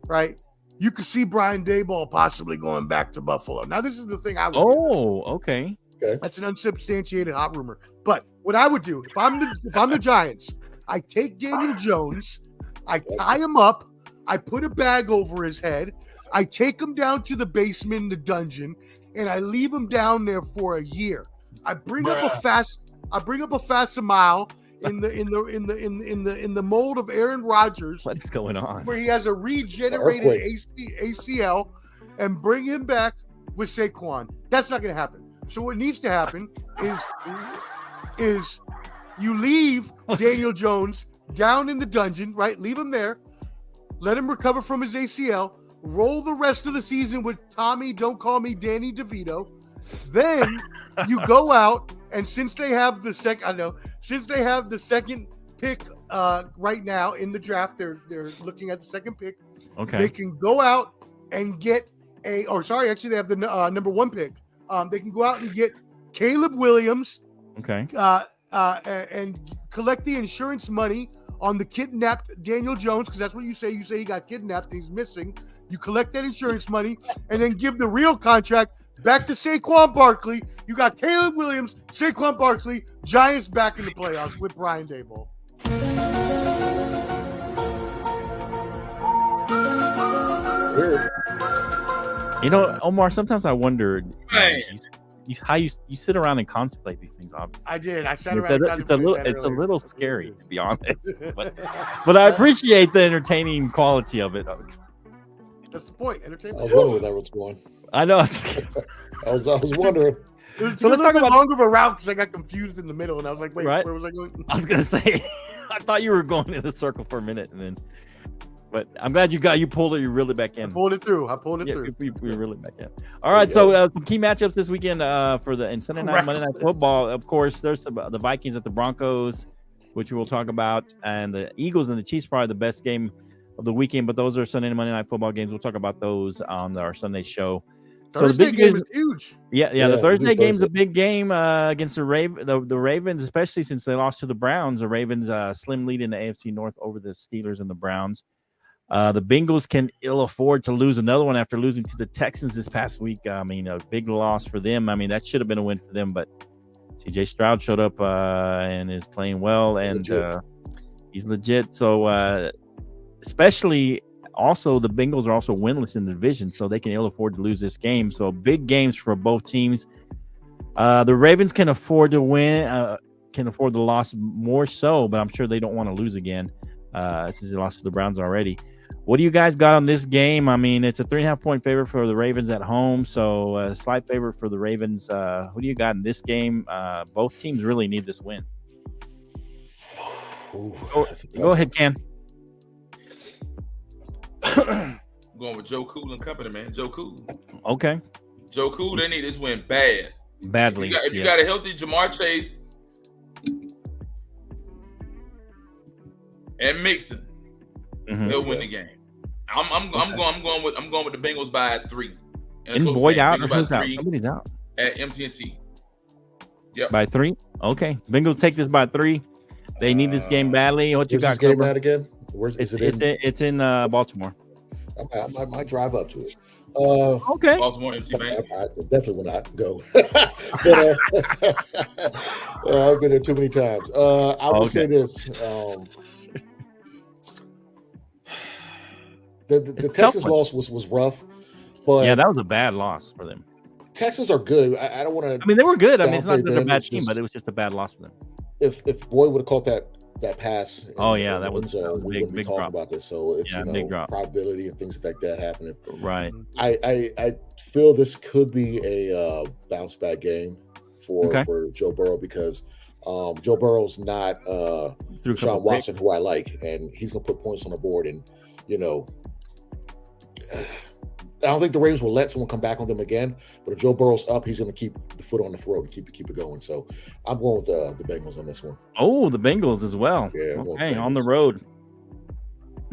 right, you could see Brian Daboll possibly going back to Buffalo. Now, this is the thing I would do. Okay. That's an unsubstantiated hot rumor. But what I would do, if I'm the Giants, I take Daniel Jones, I tie him up, I put a bag over his head, I take him down to the basement, the dungeon, and I leave him down there for a year. I bring up a fast mile in the mold of Aaron Rodgers. What is going on? Where he has a regenerated ACL, and bring him back with Saquon. That's not going to happen. So what needs to happen is you leave Daniel Jones down in the dungeon, right? Leave him there. Let him recover from his ACL. Roll the rest of the season with Tommy, don't call me Danny DeVito. Then you go out, and since they have the second pick right now in the draft, they're looking at the second pick. Okay. They can go out and get they have the number one pick. They can go out and get Caleb Williams. Okay. And collect the insurance money on the kidnapped Daniel Jones, because that's what you say. You say he got kidnapped, he's missing. You collect that insurance money and then give the real contract back to Saquon Barkley. You got Caleb Williams, Saquon Barkley, Giants back in the playoffs with Brian Daboll. You know, Omar, sometimes I wonder how you sit around and contemplate these things. Obviously, I did. I sat around. It's a little scary, to be honest. But I appreciate the entertaining quality of it. That's the point. Entertainment. I was wondering where that was going. I know. I was wondering. So let's talk about longer of a route because I got confused in the middle and I was like, wait, where was I going? I was gonna say, I thought you were going in the circle for a minute and then. But I'm glad you pulled it. You reeled it back in. I pulled it through. We reel it back in. All right. So some key matchups this weekend for the Sunday night, Monday Night Football. Of course, there's the Vikings at the Broncos, which we'll talk about, and the Eagles and the Chiefs probably the best game of the weekend. But those are Sunday and Monday Night Football games. We'll talk about those on our Sunday show. Thursday so the big game is huge. Yeah. The Thursday game's a big game against the Ravens, especially since they lost to the Browns. The Ravens slim lead in the AFC North over the Steelers and the Browns. The Bengals can ill afford to lose another one after losing to the Texans this past week. I mean, a big loss for them. I mean, that should have been a win for them, but CJ Stroud showed up and is playing well, and he's legit. So, especially also the Bengals are also winless in the division, so they can ill afford to lose this game. So, big games for both teams. The Ravens can afford to win, can afford the loss more so, but I'm sure they don't want to lose again since they lost to the Browns already. What do you guys got on this game? I mean, it's a 3.5-point favorite for the Ravens at home, so a slight favorite for the Ravens. Who do you got in this game? Both teams really need this win. Go ahead, Ken. I'm going with Joe Cool and company, man. Joe Cool. Okay. Joe Cool, they need this win badly. If you got a healthy Jamar Chase and Mixon, they'll win the game. I'm going with the Bengals by 3. And Boyd out or who's out? Somebody's out at MT&T. Yep. By 3. Okay. Bengals take this by 3. They need this game badly. What you got? This game at again? Where's It's it in? It's in Baltimore. I might drive up to it. Okay. Baltimore MC Bank. I definitely will not go. But I've been there too many times. I will say this. The Texas loss was rough, but yeah, that was a bad loss for them. Texas are good. I don't want to. I mean, they were good. I mean, it's not that they're a bad team, but it was just a bad loss for them. If Boyd would have caught that pass, that was we wouldn't be talking drop. about this. So it's big drop. Probability and things like that happening. Right. I feel this could be a bounce back game for Joe Burrow because Joe Burrow's not Deshaun Watson, who I like, and he's gonna put points on the board. And I don't think the Ravens will let someone come back on them again. But if Joe Burrow's up, he's going to keep the foot on the throat and keep it going. So I'm going with the Bengals on this one. Oh, the Bengals as well. Yeah. Okay, on the road.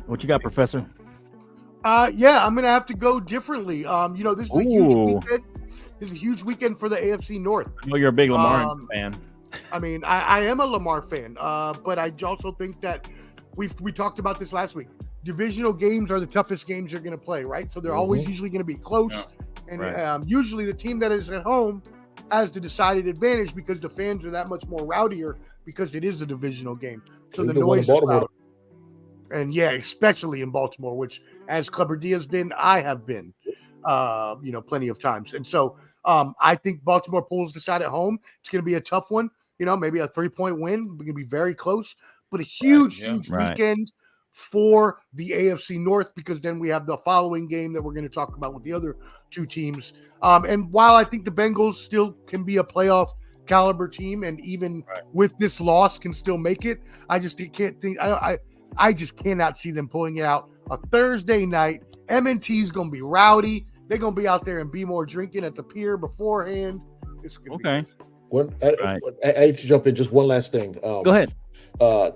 What you got, Professor? Yeah, I'm going to have to go differently. This is a huge weekend. This is a huge weekend for the AFC North. I know you're a big Lamar fan. I mean, I am a Lamar fan, but I also think that we talked about this last week. Divisional games are the toughest games you're going to play, right? So they're always usually going to be close. Yeah. And usually the team that is at home has the decided advantage because the fans are that much more rowdier because it is a divisional game. So the noise is loud. And yeah, especially in Baltimore, which as Clubber D has been, I have been, plenty of times. And so I think Baltimore pulls this out at home. It's going to be a tough one, maybe a 3-point win. We're going to be very close, but a huge weekend for the AFC North, because then we have the following game that we're going to talk about with the other two teams. And while I think the Bengals still can be a playoff caliber team, and even with this loss can still make it, I just can't think. I just cannot see them pulling it out a Thursday night. M&T is going to be rowdy. They're going to be out there and be more drinking at the pier beforehand. Okay. I hate to jump in. Just one last thing. Go ahead.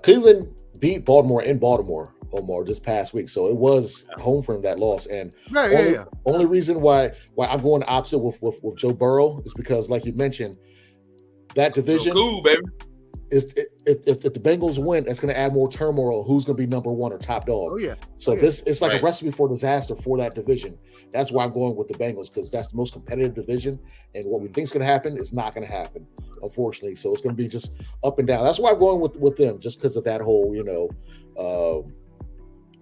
Cleveland beat Baltimore in Baltimore, Omar, this past week. So it was home for him, that loss. And only reason why I'm going opposite with Joe Burrow is because, like you mentioned, that division, cool, baby. If the Bengals win, it's going to add more turmoil. Who's going to be number one or top dog? Oh yeah. So it's like a recipe for disaster for that division. That's why I'm going with the Bengals, because that's the most competitive division, and what we think is going to happen is not going to happen, unfortunately. So it's going to be just up and down. That's why I'm going with them, just because of that whole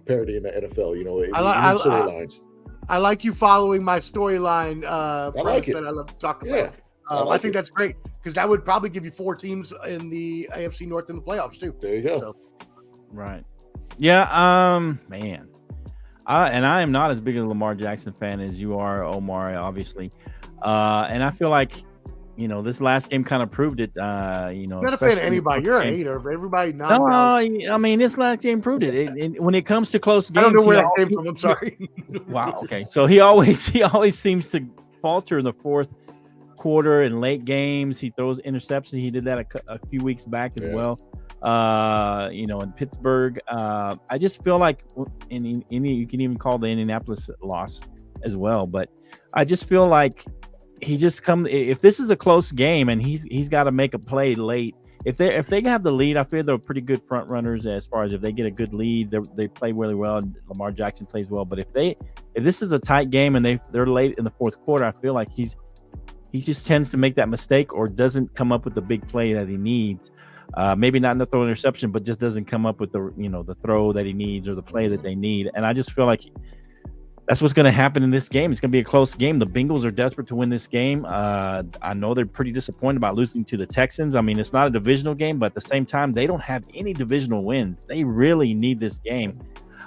parody in the NFL. Storylines. I like you following my storyline. I like it. That I love to talk about. I think that's great, because that would probably give you 4 teams in the AFC North in the playoffs too. There you go. So. Right. Yeah. Man. And I am not as big a Lamar Jackson fan as you are, Omar, obviously. And I feel like, this last game kind of proved it. You're not a fan of anybody. You're a hater of everybody. No, I mean, this last game proved it. When it comes to close games, I don't know where that came from. I'm sorry. Wow. Okay. So he always seems to falter in the fourth quarter and late games. He throws interceptions. He did that a few weeks back as well. In Pittsburgh. I just feel like you can even call the Indianapolis loss as well, but I just feel like he just if this is a close game and he's got to make a play late. If they have the lead, I feel they're pretty good front runners as far as if they get a good lead, they play really well. And Lamar Jackson plays well, but if this is a tight game and they're late in the fourth quarter, I feel like he just tends to make that mistake or doesn't come up with the big play that he needs. Maybe not in the throw interception, but just doesn't come up with the throw that he needs or the play that they need. And I just feel like that's what's going to happen in this game. It's going to be a close game. The Bengals are desperate to win this game. I know they're pretty disappointed about losing to the Texans. I mean, it's not a divisional game, but at the same time, they don't have any divisional wins. They really need this game.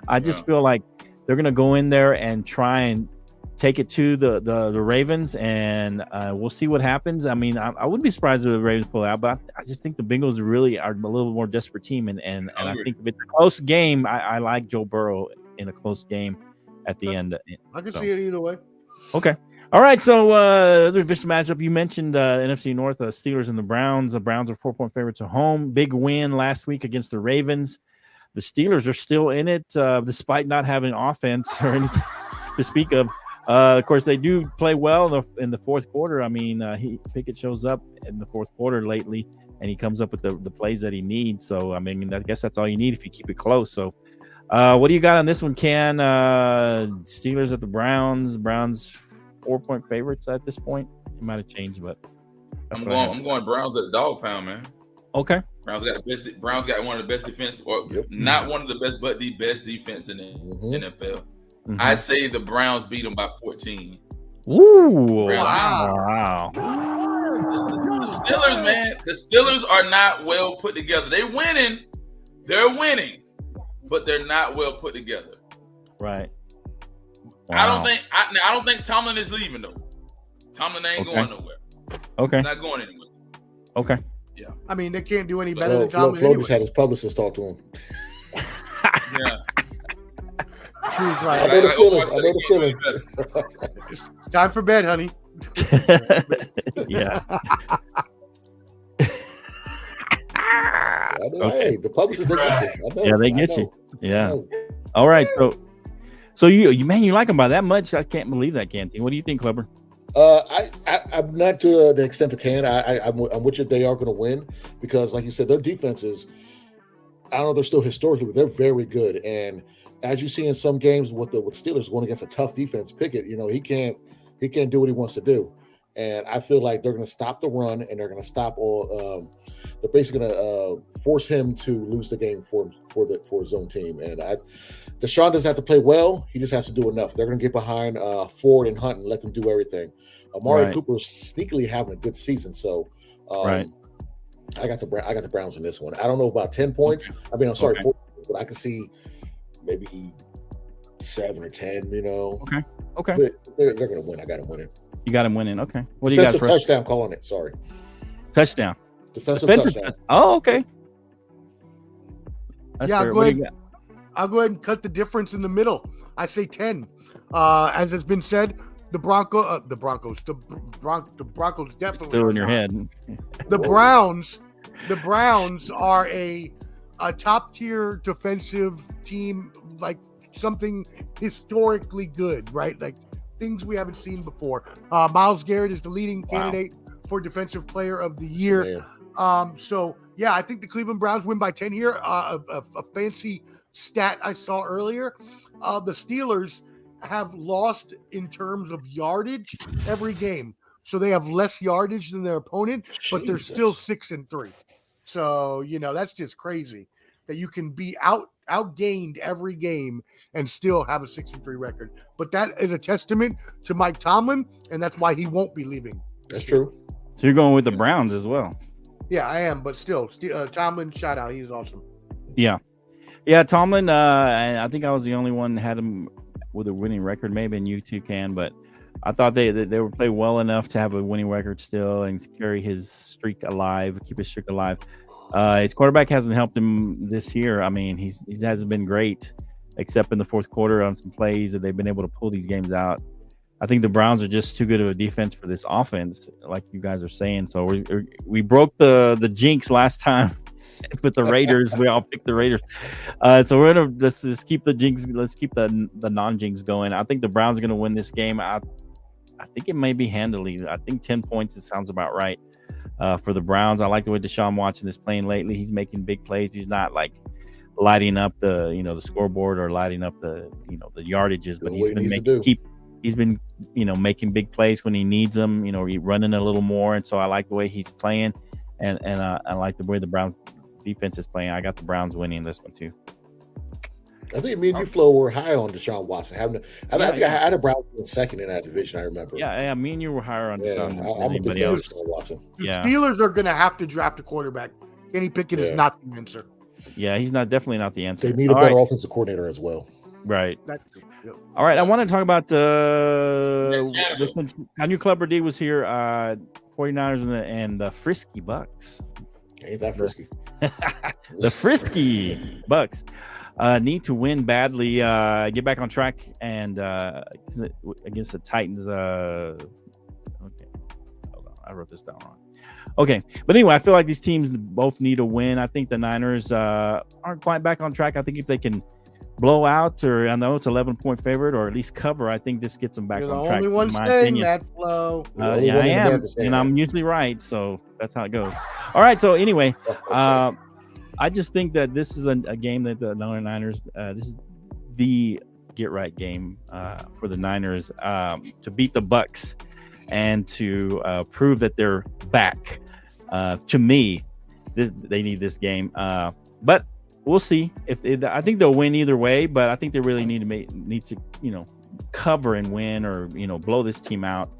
I just feel like they're going to go in there and try and take it to the Ravens, and we'll see what happens. I mean, I wouldn't be surprised if the Ravens pull out, but I just think the Bengals really are a little more desperate team, and I think if it's a close game, I like Joe Burrow in a close game at the end. I can see it either way. Okay. All right. So the division matchup, you mentioned NFC North, Steelers and the Browns. The Browns are 4-point favorites at home. Big win last week against the Ravens. The Steelers are still in it despite not having offense or anything to speak of. Of course, they do play well in the fourth quarter. I mean, Pickett shows up in the fourth quarter lately, and he comes up with the plays that he needs. So, I mean, I guess that's all you need if you keep it close. So, What do you got on this one, Ken? Steelers at the Browns. Browns 4-point favorites at this point. It might have changed, but I'm going Browns at the dog pound, man. Okay. Browns got one of the best defense, or not one of the best, but the best defense in the NFL. I say the Browns beat them by 14. Ooh! Wow! The Steelers, man, the Steelers are not well put together. They're winning, but they're not well put together. Right. Wow. I don't think Tomlin is leaving though. Tomlin ain't going nowhere. Okay. He's not going anywhere. Okay. Yeah. I mean, they can't do any better than Tomlin. Flogus had his publicist talk to him. Yeah. I know the feeling. It's time for bed, honey. Yeah. Hey, the publicist, they get you. They get you. Yeah. All right. So you man, you like them by that much? I can't believe that, Canty. What do you think, Kleber? I'm not to the extent of Can. I'm with you. They are going to win because, like you said, their defense is. I don't know if they're still historically, but they're very good. And as you see in some games with Steelers going against a tough defense, Pickett, he can't do what he wants to do. And I feel like they're going to stop the run and they're going to stop all. They're basically going to force him to lose the game for his own team. And Deshaun doesn't have to play well; he just has to do enough. They're going to get behind Ford and Hunt and let them do everything. Amari Cooper's sneakily having a good season, so I got the Browns in this one. I don't know about 10 points. I mean, I'm sorry, 4, but I can see maybe 7 or 10. Okay. But they're going to win. I got them winning. You got him winning. Okay. What do you got? Defensive touchdown. Calling it. Sorry. Touchdown. Defensive touchdown. Oh, okay. That's yeah, fair. I'll go ahead and cut the difference in the middle. I say 10. As has been said, the Broncos definitely still in your head. The Browns are a top tier defensive team, like something historically good, right? Like things we haven't seen before. Myles Garrett is the leading candidate for Defensive Player of the Year. So yeah, I think the Cleveland Browns win by 10 here. A fancy stat I saw earlier: the Steelers have lost in terms of yardage every game, so they have less yardage than their opponent, but they're still 6-3. So that's just crazy that you can be outgained every game and still have a 6-3 record. But that is a testament to Mike Tomlin, and that's why he won't be leaving. That's true. So you're going with the Browns as well? Yeah, I am. But still, Tomlin, shout out, he's awesome. Yeah, Tomlin. And I think I was the only one that had him with a winning record. Maybe you two can, but I thought they were play well enough to have a winning record still and carry his streak alive, keep his streak alive. His quarterback hasn't helped him this year. I mean, he hasn't been great, except in the fourth quarter on some plays that they've been able to pull these games out. I think the Browns are just too good of a defense for this offense, like you guys are saying. So we broke the jinx last time with the Raiders. We all picked the Raiders. So we're gonna let's keep the jinx. Let's keep the non-jinx going. I think the Browns are gonna win this game. I think it may be handily. I think 10 points. It sounds about right for the Browns. I like the way Deshaun Watson is playing lately. He's making big plays. He's not like lighting up the scoreboard or lighting up the yardages, but he's been making big plays when he needs them. He's running a little more, and so I like the way he's playing, and I like the way the Browns defense is playing. I got the Browns winning this one too. I think me and you, Flo, were high on Deshaun Watson. I think I had a Browns in second in that division. I remember. Yeah. Me and you were higher on Deshaun than anybody else. Watson. The Steelers are going to have to draft a quarterback. Kenny Pickett is not the answer. Yeah, he's definitely not the answer. They need a better offensive coordinator as well. Right. All right. I want to talk about this one. I knew Clubber D was here. 49ers and the Frisky Bucks. Ain't that frisky? The Frisky Bucks need to win badly, get back on track, and against the Titans. Okay, hold on, I wrote this down wrong. Okay, but anyway, I feel like these teams both need a win. I think the Niners aren't quite back on track. I think if they can blow out, or I know it's 11-point favorite, or at least cover, I think this gets them back on track. Only one saying that, Flo. Yeah, I am, and I'm usually right, so that's how it goes. All right, so anyway, I just think that this is a game that the Niners, this is the get right game for the Niners to beat the Bucs and to prove that they're back. To me, they need this game, but we'll see. I think they'll win either way, but I think they really need to cover and win, or blow this team out.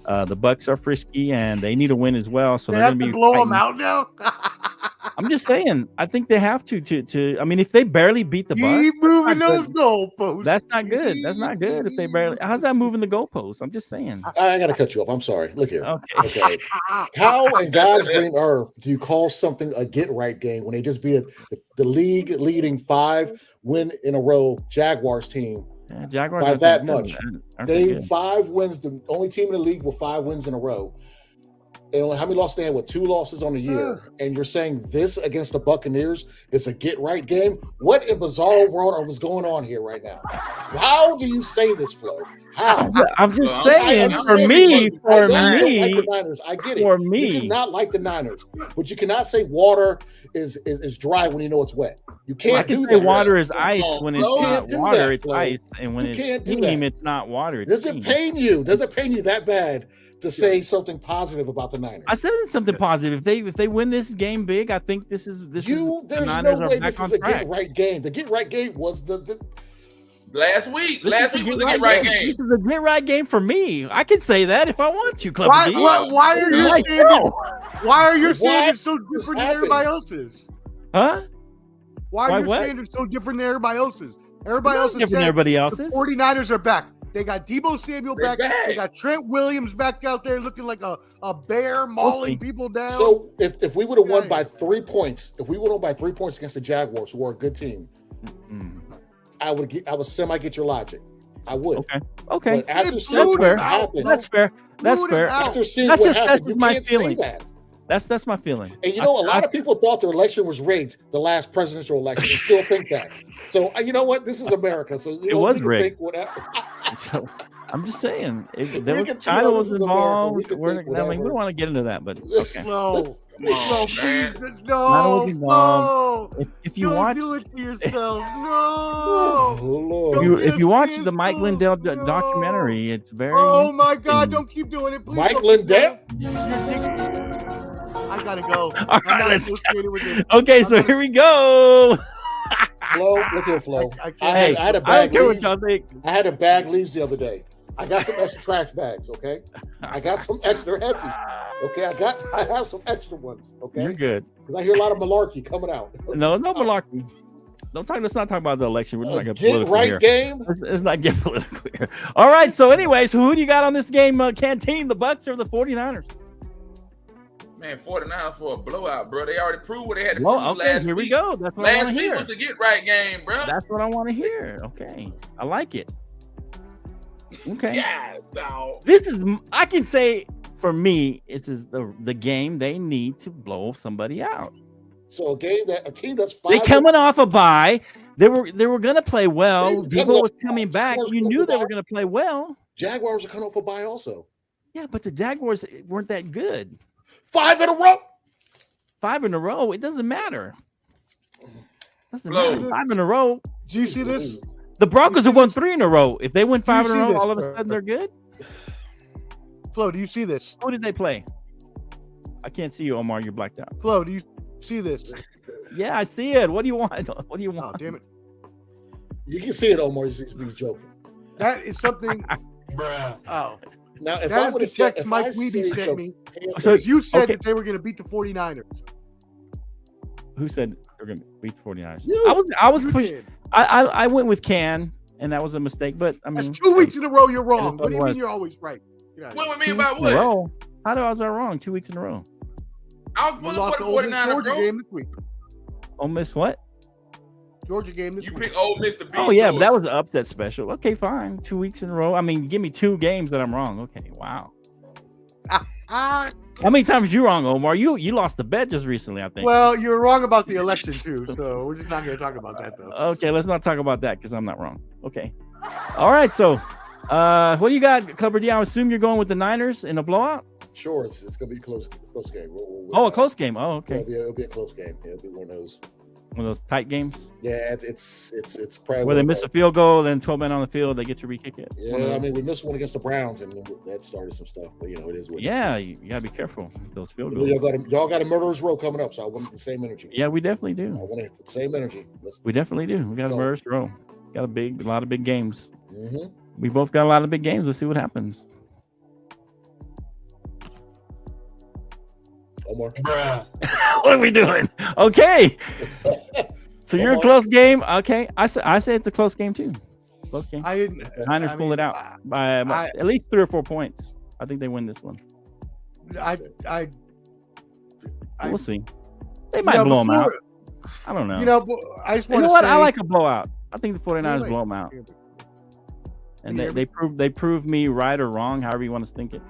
The Bucs are frisky and they need to win as well, so they they're have going to be blow fighting. them out now. I'm just saying, I think they have to. I mean, if they barely beat the Bucs, keep moving those goalposts. That's not good. That's not good. If they barely, how's that moving the goalposts? I'm just saying. I got to cut you off. I'm sorry. Look here. Okay. How in God's green earth do you call something a get right game when they just beat the league leading 5 win in a row Jaguars team? Yeah, Jaguars by that much. They 5 wins, the only team in the league with 5 wins in a row. And how many losses they had with 2 losses on the year? And you're saying this against the Buccaneers is a get right game? What in bizarre world was going on here right now? How do you say this, Flo? How? I'm just saying, for me, I get it. For me, you do not like the Niners, but you cannot say water is dry when you know it's wet. You can't. I can say water is ice when it's not water. It's ice, and when it's steam, it's not water. Does it pain you? Does it pain you that bad to say something positive about the Niners? I said it's something positive. If they win this game big, I think this is there's the no way this is a get right game. The get right game was the last week. Last week was the get right game. This is a get right game for me. I can say that if I want to. Why are your standards so different than everybody else's? Huh? Why are your standards so different than everybody else's? Everybody else is different than everybody else's. The 49ers are back. They got Deebo Samuel back. They got Trent Williams back out there looking like a bear mauling people down. So if we would have won by 3 points, against the Jaguars, who are a good team, I would semi get your logic. I would. Okay. But after seeing what happened, that's fair. After seeing what happened, you can't say that. That's my feeling. And a lot of people thought the election was rigged, the last presidential election, and still think that. So you know what? This is This so it was rigged. So, I'm just saying, China was involved. We don't want to get into that, but okay. No, China was involved. If you watch, do it to yourself. No. If you watch the Mike Lindell documentary, it's very. Oh my God! Don't keep doing it, please. Mike Lindell. I gotta go. All right, okay, so here we go. Flo, look here, Flo. I had a bag. I had a bag leaves the other day. I got some extra trash bags. Okay, I got some extra heavy. Okay, I have some extra ones. Okay, you're good. Because I hear a lot of malarkey coming out. No malarkey. Let's not talk about the election. We're not going to get political right here. Game. Let's not get political here. All right. So, anyways, who do you got on this game, Canteen? The Bucs or the 49ers? Man, 49ers for a blowout, bro. They already proved what they had to prove last week. Here we go. That's what I want to hear. Last week was the get right game, bro. That's what I want to hear. Okay, I like it. Okay. Yeah, no. This is. I can say for me, this is the game they need to blow somebody out. So a team that's 5. They coming off a bye. They were going to play well. Deebo was coming back. You knew they were going to play well. Jaguars are coming off a bye also. Yeah, but the Jaguars weren't that good. 5 in a row. 5 in a row. It doesn't matter. Matter. 5 in a row. Do you see this? The Broncos have won 3 in a row. If they win 5 in a row, all of a sudden they're good. Flo, do you see this? Who did they play? I can't see you, Omar. You're blacked out. Flo, do you see this? Yeah, I see it. What do you want? What do you want? Oh, damn it. You can see it, Omar. He's joking. That is something. Bruh. Oh. Now, if that I is would the have said, text Mike Weeby sent me. So you said that they were going to beat the 49ers. Who said they're going to beat the 49ers? You. I was pushed. I went with Can, and that was a mistake. But I mean, that's 2 weeks in a row you're wrong. What do you mean you're always right? What with me about what? How was I wrong? 2 weeks in a row. I was pulling for the 49ers, Georgia bro. game this week. Ole Miss what? Georgia game this week. You picked Ole Miss to beat. Oh yeah, but that was an upset special. Okay, fine. 2 weeks in a row. I mean, give me 2 games that I'm wrong. Okay, wow. How many times you wrong, Omar? You lost the bet just recently, I think. Well, you're wrong about the election too, so we're just not going to talk about that though. Okay, let's not talk about that because I'm not wrong. Okay. All right, so what do you got, Clubber D? I assume you're going with the Niners in a blowout? Sure, it's going to be a close game. A close game. Oh, okay. It'll be a close game. It'll be one of those. One of those tight games. Yeah, it's probably where they miss a field goal, then 12 men on the field, they get to re-kick it. Yeah, I mean, we missed one against the Browns, and that started some stuff. But it is what. Yeah, you gotta be careful with those field goals. Y'all got a murderer's row coming up, so I want the same energy. Yeah, we definitely do. I want to hit the same energy. We definitely do. We got a murderous row. Got a lot of big games. Mm-hmm. We both got a lot of big games. Let's see what happens. Omar. What are we doing? Okay. So you're a close game. Okay. I say it's a close game too. Close game. Niners pull it out by at least 3 or 4 points. I think they win this one. We'll see. They might blow them out. I don't know. I just want to say, I like a blowout. I think the 49ers blow them out. And they prove me right or wrong, however you want to think it.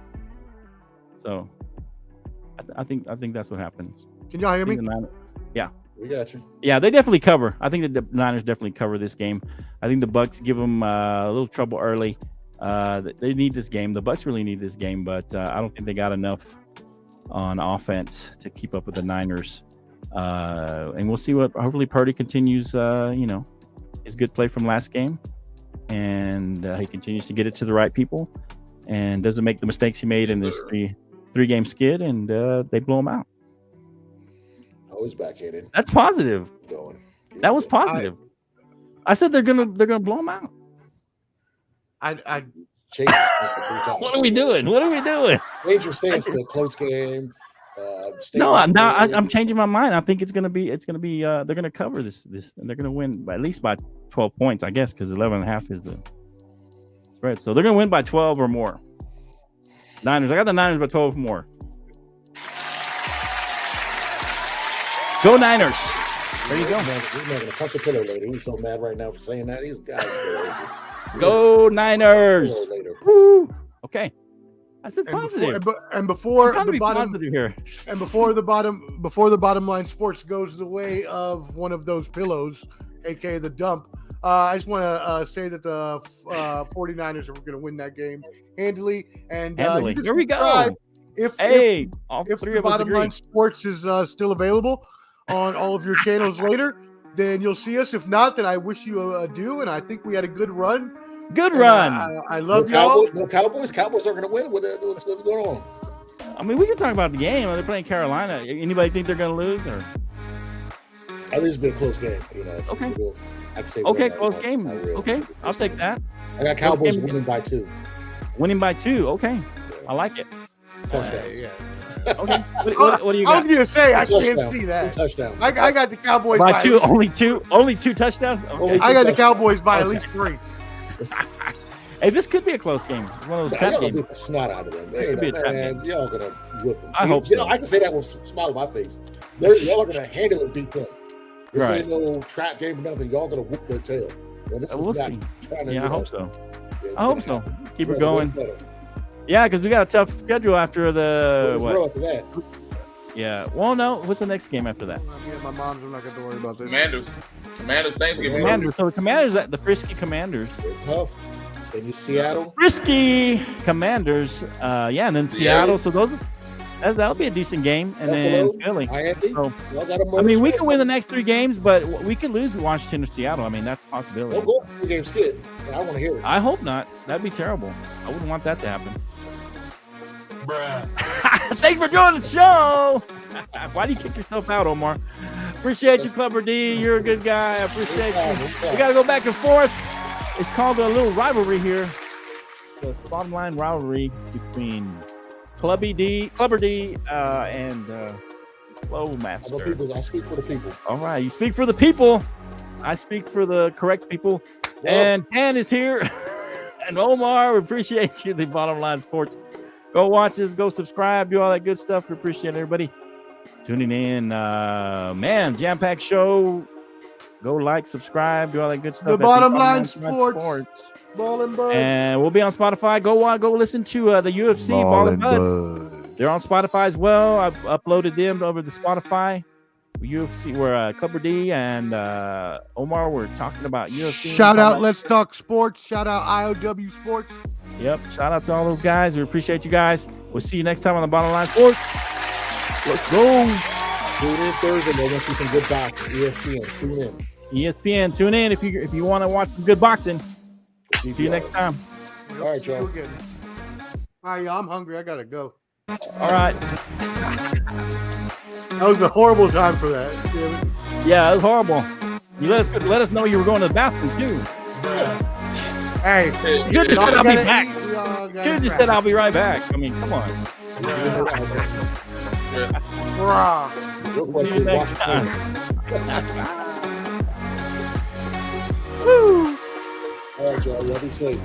So I think that's what happens. Can y'all hear me? Yeah. We got you. Yeah, they definitely cover. I think the Niners definitely cover this game. I think the Bucs give them a little trouble early. They need this game. The Bucs really need this game, but I don't think they got enough on offense to keep up with the Niners. And we'll see what. Hopefully, Purdy continues. His good play from last game, and he continues to get it to the right people, and doesn't make the mistakes he made in this three-game skid, and they blow him out. Always backhanded. That's positive. That was positive. I said they're gonna blow him out. What are we doing? Change your stance to a close game. I'm changing my mind. I think it's gonna be. They're gonna cover this, and they're gonna win at least by 12 points, I guess, because 11.5 is the spread. So they're gonna win by 12 or more. Niners. I got the Niners by 12 or more. Go Niners. There you go. He's not gonna punch the pillow later. He's so mad right now for saying that. He's got it. Go Niners. Woo. Okay. I said positive. Before the bottom line sports goes the way of one of those pillows, aka the dump. I just want to say that the 49ers are going to win that game handily. And here we go. If the bottom line sports is still available on all of your channels later, then you'll see us. If not, then I wish you adieu. And I think we had a good run. I love y'all. No Cowboys. Cowboys are going to win. What's going on? I mean, we can talk about the game. They're playing Carolina. Anybody think they're going to lose? Or I think it's been a close game. Okay. I can say close game. Okay, I'll take that. I got Cowboys winning by 2. Winning by 2. Okay, I like it. Touchdowns. Okay. What do you got? I was going to say I can't see that. Touchdowns. I got the Cowboys by 2. Only two touchdowns. Okay. I got the Cowboys by at least 3. Hey, this could be a close game. One of those trap games. Beat the snot out of them. This could be a trap game. Y'all gonna whip them. I hope so. I can say that with a smile on my face. Y'all are gonna handle beat them. This ain't no trap game or nothing. Y'all gonna whoop their tail. We'll see. I hope so. I hope so. Keep it going. Yeah, because we got a tough schedule after the after that. Yeah. Well, no. What's the next game after that? My mom's not going to worry about this. Commanders. Thanksgiving. So the Commanders, the frisky Commanders. They're tough. Then you Seattle. Frisky Commanders. And then Seattle. So that'll be a decent game. And then Philly. So, I mean, we can win the next 3 games, but we could lose Washington or Seattle. I mean, that's a possibility. Don't go 3-game skid. I want to hear it. I hope not. That'd be terrible. I wouldn't want that to happen. Bruh. Thanks for joining the show. Why do you kick yourself out, Omar? Appreciate you, Clubber D. You're a good guy. I appreciate you. We got to go back and forth. It's called a little rivalry here. The bottom line rivalry between Clubber D, and Flowmaster. I speak for the people. All right, you speak for the people. I speak for the correct people. Yep. And Dan is here. And Omar, we appreciate you, the Bottom Line Sports. Go watch us, go subscribe, do all that good stuff. We appreciate everybody tuning in. Jam-packed show. Go like, subscribe, do all that good stuff. The Bottom Line Sports. Ball and Bud. And we'll be on Spotify. Go listen to the UFC Ball and Bud. They're on Spotify as well. I've uploaded them over to Spotify. UFC, where Clubber D and Omar were talking about UFC. Shout out Let's Talk Sports. Shout out IOW Sports. Yep. Shout out to all those guys. We appreciate you guys. We'll see you next time on the Bottom Line Sports. Let's go. Tune in Thursday. We're going to see some good boxing. ESPN. Tune in. ESPN. Tune in if you want to watch some good boxing. See you next time. All right, Joe. All right, I'm hungry. I got to go. All right. That was a horrible time for that. Yeah, it was horrible. You let us know you were going to the bathroom too. Hey, you could have said I'll be back. You could have just said I'll be right back. I mean, come on. See you next time. All right, y'all. Y'all be safe.